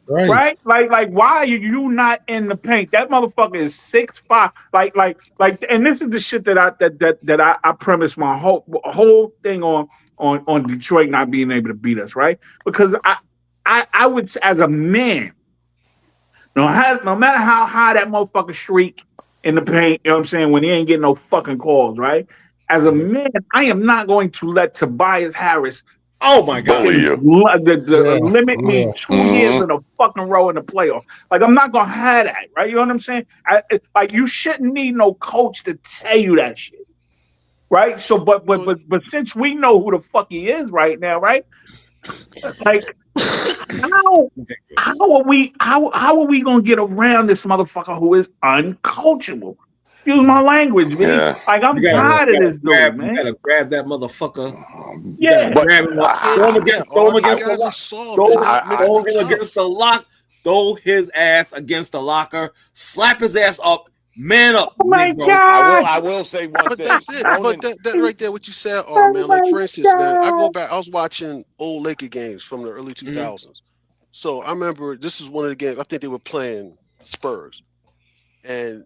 Right? Like, why are you not in the paint? That motherfucker is 6'5". Like, and this is the shit that I premise my whole thing on Detroit not being able to beat us, right? Because I would, as a man, no matter how high that motherfucker shriek in the paint, you know what I'm saying, when he ain't getting no fucking calls, right? As a man, I am not going to let Tobias Harris, oh my God, limit me 2 years in a fucking row in the playoff. Like, I'm not gonna have that, right? You know what I'm saying? Like, you shouldn't need no coach to tell you that shit, right? So, but since we know who the fuck he is right now, right? Like, how are we gonna get around this motherfucker who is uncoachable? Excuse my language, man. Yeah. Like, I'm tired of this dude, man. You gotta grab that motherfucker. Grab him, throw him against the lock. Throw his ass against the locker. Slap his ass up. Man up. Oh my God. I will say one thing. That's it. But that right there, what you said, man. Like, for instance, man, I go back. I was watching old Laker games from the early 2000s. So I remember this is one of the games. I think they were playing Spurs, and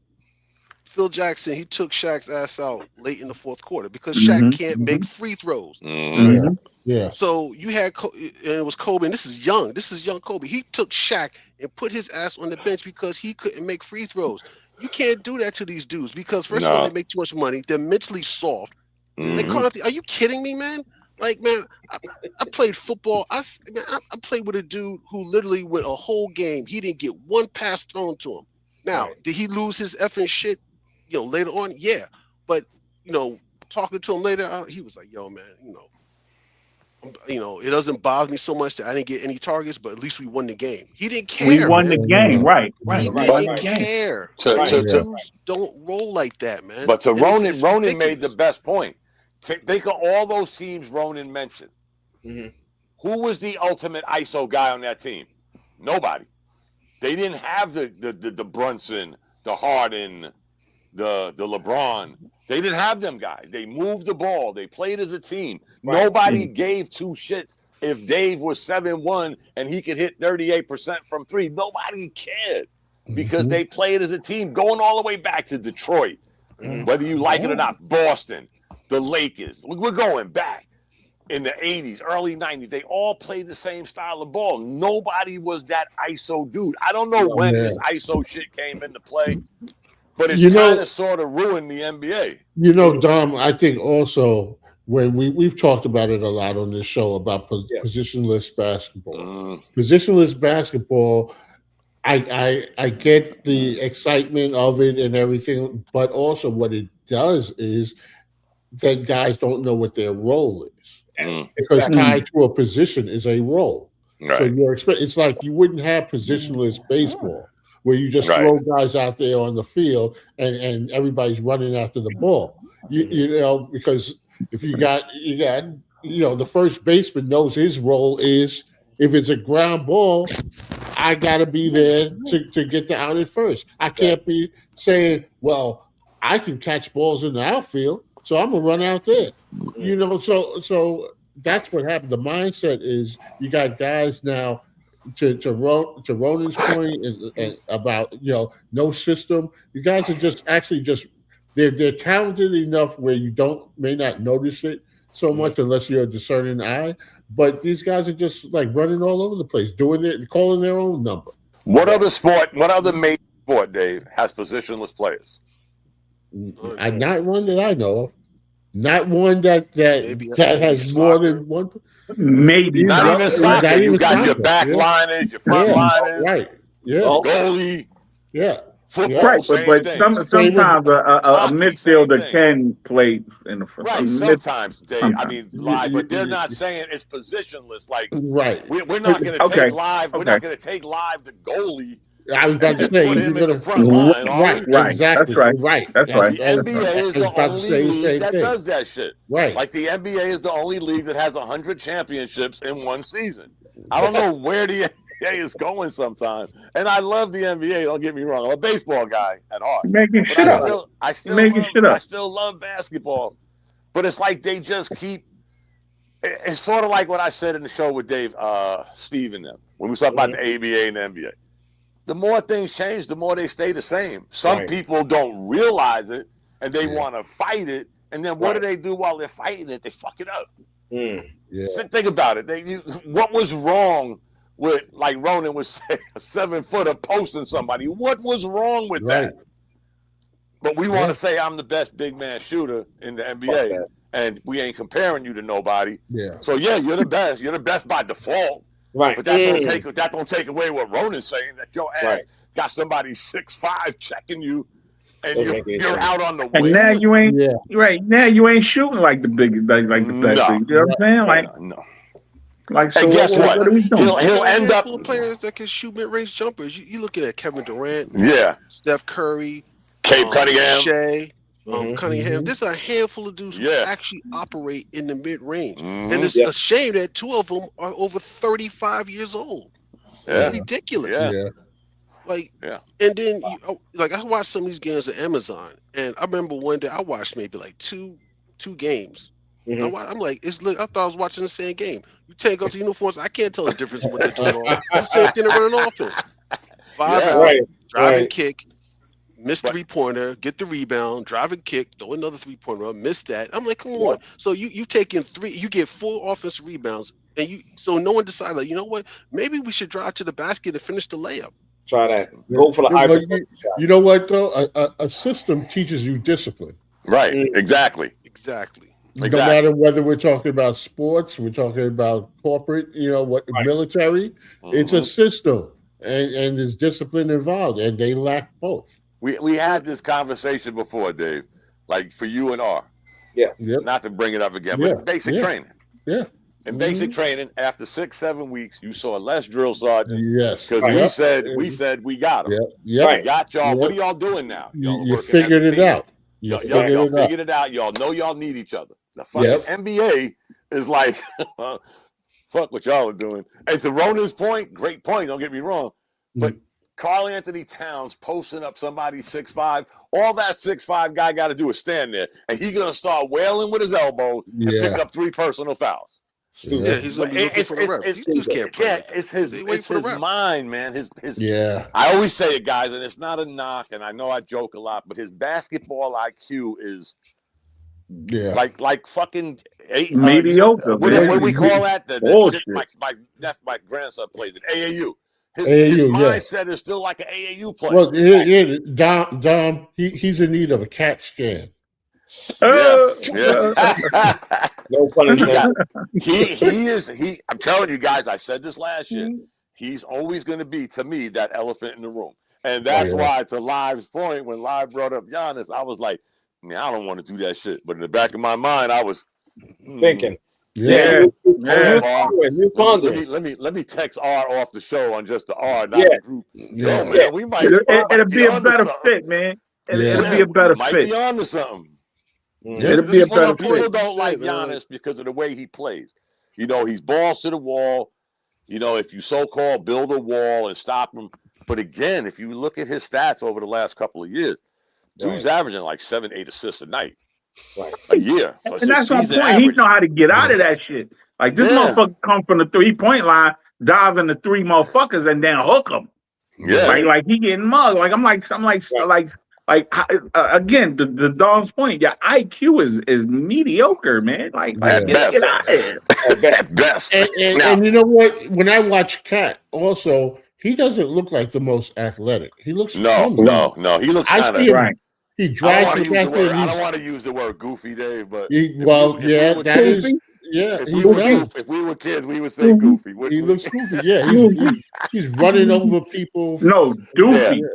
Phil Jackson, he took Shaq's ass out late in the fourth quarter because Shaq can't make free throws. Yeah. So you had, and it was Kobe, and this is young Kobe. He took Shaq and put his ass on the bench because he couldn't make free throws. You can't do that to these dudes because, first of all, they make too much money. They're mentally soft. Like, are you kidding me, man? Like, man, I played football. I played with a dude who literally went a whole game. He didn't get one pass thrown to him. Now, did he lose his effing shit? Later on, yeah. But, talking to him later, he was like, yo, man, it doesn't bother me so much that I didn't get any targets, but at least we won the game. He didn't care. We won the game, right. He didn't care. Dudes don't roll like that, man. But Ronan made the best point. Think of all those teams Ronan mentioned. Who was the ultimate ISO guy on that team? Nobody. They didn't have the Brunson, the Harden, the LeBron. They didn't have them guys. They moved the ball. They played as a team. Nobody gave two shits if Dave was 7-1 and he could hit 38% from three. Nobody cared because they played as a team, going all the way back to Detroit, whether you like it or not. Boston, the Lakers. We're going back in the 80s, early 90s. They all played the same style of ball. Nobody was that ISO dude. I don't know when this ISO shit came into play. But it's kind of sort of ruined the NBA. Dom, I think also when we've talked about it a lot on this show about positionless basketball. Positionless basketball, I get the excitement of it and everything, but also what it does is that guys don't know what their role is. Because tied to a position is a role. Right. So it's like you wouldn't have positionless baseball, where you just throw guys out there on the field and everybody's running after the ball. Because if you got the first baseman knows his role is, if it's a ground ball, I got to be there to get the out at first. I can't be saying, well, I can catch balls in the outfield, so I'm going to run out there. So that's what happened. The mindset is you got guys now, to Ronan's point and about no system. You guys are just they're talented enough where you may not notice it so much unless you're a discerning eye. But these guys are just like running all over the place, calling their own number. What other major sport, Dave, has positionless players? Not one that I know of. Not one that has more than one. Maybe not even soccer. You got your backliners, your frontliners, right? Yeah, goalie. Yeah. Football, right, but sometimes a midfielder can play in the front. Right, sometimes, Dave. I mean, live, but they're not saying it's positionless. Like, we're not going to take live. We're not going to take live the goalie. I was about to say put him in the front line. Right, exactly. That's right. The NBA is the only league that does that shit. Right. Like the NBA is the only league that has 100 championships in one season. I don't know where the NBA is going sometimes. And I love the NBA, don't get me wrong. I'm a baseball guy at heart. I still love basketball. But it's like they just keep it's sort of like what I said in the show with Dave, Steve and them, when we talk about the ABA and the NBA. The more things change, the more they stay the same. Some people don't realize it, and they want to fight it. And then what do they do while they're fighting it? They fuck it up. Think about it. What was wrong with, like Ronan was saying, a 7-footer posting somebody? What was wrong with that? But we want to say I'm the best big man shooter in the NBA, and we ain't comparing you to nobody. So, you're the best. You're the best by default. Right. But that don't take away what Ronan's saying, that your ass got somebody 6'5" checking you, and you're out on the wing. And now you ain't now you ain't shooting like the big like the best thing. You know what I'm saying? Like no. Like, so and guess what? What are we doing? He'll end up full of players that can shoot mid-range jumpers. You looking at Kevin Durant, Steph Curry, Cape Cunningham, Shea, Cunningham. There's a handful of dudes who actually operate in the mid-range, and it's a shame that 2 of them are over 35 years old. It's ridiculous. And then I watched some of these games at Amazon, and I remember one day I watched maybe like two games. I'm like, I thought I was watching the same game. You take off the uniforms, I can't tell the difference what they're doing. It's the same thing to run an offense. 5 out, drive and kick, miss 3-pointer, get the rebound, drive and kick, throw another 3-pointer, miss that. I'm like, come on. So you taking 3, you get 4 offensive rebounds, and so no one decided, like, you know what? Maybe we should drive to the basket and finish the layup. Try that. Go for the high percentage shot. You know what though? A system teaches you discipline. Right. Exactly. No matter whether we're talking about sports, we're talking about corporate, military, it's a system, and there's discipline involved, and they lack both. We had this conversation before, Dave, like for you and R. Yes. Not to bring it up again, but basic training. In basic training, after 6-7 weeks, you saw less drill sergeant. Yes. Because we said we got them. We got y'all. What are y'all doing now? You figured it out. Y'all figured it out. Y'all know y'all need each other. The fucking NBA is like, fuck what y'all are doing. And to Ronan's point, great point, don't get me wrong, but Karl Anthony Towns posting up somebody 6'5", all that 6'5" guy got to do is stand there, and he's going to start wailing with his elbow and pick up 3 personal fouls. He's going to be looking for the ref. These dudes can't play. It's his mind, man. His I always say it, guys, and it's not a knock, and I know I joke a lot, but his basketball IQ is like fucking mediocre. What do we call that? My grandson plays it. AAU. His mindset is still like an AAU player. Well, Dom, he's in need of a CAT scan. No pun intended. I'm telling you guys, I said this last year. He's always going to be, to me, that elephant in the room. And that's why, to Live's point, when Live brought up Giannis, I was like, man, I don't want to do that shit. But in the back of my mind, I was thinking. Let me text R off the show on just the R, not the group. Man, we might. It'll be a better fit, man. It'll be a better fit. Might be on to something. It'll be a better fit. People don't like Giannis because of the way he plays. He's balls to the wall. If you so-called build a wall and stop him. But again, if you look at his stats over the last couple of years, dude's averaging like 7-8 assists a night. A year. And that's my point. Average. He know how to get out of that shit. Like this motherfucker come from the 3-point line, dive in the 3 motherfuckers and then hook them. Yeah. Like he getting mugged. Like I'm like Like again, the Don's point, your IQ is mediocre, man. Like at best. Get out of here. At best. And you know what? When I watch Cat, also he doesn't look like the most athletic. He looks no. He looks kind of right. He drives I don't want to use the word goofy, Dave, but if we were kids, we would say goofy. He looks goofy. Yeah, he's running over people. No, doofy. Yeah.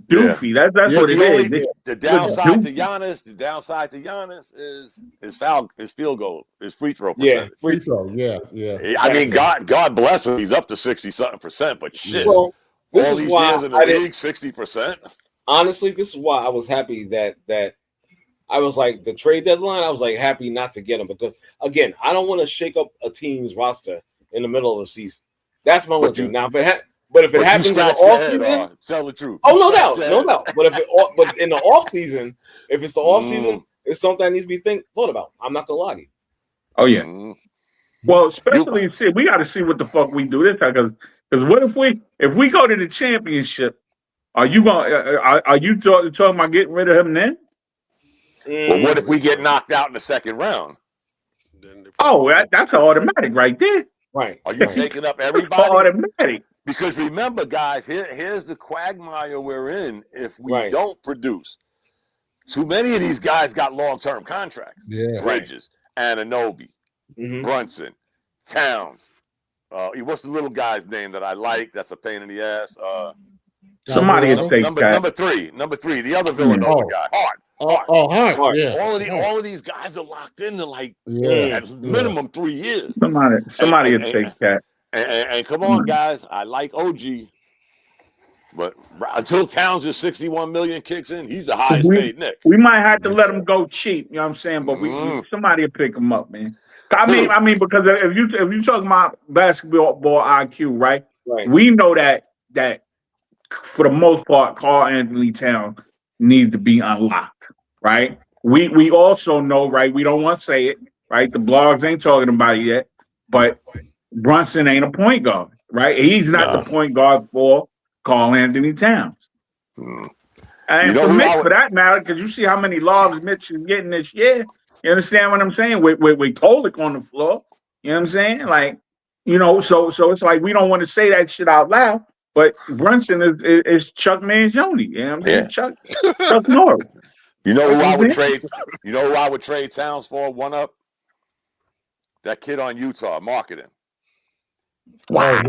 Doofy. That's what it is. The downside to Giannis is his field goal, his free throw percentage. Yeah, free throw. Yeah. I mean, God bless him. He's up to 60-something%, but shit. Well, this all is these why years in the league, 60%. Honestly, this is why I was happy that I was like the trade deadline. I was like happy not to get him because again, I don't want to shake up a team's roster in the middle of the season. That's my one thing. Now, if it happens in the off season, tell the truth. Oh, no doubt. But in the off season, if it's the off season, it's something that needs to be thought about. I'm not gonna lie to you. Oh yeah. Well, especially we got to see what the fuck we do this time because what if we go to the championship? Are you talking about getting rid of him then? Well, what if we get knocked out in the second round? Oh, that's automatic right there. Right. Are you shaking up everybody? Automatic. Because remember, guys, here's the quagmire we're in if we don't produce. Too many of these guys got long-term contracts. Yeah. Bridges, Anunoby, Brunson, Towns. What's the little guy's name that I like? That's a pain in the ass. Somebody is fake. Number three, the other Villanova guy, Hart. Hart. Yeah. All of these guys are locked into at minimum 3 years. Somebody is fake cat. And come on, guys, I like OG, but until Towns' is 61 million kicks in, he's the highest paid Knick. We might have to let him go cheap. You know what I'm saying? But somebody will pick him up, man. I mean, because if you talking about basketball IQ, right? We know that for the most part, Karl Anthony Towns needs to be unlocked, right? We also know, right? We don't want to say it, right? The blogs ain't talking about it yet, but Brunson ain't a point guard, right? He's not the point guard for Karl Anthony Towns. And for Mitch, for that matter, because you see how many lobs Mitch is getting this year. You understand what I'm saying? With Kolik on the floor. You know what I'm saying? Like, so it's like we don't want to say that shit out loud, but Brunson is Chuck Mangione. You know what I'm saying? Chuck Norris. You know who I would trade? You know who I would trade Towns for? One up? That kid on Utah, marketing. Wow.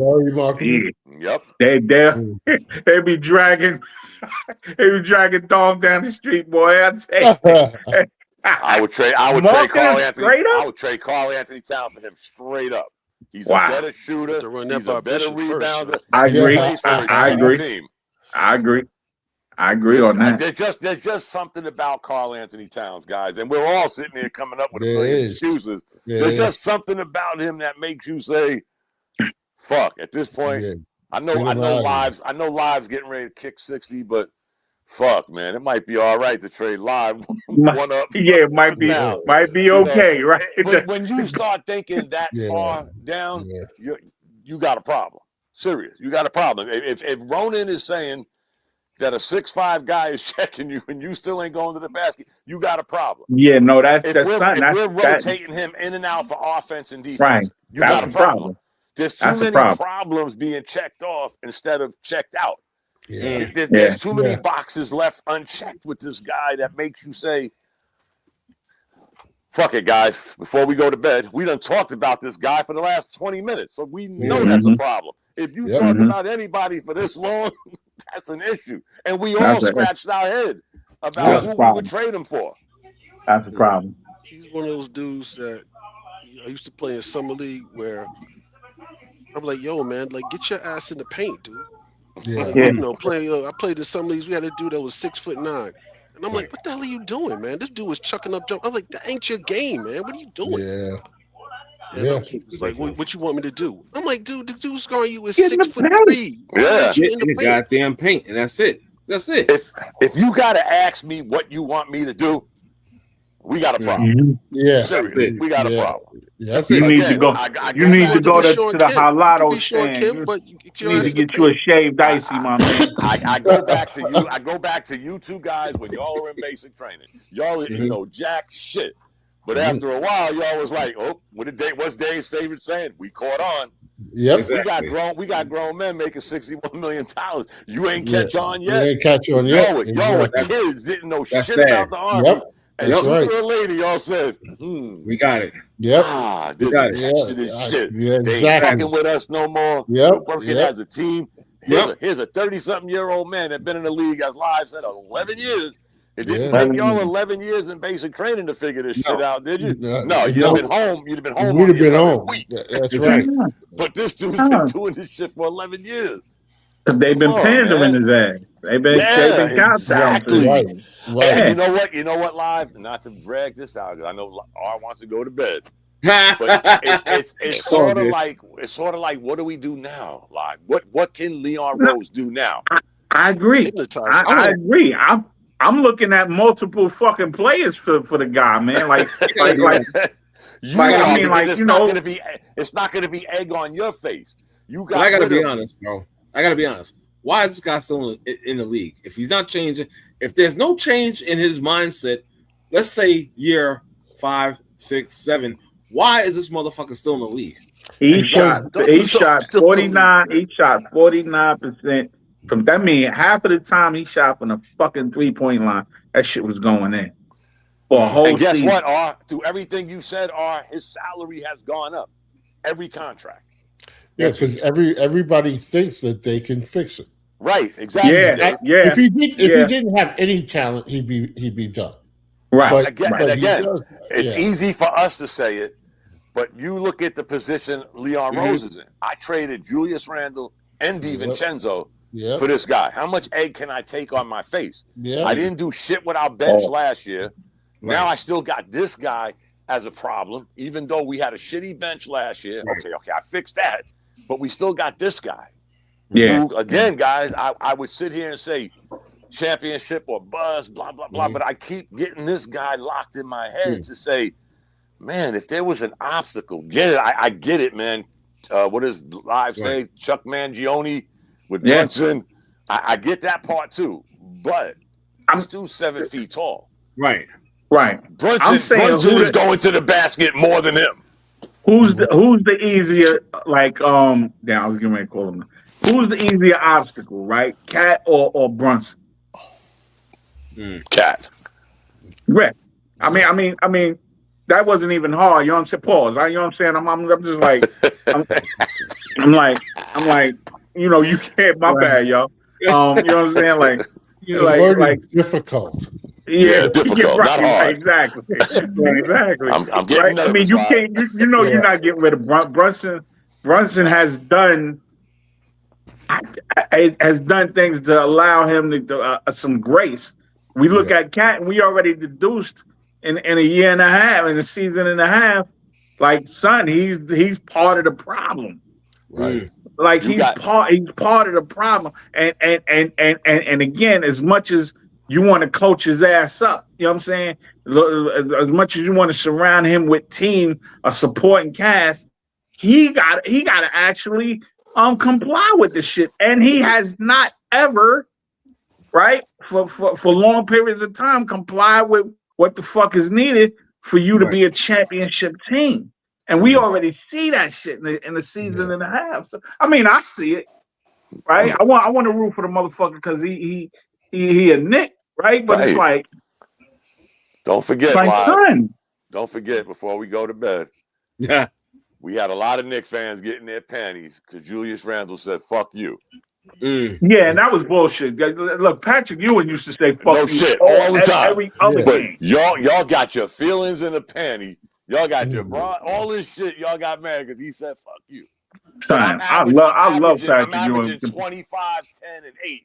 Yep. They be dragging Dom down the street, boy. I would trade Karl Anthony. I would trade Karl Anthony Towns for him straight up. He's a better shooter. He's a better rebounder. I agree on that. There's just something about Karl Anthony Towns, guys, and we're all sitting here coming up with a million excuses. There's just something about him that makes you say, "Fuck!" At this point, I know Live's getting ready to kick 60, but fuck, man, it might be all right to trade Live one up. Yeah, it might be okay, right? But when you start thinking that far down, you got a problem. Serious, you got a problem. If Ronan is saying that a 6'5" guy is checking you and you still ain't going to the basket, you got a problem. Yeah, no, that's we're rotating him in and out for offense and defense. Right, you got a problem. There's too many problems being checked off instead of checked out. Yeah. There's too many boxes left unchecked with this guy that makes you say, fuck it, guys. Before we go to bed, we done talked about this guy for the last 20 minutes, so we know that's a problem. If you talk about anybody for this long, that's an issue. And we all scratched our head about who we would trade him for. That's a problem. He's one of those dudes that I used to play in summer league where I'm like, yo, man, like get your ass in the paint, dude. Yeah. Like, I played in some leagues. We had a dude that was 6'9", and I'm like, what the hell are you doing, man? This dude was chucking up jump. I'm like, that ain't your game, man. What are you doing? Yeah. And he's like, what you want me to do? I'm like, dude, the dude scoring you is 6'3". Yeah, get in the goddamn paint, and that's it. That's it. If you gotta ask me what you want me to do, we got a problem. Yeah, seriously, we got a problem. Yes, you need to go. You need to go to the halado stand. You need to get you a shaved icy, my man. I go back to you. I go back to you two guys when y'all were in basic training. Y'all didn't know jack shit. But after a while, y'all was like, "Oh, what's Dave's favorite saying? We caught on." Yep. Exactly. We got grown men making $61 million. You ain't catch on yet. You ain't catch on yet. Y'all were kids, didn't know shit about the Army. Yep. And sooner or later, y'all said, we got it. Yep. There's a catch to this shit. Yeah, they ain't fucking with us no more. We're working as a team. Here's a 30-something-year-old man that been in the league, as Live said, 11 years. It didn't take y'all 11 years in basic training to figure this shit out, did you? No, you'd have been home. You'd have been home. We'd have been home. That's right. But this dude's been doing this shit for 11 years. They've been pandering his ass. They've been exactly. Right. And you know what, Live? Not to drag this out, because I know R wants to go to bed. But it's sort of like what do we do now? Live. What can Leon Rose do now? I agree. I agree. I'm looking at multiple fucking players for the guy, man. It's not gonna be egg on your face. I gotta be honest, bro. I gotta be honest. Why is this guy still in the league? If he's not changing, if there's no change in his mindset, let's say year 5, 6, 7, why is this motherfucker still in the league? He shot 49. He shot 49%. From that means half of the time he shot from the fucking 3-point line. That shit was going in for a whole season. And guess what, R? Through everything you said, R, his salary has gone up. Every contract. Yeah, because everybody thinks that they can fix it. Right, exactly. Yeah. If he didn't have any talent, he'd be done. Right. But again, it's easy for us to say it, but you look at the position Leon Rose is in. I traded Julius Randle and DiVincenzo for this guy. How much egg can I take on my face? I didn't do shit with our bench last year. Now I still got this guy as a problem, even though we had a shitty bench last year. Okay, I fixed that. But we still got this guy. Yeah. Who, again, guys, I would sit here and say championship or buzz, blah, blah, blah. But I keep getting this guy locked in my head to say, man, if there was an obstacle, get it. I get it, man. What does Live say? Chuck Mangione with Brunson. I get that part too. But I'm still 7 feet tall. Right. Brunson is going to the basket more than him. Who's the easier, I was getting ready to call him. Who's the easier obstacle, right? Cat or Brunson? Cat. Right. I mean, that wasn't even hard. You know what I'm saying? Pause. You know what I'm saying? I'm just like, I'm like, you can't. My bad, y'all. You know what I'm saying? Like difficult. Yeah, difficult, not hard. Exactly. I'm getting nervous. I mean, you can't. You're not getting rid of Brunson. Brunson has done things to allow him to some grace. We look at Cat, and we already deduced in a year and a half, in a season and a half, like, son, he's part of the problem. Right. Like he's part of the problem. And again, as much as you want to coach his ass up, you know what I'm saying? As much as you want to surround him with team, a supporting cast, he got to actually comply with this shit. And he has not ever, right, for long periods of time, comply with what the fuck is needed for you to be a championship team. And we already see that shit in the season and a half. So I mean, I see it, right? I want to root for the motherfucker because he a Knick, right? But it's like, don't forget, Live. Don't forget before we go to bed. Yeah, we had a lot of Knicks fans getting their panties because Julius Randle said, "Fuck you." Yeah, and that was bullshit. Look, Patrick Ewing used to say "fuck you" shit all the time. Every other game. Y'all got your feelings in a panty. Y'all got your bra, all this shit. Y'all got mad because he said "fuck you." I love Patrick Ewing. 25, 10, and 8.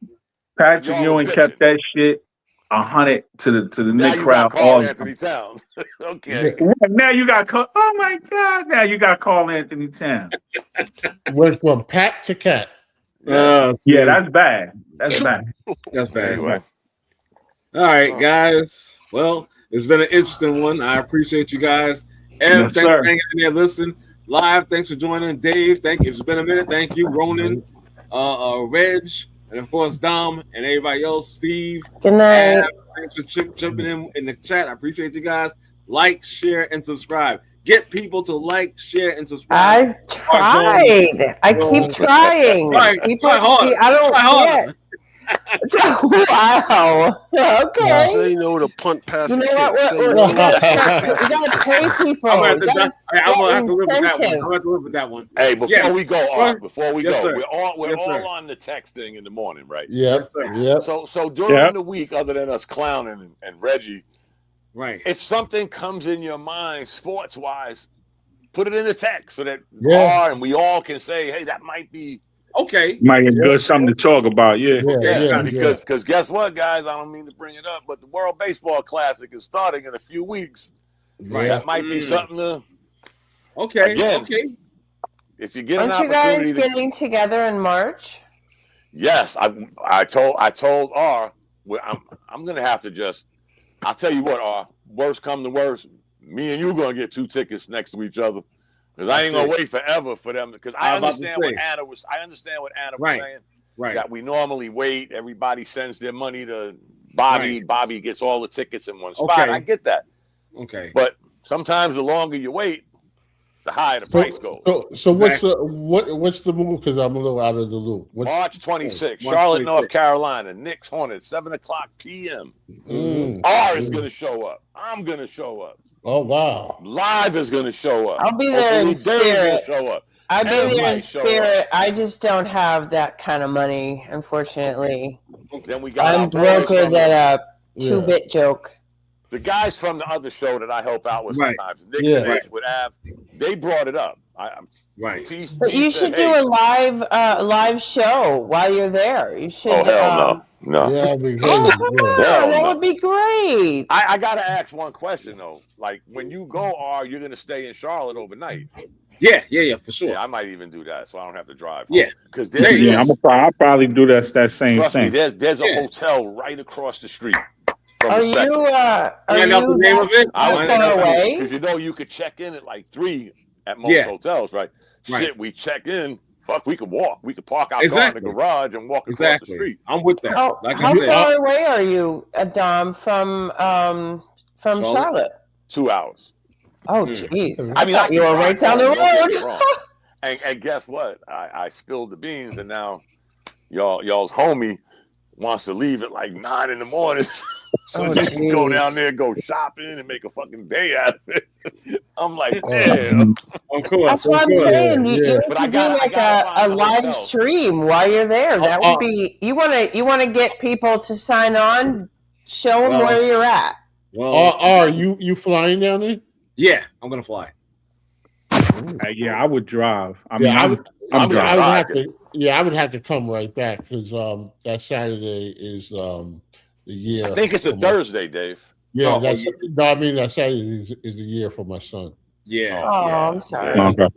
Patrick Ewing kept that shit 100 to the Knicks crowd. All Anthony Towns. Okay. Now you got oh my God! Now you got Carl Anthony Towns. Went from Pat to Cat. Yeah, that's bad. That's bad. That's bad. Anyway. All right, guys. Well, it's been an interesting one. I appreciate you guys Ev, thanks for hanging in there. Listen, live. Thanks for joining. Dave, thank you. It's been a minute. Thank you, Ronan, Reg, and of course Dom and everybody else. Steve. Good night. Av, thanks for jumping in the chat. I appreciate you guys. Like, share, and subscribe. Get people to like, share, and subscribe. I've tried. I keep trying. Try harder. I don't try harder. Wow. Okay. Say no to punt, pass, and kick. You gotta pay people. I'm gonna have to live with that one. I'm gonna have to live with that one. Hey, before we go, Art, Sir. we're all on the text thing in the morning, right? Yes, Yes, So during the week, other than us clowning and Reggie, right? If something comes in your mind, sports wise, put it in the text so that and we all can say, hey, that might be. Okay. Might be good something to talk about, because guess what, guys? I don't mean to bring it up, but the World Baseball Classic is starting in a few weeks. Right. That might be something to. Okay. Again, okay. If you get Aren't an opportunity, you guys getting together in March? Yes, I told R, I'm gonna have to just. I'll tell you what, R. Worst come to worst, me and you gonna get 2 tickets next to each other. Because I ain't gonna wait forever for them. Because I understand what Anna was. Saying. Right. That we normally wait. Everybody sends their money to Bobby. Right. Bobby gets all the tickets in one spot. Okay. I get that. Okay. But sometimes the longer you wait, the higher the price goes. So what's the move? Because I'm a little out of the loop. March 26th, Charlotte, North Carolina. Knicks Hornets, 7:00 p.m. R is gonna show up. I'm gonna show up. Oh wow! Live is going to show up. I'll be there in spirit. Show up. I'll be there in spirit. I just don't have that kind of money, unfortunately. Then we got. I'm broker than a 2-bit joke. The guys from the other show that I help out with sometimes, Knicks and Ace with Av, they brought it up. But you should do a live show while you're there. You should. Oh hell no. No. Yeah, that would be great. I gotta ask one question though. Like when you go, you're gonna stay in Charlotte overnight. Yeah, for sure. Yeah, I might even do that, so I don't have to drive. Yeah, because I'll probably do that same thing. Me, there's a hotel right across the street. Are you? Know the name of it? I was far away because you could check in at like 3 at most hotels, right? Shit, we check in. Fuck, we could walk. We could park our car in the garage and walk across the street. I'm with that. How far away are you, Dom, from Charlotte? 2 hours. Oh, jeez. I mean, you were right down the road. And guess what? I spilled the beans, and now y'all's homie wants to leave at like 9 in the morning. So you can go down there, go shopping, and make a fucking day out of it. I'm like, damn. That's what I'm saying. You but I got like a live stream while you're there. That would be. You want to get people to sign on. Show them where you're at. Well, are you flying down there? Yeah, I'm gonna fly. I would drive. I would have to come right back because that Saturday is the year. I think it's a Thursday, Dave. Yeah, I mean that Saturday is the year for my son. Yeah. I'm sorry. The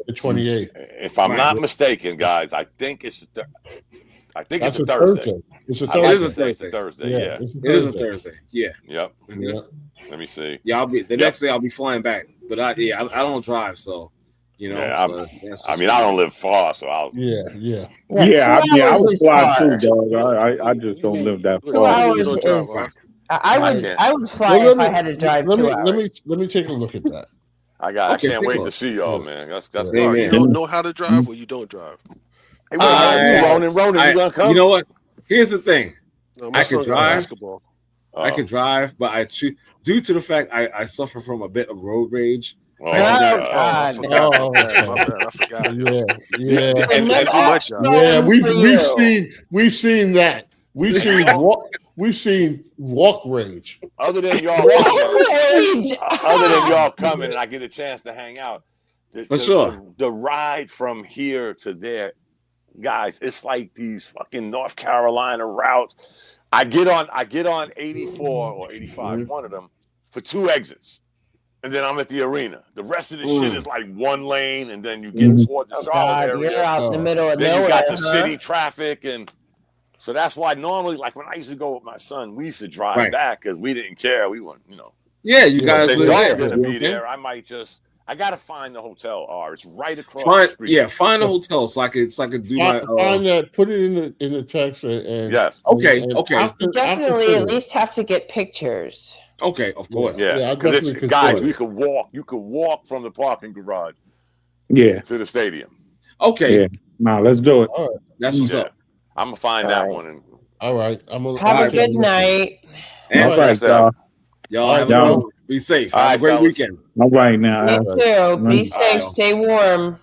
28th. If I'm not mistaken, guys, I think it's a Thursday. It's a Thursday. It is a Thursday. Yeah. It is a Thursday. Yeah. Yep. Let me see. Yeah, I'll be next day. I'll be flying back, but I don't drive, so you know. Yeah, I don't live far, so I'll. Yeah. I would fly too, dog. I just don't live that far. 2 hours is. I would fly if I had to drive 2 hours. Let me take a look at that. I can't wait to see y'all, man. That's you don't know how to drive, or you don't drive. Hey, Ronan, you gonna come? You know what? Here's the thing. No, I can drive. Basketball. I can drive, but I choose due to the fact I suffer from a bit of road rage. Oh, God. I forgot. Yeah. We've seen that. We've seen walk rage. Other than y'all coming, and I get a chance to hang out. The ride from here to there, guys, it's like these fucking North Carolina routes. I get on 84 or 85, one of them, for 2 exits. And then I'm at the arena. The rest of the shit is like 1 lane, and then you get toward the Charlotte area. You're out in the middle of nowhere. You got the city traffic, and so that's why normally, like when I used to go with my son, we used to drive back because we didn't care. We weren't, Yeah, you guys Since live y'all there. are gonna be Okay. there, I gotta find the hotel. It's right across the street. Yeah, find a hotel so I could do my. Find that. Put it in the text and yes. Okay. and Okay. You definitely at least have to get pictures. Okay, of course. Yeah, because guys, you could walk from the parking garage. Yeah. To the stadium. Okay. Yeah. No, let's do it. All right. That's what's up. I'm gonna find that one. And all right. Have a good night. And all right, y'all. Y'all have a good one. Be safe. Have a great weekend. All right now. You too. Be safe. Stay warm.